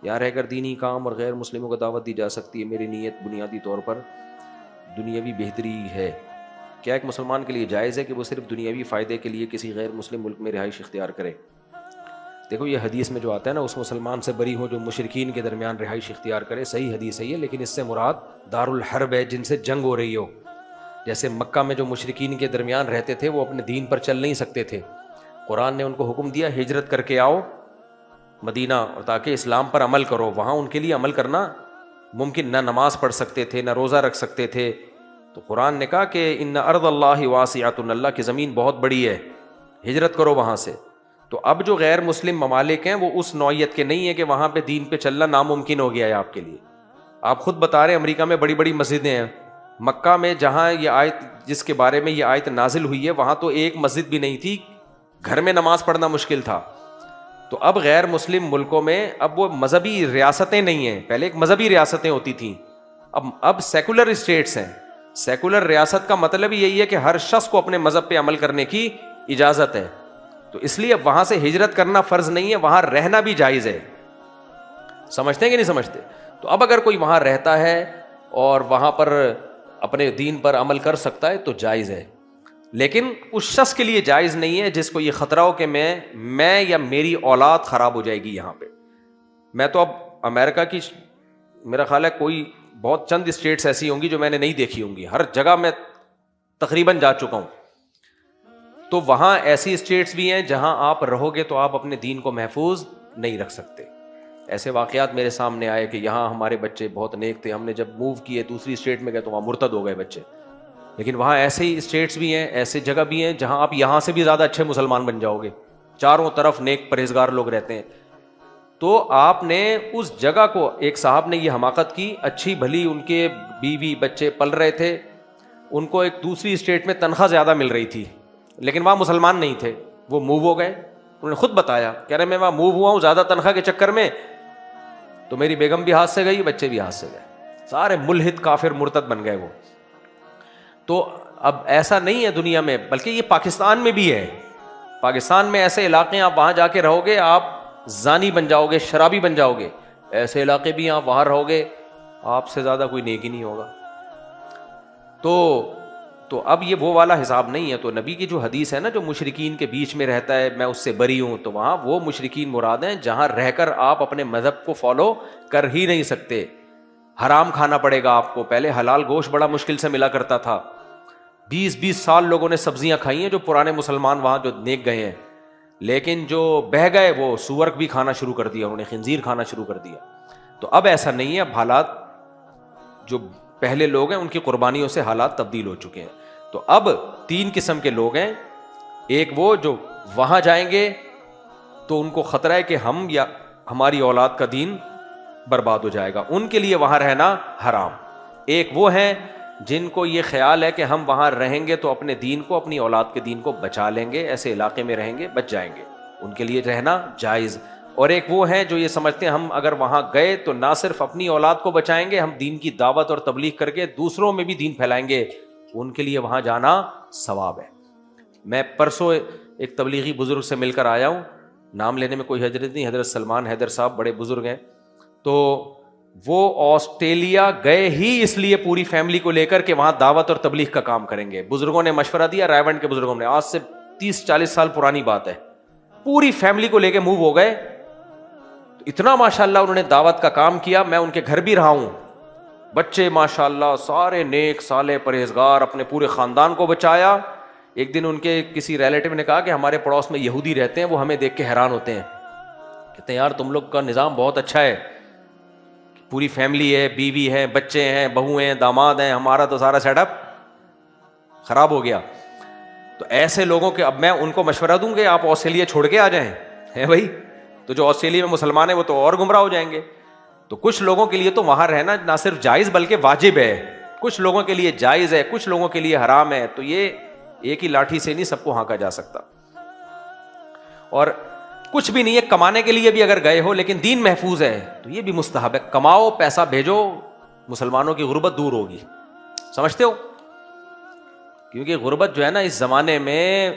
یہاں رہ کر دینی کام اور غیر مسلموں کو دعوت دی جا سکتی ہے. میری نیت بنیادی طور پر دنیاوی بہتری ہے. کیا ایک مسلمان کے لیے جائز ہے کہ وہ صرف دنیاوی فائدے کے لیے کسی غیر مسلم ملک میں رہائش اختیار کرے؟ دیکھو یہ حدیث میں جو آتا ہے نا, اس مسلمان سے بری ہو جو مشرکین کے درمیان رہائش اختیار کرے, صحیح حدیث ہے یہ, لیکن اس سے مراد دار الحرب ہے جن سے جنگ ہو رہی ہو. جیسے مکہ میں جو مشرکین کے درمیان رہتے تھے وہ اپنے دین پر چل نہیں سکتے تھے, قرآن نے ان کو حکم دیا ہجرت کر کے آؤ مدینہ, اور تاکہ اسلام پر عمل کرو. وہاں ان کے لیے عمل کرنا ممکن نہ, نماز پڑھ سکتے تھے نہ روزہ رکھ سکتے تھے. تو قرآن نے کہا کہ ان ارض اللہ واسعۃ, اللہ کی زمین بہت بڑی ہے, ہجرت کرو وہاں سے. تو اب جو غیر مسلم ممالک ہیں وہ اس نوعیت کے نہیں ہیں کہ وہاں پہ دین پہ چلنا ناممکن ہو گیا ہے آپ کے لیے. آپ خود بتا رہے ہیں امریکہ میں بڑی بڑی مسجدیں ہیں, مکہ میں جہاں یہ آیت جس کے بارے میں یہ آیت نازل ہوئی ہے وہاں تو ایک مسجد بھی نہیں تھی, گھر میں نماز پڑھنا مشکل تھا. تو اب غیر مسلم ملکوں میں اب وہ مذہبی ریاستیں نہیں ہیں, پہلے ایک مذہبی ریاستیں ہوتی تھیں, اب سیکولر اسٹیٹس ہیں. سیکولر ریاست کا مطلب یہی ہے کہ ہر شخص کو اپنے مذہب پہ عمل کرنے کی اجازت ہے. تو اس لیے اب وہاں سے ہجرت کرنا فرض نہیں ہے, وہاں رہنا بھی جائز ہے. سمجھتے ہیں کہ نہیں سمجھتے؟ تو اب اگر کوئی وہاں رہتا ہے اور وہاں پر اپنے دین پر عمل کر سکتا ہے تو جائز ہے, لیکن اس شخص کے لیے جائز نہیں ہے جس کو یہ خطرہ ہو کہ میں یا میری اولاد خراب ہو جائے گی یہاں پہ. میں تو اب امریکہ کی میرا خیال ہے کوئی بہت چند اسٹیٹس ایسی ہوں گی جو میں نے نہیں دیکھی ہوں گی, ہر جگہ میں تقریباً جا چکا ہوں. تو وہاں ایسی اسٹیٹس بھی ہیں جہاں آپ رہو گے تو آپ اپنے دین کو محفوظ نہیں رکھ سکتے. ایسے واقعات میرے سامنے آئے کہ یہاں ہمارے بچے بہت نیک تھے, ہم نے جب موو کیے دوسری اسٹیٹ میں گئے تو وہاں مرتد ہو گئے بچے. لیکن وہاں ایسے ہی اسٹیٹس بھی ہیں, ایسے جگہ بھی ہیں جہاں آپ یہاں سے بھی زیادہ اچھے مسلمان بن جاؤ گے, چاروں طرف نیک پرہیزگار لوگ رہتے ہیں. تو آپ نے اس جگہ کو, ایک صاحب نے یہ حماقت کی, اچھی بھلی ان کے بیوی بچے پل رہے تھے, ان کو ایک دوسری اسٹیٹ میں تنخواہ زیادہ مل رہی تھی, لیکن وہاں مسلمان نہیں تھے, وہ موو ہو گئے. انہوں نے خود بتایا, کہہ رہے میں وہاں موو ہوا ہوں زیادہ تنخواہ کے چکر میں, تو میری بیگم بھی ہاتھ سے گئی, بچے بھی ہاتھ سے گئے, سارے ملحد کافر مرتد بن گئے وہ. تو اب ایسا نہیں ہے دنیا میں, بلکہ یہ پاکستان میں بھی ہے. پاکستان میں ایسے علاقے ہیں آپ وہاں جا کے رہو گے آپ زانی بن جاؤ گے, شرابی بن جاؤ گے. ایسے علاقے بھی آپ وہاں رہو گے آپ سے زیادہ کوئی نیکی نہیں ہوگا. تو اب یہ وہ والا حساب نہیں ہے. تو نبی کی جو حدیث ہے نا, جو مشرکین کے بیچ میں رہتا ہے میں اس سے بری ہوں, تو وہاں وہ مشرکین مراد ہیں جہاں رہ کر آپ اپنے مذہب کو فالو کر ہی نہیں سکتے. حرام کھانا پڑے گا آپ کو. پہلے حلال گوشت بڑا مشکل سے ملا کرتا تھا. 20 سال لوگوں نے سبزیاں کھائی ہیں جو پرانے مسلمان وہاں جو نیک گئے ہیں, لیکن جو بہ گئے وہ سور بھی کھانا شروع کر دیا, انہوں نے خنزیر کھانا شروع کر دیا. تو اب ایسا نہیں ہے, اب حالات جو پہلے لوگ ہیں ان کی قربانیوں سے حالات تبدیل ہو چکے ہیں. تو اب 3 قسم کے لوگ ہیں. ایک وہ جو وہاں جائیں گے تو ان کو خطرہ ہے کہ ہم یا ہماری اولاد کا دین برباد ہو جائے گا, ان کے لیے وہاں رہنا حرام. ایک وہ ہیں جن کو یہ خیال ہے کہ ہم وہاں رہیں گے تو اپنے دین کو, اپنی اولاد کے دین کو بچا لیں گے, ایسے علاقے میں رہیں گے بچ جائیں گے, ان کے لیے رہنا جائز. اور ایک وہ ہیں جو یہ سمجھتے ہیں ہم اگر وہاں گئے تو نہ صرف اپنی اولاد کو بچائیں گے, ہم دین کی دعوت اور تبلیغ کر کے دوسروں میں بھی دین پھیلائیں گے, ان کے لیے وہاں جانا ثواب ہے. میں پرسوں ایک تبلیغی بزرگ سے مل کر آیا ہوں, نام لینے میں کوئی حرج نہیں, حضرت سلمان حیدر صاحب بڑے بزرگ ہیں. تو وہ آسٹریلیا گئے ہی اس لیے پوری فیملی کو لے کر کے وہاں دعوت اور تبلیغ کا کام کریں گے. بزرگوں نے مشورہ دیا, رائیونڈ کے بزرگوں نے, آج سے 30-40 سال پرانی بات ہے, پوری فیملی کو لے کے موو ہو گئے. اتنا ماشاءاللہ انہوں نے دعوت کا کام کیا, میں ان کے گھر بھی رہا ہوں. بچے ماشاءاللہ سارے نیک صالح پرہیزگار, اپنے پورے خاندان کو بچایا. ایک دن ان کے کسی ریلیٹیو نے کہا کہ ہمارے پڑوس میں یہودی رہتے ہیں, وہ ہمیں دیکھ کے حیران ہوتے ہیں, کہتے ہیں یار تم لوگ کا نظام بہت اچھا ہے, پوری فیملی ہے, بیوی ہے, بچے ہیں, بہو ہیں, داماد ہیں, ہمارا تو سارا سیٹ اپ خراب ہو گیا. تو ایسے لوگوں کے اب میں ان کو مشورہ دوں گے آپ آسٹریلیا چھوڑ کے آ جائیں, ہے بھائی, تو جو آسٹریلیا میں مسلمان ہیں وہ تو اور گمراہ ہو جائیں گے. تو کچھ لوگوں کے لیے تو وہاں رہنا نہ صرف جائز بلکہ واجب ہے, کچھ لوگوں کے لیے جائز ہے, کچھ لوگوں کے لیے حرام ہے. تو یہ ایک ہی لاٹھی سے نہیں سب کو ہانکا جا سکتا. اور کچھ بھی نہیں ہے, کمانے کے لیے بھی اگر گئے ہو لیکن دین محفوظ ہے تو یہ بھی مستحب ہے. کماؤ, پیسہ بھیجو, مسلمانوں کی غربت دور ہوگی, سمجھتے ہو؟ کیونکہ غربت جو ہے نا اس زمانے میں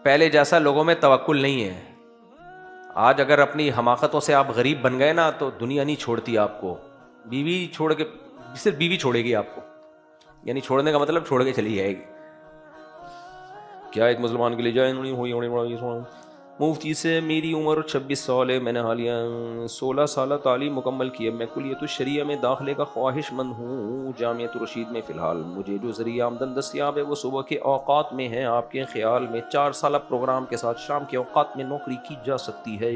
پہلے جیسا لوگوں میں توکل نہیں ہے. آج اگر اپنی حماقتوں سے آپ غریب بن گئے نا تو دنیا نہیں چھوڑتی آپ کو. بیوی چھوڑ کے, صرف بیوی چھوڑے گی آپ کو, یعنی چھوڑنے کا مطلب چھوڑ کے چلی جائے گی. کیا ایک مسلمان کے لیے جائے ہوئی مفتی سے میری عمر 26 سال ہے, میں نے حالیہ 16 سالہ تعلیم مکمل کی ہے, میں کلیت الشریعہ میں داخلے کا خواہش مند ہوں جامعۃ الرشید میں. فی الحال مجھے جو ذریعہ آمدن دستیاب ہے وہ صبح کے اوقات میں ہے. آپ کے خیال میں 4 سالہ پروگرام کے ساتھ شام کے اوقات میں نوکری کی جا سکتی ہے,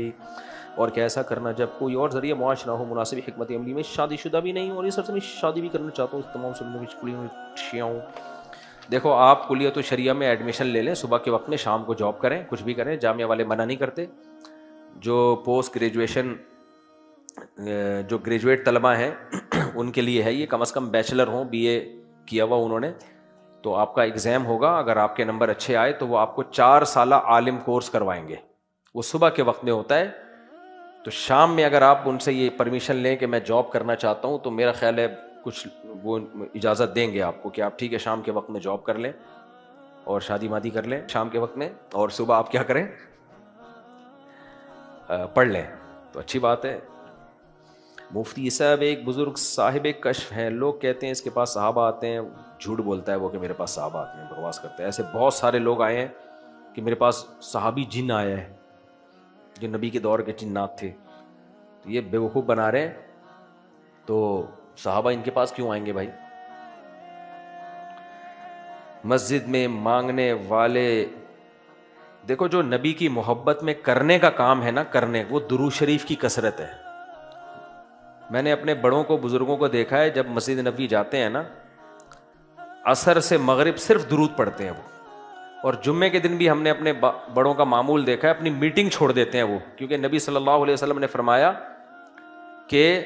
اور کیسا کرنا جب کوئی اور ذریعہ معاش نہ ہو؟ مناسب حکمت عملی میں شادی شدہ بھی نہیں ہوں اور اس عرصے میں شادی بھی کرنا چاہتا ہوں. اس تمام سلموں ہوں. دیکھو آپ کلیت الشریعہ میں ایڈمیشن لے لیں, صبح کے وقت میں, شام کو جاب کریں, کچھ بھی کریں, جامعہ والے منع نہیں کرتے. جو پوسٹ گریجویشن جو گریجویٹ طلبہ ہیں ان کے لیے ہے یہ, کم از کم بیچلر ہوں, BA کیا ہوا انہوں نے. تو آپ کا ایگزام ہوگا, اگر آپ کے نمبر اچھے آئے تو وہ آپ کو 4 سالہ عالم کورس کروائیں گے. وہ صبح کے وقت میں ہوتا ہے. تو شام میں اگر آپ ان سے یہ پرمیشن لیں کہ میں جاب کرنا چاہتا ہوں تو میرا خیال ہے کچھ وہ اجازت دیں گے آپ کو کہ آپ ٹھیک ہے شام کے وقت میں جاب کر لیں اور شادی مادی کر لیں شام کے وقت میں, اور صبح آپ کیا کریں, پڑھ لیں. تو اچھی بات ہے. مفتی صاحب ایک بزرگ صاحب کشف ہیں, لوگ کہتے ہیں اس کے پاس صحابہ آتے ہیں, جھوٹ بولتا ہے وہ کہ میرے پاس صحابہ آتے ہیں, بکواس کرتے ہیں. ایسے بہت سارے لوگ آئے ہیں کہ میرے پاس صحابی جن آیا ہے جو نبی کے دور کے جنات تھے. تو یہ بیوقوف بنا رہے ہیں. تو صحابہ ان کے پاس کیوں آئیں گے بھائی؟ مسجد میں مانگنے والے, دیکھو جو نبی کی محبت میں کرنے کا کام ہے نا, کرنے, وہ درود شریف کی کثرت ہے. میں نے اپنے بڑوں کو, بزرگوں کو دیکھا ہے جب مسجد نبوی جاتے ہیں نا, عصر سے مغرب صرف درود پڑھتے ہیں وہ. اور جمعے کے دن بھی ہم نے اپنے بڑوں کا معمول دیکھا ہے, اپنی میٹنگ چھوڑ دیتے ہیں وہ, کیونکہ نبی صلی اللہ علیہ وسلم نے فرمایا کہ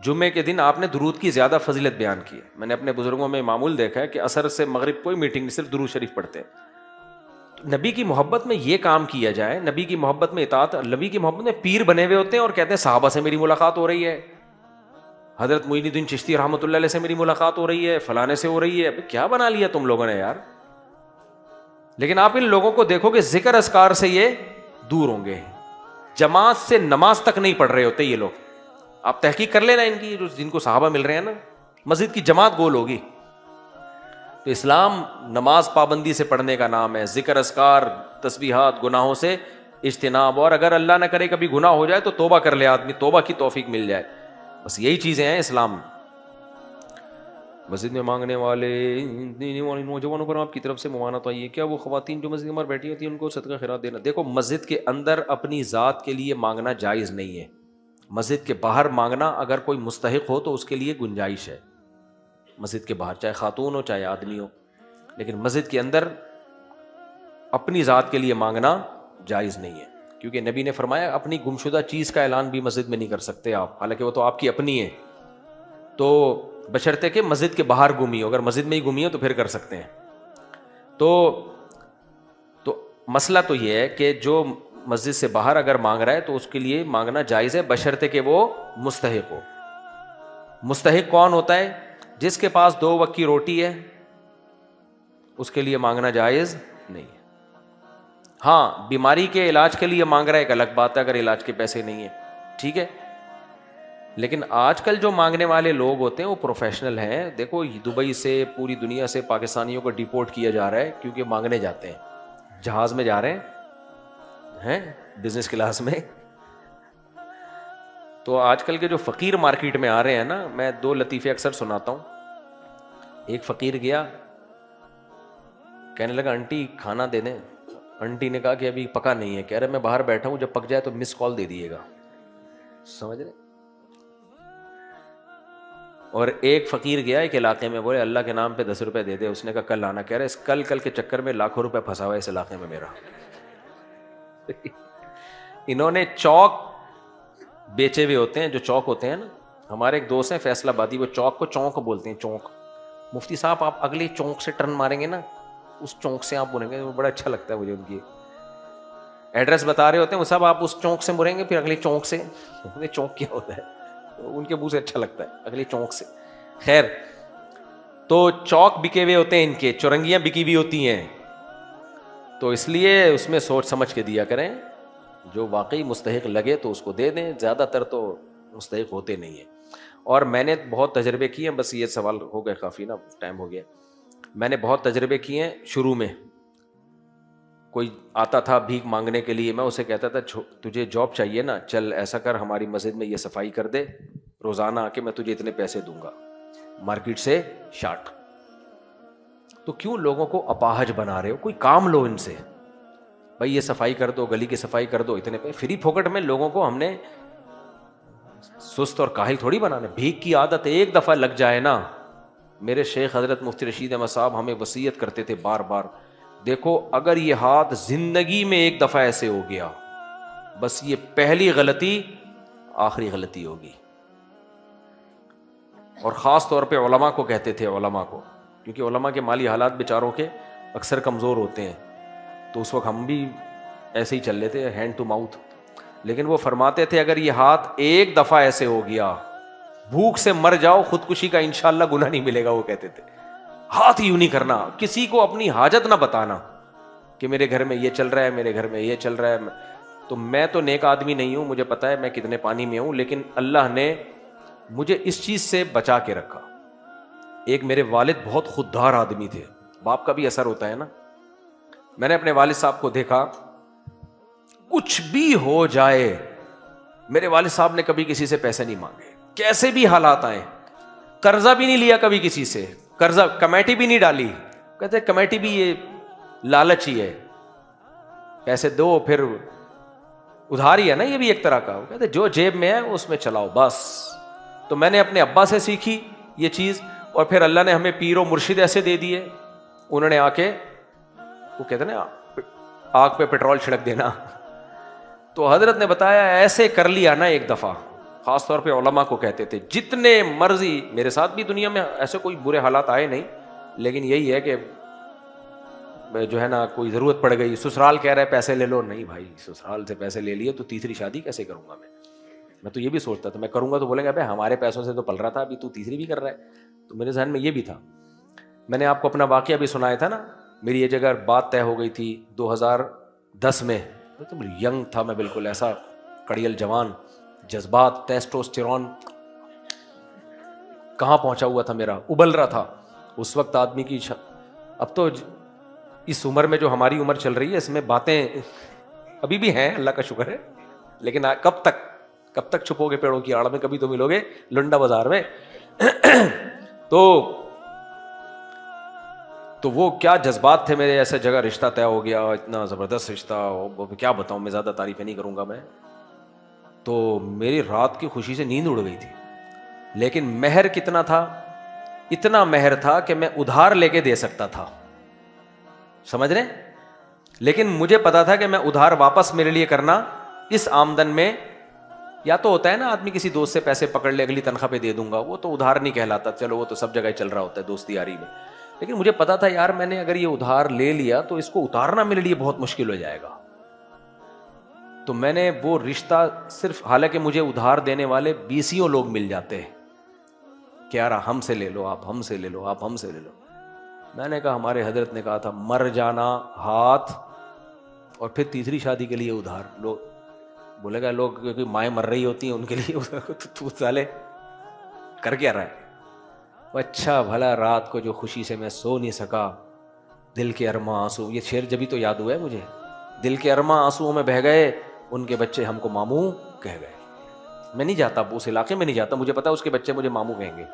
جمعے کے دن آپ نے درود کی زیادہ فضیلت بیان کی ہے. میں نے اپنے بزرگوں میں معمول دیکھا ہے کہ عصر سے مغرب کوئی میٹنگ نہیں, صرف درود شریف پڑھتے ہیں. نبی کی محبت میں یہ کام کیا جائے, نبی کی محبت میں اطاعت, نبی کی محبت میں پیر بنے ہوئے ہوتے ہیں اور کہتے ہیں صحابہ سے میری ملاقات ہو رہی ہے, حضرت معین الدین چشتی رحمۃ اللہ علیہ سے میری ملاقات ہو رہی ہے, فلانے سے ہو رہی ہے. کیا بنا لیا تم لوگوں نے یار؟ لیکن آپ ان لوگوں کو دیکھو کہ ذکر اذکار سے یہ دور ہوں گے, جماعت سے نماز تک نہیں پڑھ رہے ہوتے یہ لوگ. آپ تحقیق کر لینا ان کی, جن کو صحابہ مل رہے ہیں نا, مسجد کی جماعت گول ہوگی. تو اسلام نماز پابندی سے پڑھنے کا نام ہے, ذکر اذکار, تسبیحات, گناہوں سے اجتناب. اور اگر اللہ نہ کرے کبھی گناہ ہو جائے تو توبہ کر لے آدمی, توبہ کی توفیق مل جائے. بس یہی چیزیں ہیں اسلام میں. مسجد میں مانگنے والے نوجوانوں پر آپ کی طرف سے ممانعت آئی ہے کیا؟ وہ خواتین جو مسجد کے باہر بیٹھی ہوتی ہیں ان کو صدقہ خیرات دینا. دیکھو مسجد کے اندر اپنی ذات کے لیے مانگنا جائز نہیں ہے. مسجد کے باہر مانگنا اگر کوئی مستحق ہو تو اس کے لیے گنجائش ہے مسجد کے باہر، چاہے خاتون ہو چاہے آدمی ہو. لیکن مسجد کے اندر اپنی ذات کے لیے مانگنا جائز نہیں ہے، کیونکہ نبی نے فرمایا اپنی گمشدہ چیز کا اعلان بھی مسجد میں نہیں کر سکتے آپ، حالانکہ وہ تو آپ کی اپنی ہے. تو بشرطے کہ مسجد کے باہر گمی ہو، اگر مسجد میں ہی گمی ہو تو پھر کر سکتے ہیں. تو مسئلہ تو یہ ہے کہ جو مسجد سے باہر اگر مانگ رہا ہے تو اس کے لیے مانگنا جائز ہے، بشرطے کہ وہ مستحق ہو. مستحق کون ہوتا ہے؟ جس کے پاس 2 وقت کی روٹی ہے اس کے لیے مانگنا جائز نہیں ہے. ہاں بیماری کے علاج کے لیے مانگ رہا ہے ایک الگ بات ہے، اگر علاج کے پیسے نہیں ہیں ٹھیک ہے. لیکن آج کل جو مانگنے والے لوگ ہوتے ہیں وہ پروفیشنل ہیں. دیکھو دبئی سے پوری دنیا سے پاکستانیوں کو ڈیپورٹ کیا جا رہا ہے کیونکہ مانگنے جاتے ہیں، جہاز میں جا رہے ہیں بزنس کلاس میں. تو آج کل کے جو فقیر مارکیٹ میں آ رہے ہیں نا، میں 2 لطیفے اکثر سناتا ہوں. ایک فقیر گیا کہنے لگا آنٹی کھانا دے دیں. آنٹی نے کہا کہ ابھی پکا نہیں ہے. کہہ رہے میں باہر بیٹھا ہوں، جب پک جائے تو مس کال دے دیجیے گا. سمجھ رہے؟ اور ایک فقیر گیا ایک علاقے میں، بولے اللہ کے نام پہ 10 روپے دے دے. اس نے کہا کل آنا. کہہ رہے اس کل کے چکر میں لاکھوں روپے پھنسا ہوا ہے اس علاقے میں میرا. انہوں نے چوک بیچے ہوئے ہوتے ہیں، جو چوک ہوتے ہیں نا. ہمارے ایک دوست ہیں فیصل آبادی، وہ چوک کو چونک بولتے ہیں، چونک. مفتی صاحب آپ اگلی چونک سے ٹرن ماریں گے نا، اس چونک سے آپ بولیں گے، وہ بڑا اچھا لگتا ہے مجھے. ان کی ایڈریس بتا رہے ہوتے ہیں وہ صاحب، آپ اس چونک سے مریں گے پھر اگلی چونک سے. چونک کیا ہوتا ہے؟ ان کے منہ سے اچھا لگتا ہے اگلی چونک سے. خیر، تو چوک بکے ہوئے ہوتے ہیں، ان کے چورنگیاں بکی ہوئی ہوتی ہیں. تو اس لیے اس میں سوچ سمجھ کے دیا کریں، جو واقعی مستحق لگے تو اس کو دے دیں. زیادہ تر تو مستحق ہوتے نہیں ہیں. اور میں نے بہت تجربے کیے ہیں، بس یہ سوال ہو گئے کافی نا، ٹائم ہو گیا. میں نے بہت تجربے کیے ہیں. شروع میں کوئی آتا تھا بھیک مانگنے کے لیے، میں اسے کہتا تھا تجھے جاب چاہیے نا، چل ایسا کر ہماری مسجد میں یہ صفائی کر دے، روزانہ آ کے میں تجھے اتنے پیسے دوں گا، مارکیٹ سے شارٹ. تو کیوں لوگوں کو اپاہج بنا رہے ہو؟ کوئی کام لو ان سے. بھائی یہ صفائی کر دو، گلی کی صفائی کر دو، اتنے پہ فری پھوکٹ میں. لوگوں کو ہم نے سست اور کاہل تھوڑی بنانا. بھیک کی عادت ایک دفعہ لگ جائے نا، میرے شیخ حضرت مفتی رشید احمد صاحب ہمیں وصیت کرتے تھے بار بار، دیکھو اگر یہ ہاتھ زندگی میں ایک دفعہ ایسے ہو گیا، بس یہ پہلی غلطی آخری غلطی ہوگی. اور خاص طور پہ علماء کو کہتے تھے، علماء کو، کیونکہ علماء کے مالی حالات بیچاروں کے اکثر کمزور ہوتے ہیں. تو اس وقت ہم بھی ایسے ہی چل رہے تھے، ہینڈ ٹو ماؤتھ. لیکن وہ فرماتے تھے اگر یہ ہاتھ ایک دفعہ ایسے ہو گیا، بھوک سے مر جاؤ، خودکشی کا انشاءاللہ گناہ نہیں ملے گا. وہ کہتے تھے ہاتھ یوں نہیں کرنا، کسی کو اپنی حاجت نہ بتانا کہ میرے گھر میں یہ چل رہا ہے، میرے گھر میں یہ چل رہا ہے. تو میں تو نیک آدمی نہیں ہوں، مجھے پتا ہے میں کتنے پانی میں ہوں، لیکن اللہ نے مجھے اس چیز سے بچا کے رکھا. ایک میرے والد بہت خوددار آدمی تھے، باپ کا بھی اثر ہوتا ہے نا. میں نے اپنے والد صاحب کو دیکھا، کچھ بھی ہو جائے میرے والد صاحب نے کبھی کسی سے پیسے نہیں مانگے، کیسے بھی حالات آئے. قرضہ بھی نہیں لیا کبھی کسی سے، قرضہ کمیٹی بھی نہیں ڈالی. کہتے کمیٹی بھی یہ لالچ ہی ہے، پیسے دو پھر ادھار ہی ہے نا، یہ بھی ایک طرح کا. کہتے جو جیب میں ہے اس میں چلاؤ بس. تو میں نے اپنے ابا سے سیکھی یہ چیز، اور پھر اللہ نے ہمیں پیر و مرشد ایسے دے دیے، انہوں نے آ کے وہ کہتے نا آگ پہ پیٹرول چھڑک دینا. تو حضرت نے بتایا ایسے کر لیا نا ایک دفعہ، خاص طور پہ علماء کو کہتے تھے جتنے مرضی. میرے ساتھ بھی دنیا میں ایسے کوئی برے حالات آئے نہیں، لیکن یہی ہے کہ جو ہے نا کوئی ضرورت پڑ گئی، سسرال کہہ رہا ہے پیسے لے لو. نہیں بھائی، سسرال سے پیسے لے لیے تو تیسری شادی کیسے کروں گا میں تو یہ بھی سوچتا تھا میں کروں گا تو بولیں گے ابے ہمارے پیسوں سے تو پل رہا تھا، ابھی تو تیسری بھی کر رہا ہے. تو میرے ذہن میں یہ بھی تھا. میں نے آپ کو اپنا واقعہ بھی سنایا تھا نا، میری یہ جگہ بات طے ہو گئی تھی 2010 میں. تو ینگ تھا میں بالکل، ایسا کڑیل جوان، جذبات، ٹیسٹوسٹیرون کہاں پہنچا ہوا تھا میرا، ابل رہا تھا اس وقت آدمی کی. اب تو اس عمر میں جو ہماری عمر چل رہی ہے اس میں باتیں ابھی بھی ہیں، اللہ کا شکر ہے، لیکن کب تک. کب تک چھپو گے پیڑوں کی آڑ میں؟ کبھی تو ملو گے لنڈا بازار میں. تو وہ کیا جذبات تھے میرے, ایسے جگہ رشتہ طے ہو گیا, اتنا زبردست رشتہ, کیا بتاؤں میں, زیادہ تعریفیں نہیں کروں گا میں. تو میری رات کی خوشی سے نیند اڑ گئی تھی. لیکن مہر کتنا تھا؟ اتنا مہر تھا کہ میں ادھار لے کے دے سکتا تھا, سمجھ رہے؟ لیکن مجھے پتا تھا کہ میں ادھار واپس میرے لیے کرنا اس آمدن میں, یا تو ہوتا ہے نا آدمی کسی دوست سے پیسے پکڑ لے اگلی تنخواہ پہ دے دوں گا, وہ تو ادھار نہیں کہلاتا, چلو وہ تو سب جگہ چل رہا ہوتا ہے دوستی یاری میں. لیکن مجھے پتا تھا یار میں نے اگر یہ ادھار لے لیا تو اس کو اتارنا میرے لیے بہت مشکل ہو جائے گا. تو میں نے وہ رشتہ صرف, حالانکہ مجھے ادھار دینے والے 20 لوگ مل جاتے ہیں, کیا رہا ہم سے لے لو, آپ ہم سے لے لو, آپ ہم سے لے لو. میں نے کہا, ہمارے حضرت نے کہا تھا مر جانا ہاتھ اور پھر تیسری شادی کے لیے ادھار. لوگ بولے گا, لوگ کیونکہ مائیں مر رہی ہوتی ہیں ان کے لیے تو سالے کر کیا رہا ہے. اچھا بھلا رات کو جو خوشی سے میں سو نہیں سکا, دل کے ارماں آنسو, یہ شعر جبھی تو یاد ہوا ہے مجھے, دل کے ارماں آنسوؤں میں بہ گئے, ان کے بچے ہم کو ماموں کہہ گئے. میں نہیں جاتا اس علاقے میں, نہیں جاتا, مجھے پتا اس کے بچے مجھے ماموں کہیں گے,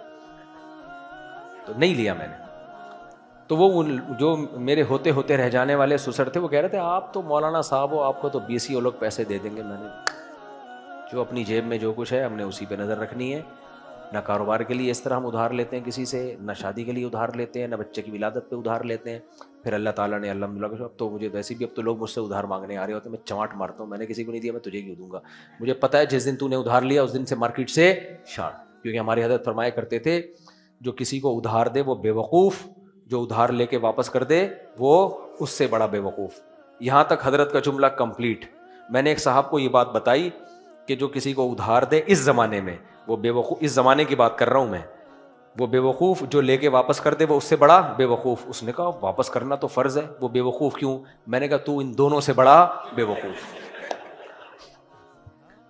تو نہیں لیا میں نے. تو وہ جو میرے ہوتے ہوتے رہ جانے والے سسر تھے وہ کہہ رہے تھے آپ تو مولانا صاحب ہو, آپ کو تو 20 لوگ پیسے دے دیں گے. میں نے جو اپنی جیب میں جو کچھ ہے ہم نے اسی پہ نظر رکھنی ہے. نہ کاروبار کے لیے اس طرح ہم ادھار لیتے ہیں کسی سے, نہ شادی کے لیے ادھار لیتے ہیں, نہ بچے کی ولادت پہ ادھار لیتے ہیں. پھر اللہ تعالیٰ نے الحمدللہ, اب تو مجھے ویسے بھی اب تو لوگ مجھ سے ادھار مانگنے آ رہے ہوتے ہیں, میں چماٹ مارتا ہوں, میں نے کسی کو نہیں دیا, میں تجھے کیوں دوں گا. مجھے پتا ہے جس دن تو نے ادھار لیا اس دن سے مارکیٹ سے شارٹ, کیونکہ ہماری حضرت فرمایا کرتے تھے جو کسی کو ادھار دے وہ بے وقوف, جو ادھار لے کے واپس کر دے وہ اس سے بڑا بے وقوف. یہاں تک حضرت کا جملہ کمپلیٹ. میں نے ایک صاحب کو یہ بات بتائی کہ جو کسی کو ادھار دے اس زمانے میں وہ بے وقوف, اس زمانے کی بات کر رہا ہوں میں, وہ بے وقوف, جو لے کے واپس کر دے وہ اس سے بڑا بے وقوف. اس نے کہا واپس کرنا تو فرض ہے, وہ بے وقوف کیوں؟ میں نے کہا تو ان دونوں سے بڑا بے وقوف.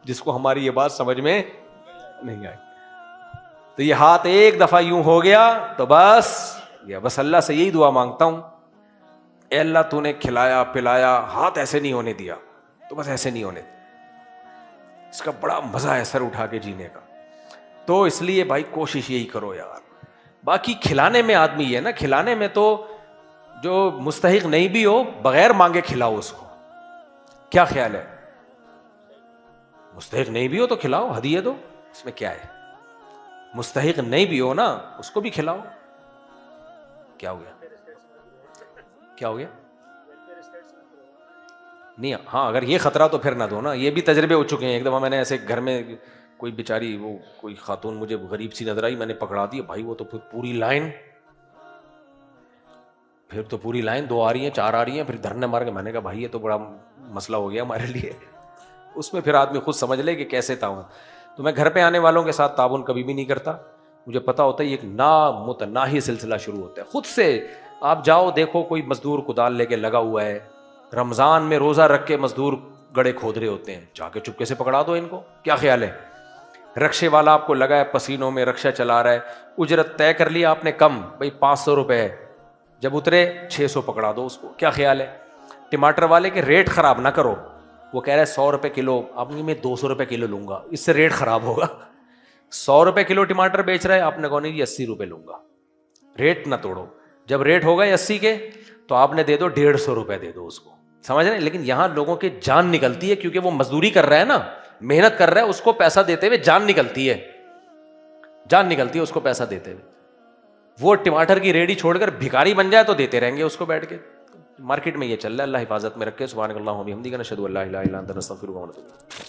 جس کو ہماری یہ بات سمجھ میں نہیں آئی. تو یہ ہاتھ ایک دفعہ یوں ہو گیا تو بس یا بس اللہ سے یہی دعا مانگتا ہوں, اے اللہ تو نے کھلایا پلایا, ہاتھ ایسے نہیں ہونے دیا, تو بس ایسے نہیں ہونے, اس کا بڑا مزہ ہے سر اٹھا کے جینے کا. تو اس لیے بھائی کوشش یہی کرو یار. باقی کھلانے میں آدمی یہ ہے نا, کھلانے میں تو جو مستحق نہیں بھی ہو بغیر مانگے کھلاؤ اس کو. کیا خیال ہے؟ مستحق نہیں بھی ہو تو کھلاؤ, ہدیہ دو, اس میں کیا ہے. مستحق نہیں بھی ہو نا اس کو بھی کھلاؤ. کیا ہو گیا, کیا ہو گیا؟ نہیں ہاں, اگر یہ خطرہ تو پھر نہ دو نا. یہ بھی تجربے ہو چکے ہیں. ایک دفعہ میں نے ایسے گھر میں کوئی بیچاری, وہ کوئی خاتون مجھے غریب سی نظر آئی, میں نے پکڑا دی بھائی, وہ تو پھر پوری لائن, پھر تو پوری لائن 2 آ رہی ہیں 4 آ رہی ہیں, پھر دھرنے مار کے. میں نے کہا بھائی یہ تو بڑا مسئلہ ہو گیا ہمارے لیے. اس میں پھر آدمی خود سمجھ لے کہ کیسے تعاون. تو میں گھر پہ آنے والوں کے ساتھ تعاون کبھی بھی نہیں کرتا. مجھے پتا ہوتا ہے یہ ایک نامتناہی سلسلہ شروع ہوتا ہے. خود سے آپ جاؤ دیکھو, کوئی مزدور کدال لے کے لگا ہوا ہے, رمضان میں روزہ رکھ کے مزدور گڑے کھود رہے ہوتے ہیں, جا کے چپکے سے پکڑا دو ان کو. کیا خیال ہے؟ رکشے والا آپ کو لگا ہے پسینوں میں رکشہ چلا رہا ہے, اجرت طے کر لیا آپ نے کم, بھائی 500 روپے ہے, جب اترے 600 پکڑا دو اس کو. کیا خیال ہے؟ ٹماٹر والے کے ریٹ خراب نہ کرو, وہ کہہ رہا ہے 100 روپے کلو, آپ نے میں 200 روپے کلو لوں گا, اس سے ریٹ خراب ہوگا. 100 روپے کلو ٹماٹر بیچ رہا ہے, آپ نے کہا نہیں 80 روپے لوں گا. ریٹ نہ توڑو. جب ریٹ ہو گئے 80 کے تو آپ نے دے دو 150 روپے دے دو اس کو. سمجھ رہے ہیں؟ لیکن یہاں لوگوں کی جان نکلتی ہے, کیونکہ وہ مزدوری کر رہا ہے نا, محنت کر رہا ہے, اس کو پیسہ دیتے ہوئے جان نکلتی ہے, جان نکلتی ہے اس کو پیسہ دیتے ہوئے. وہ ٹماٹر کی ریڑھی چھوڑ کر بھکاری بن جائے تو دیتے رہیں گے اس کو بیٹھ کے. مارکیٹ میں یہ چل رہا ہے. اللہ حفاظت میں رکھے. سبحانک اللہم و بحمدک، نشہد ان لا الہ الا انت، نستغفرک و نتوب الیک.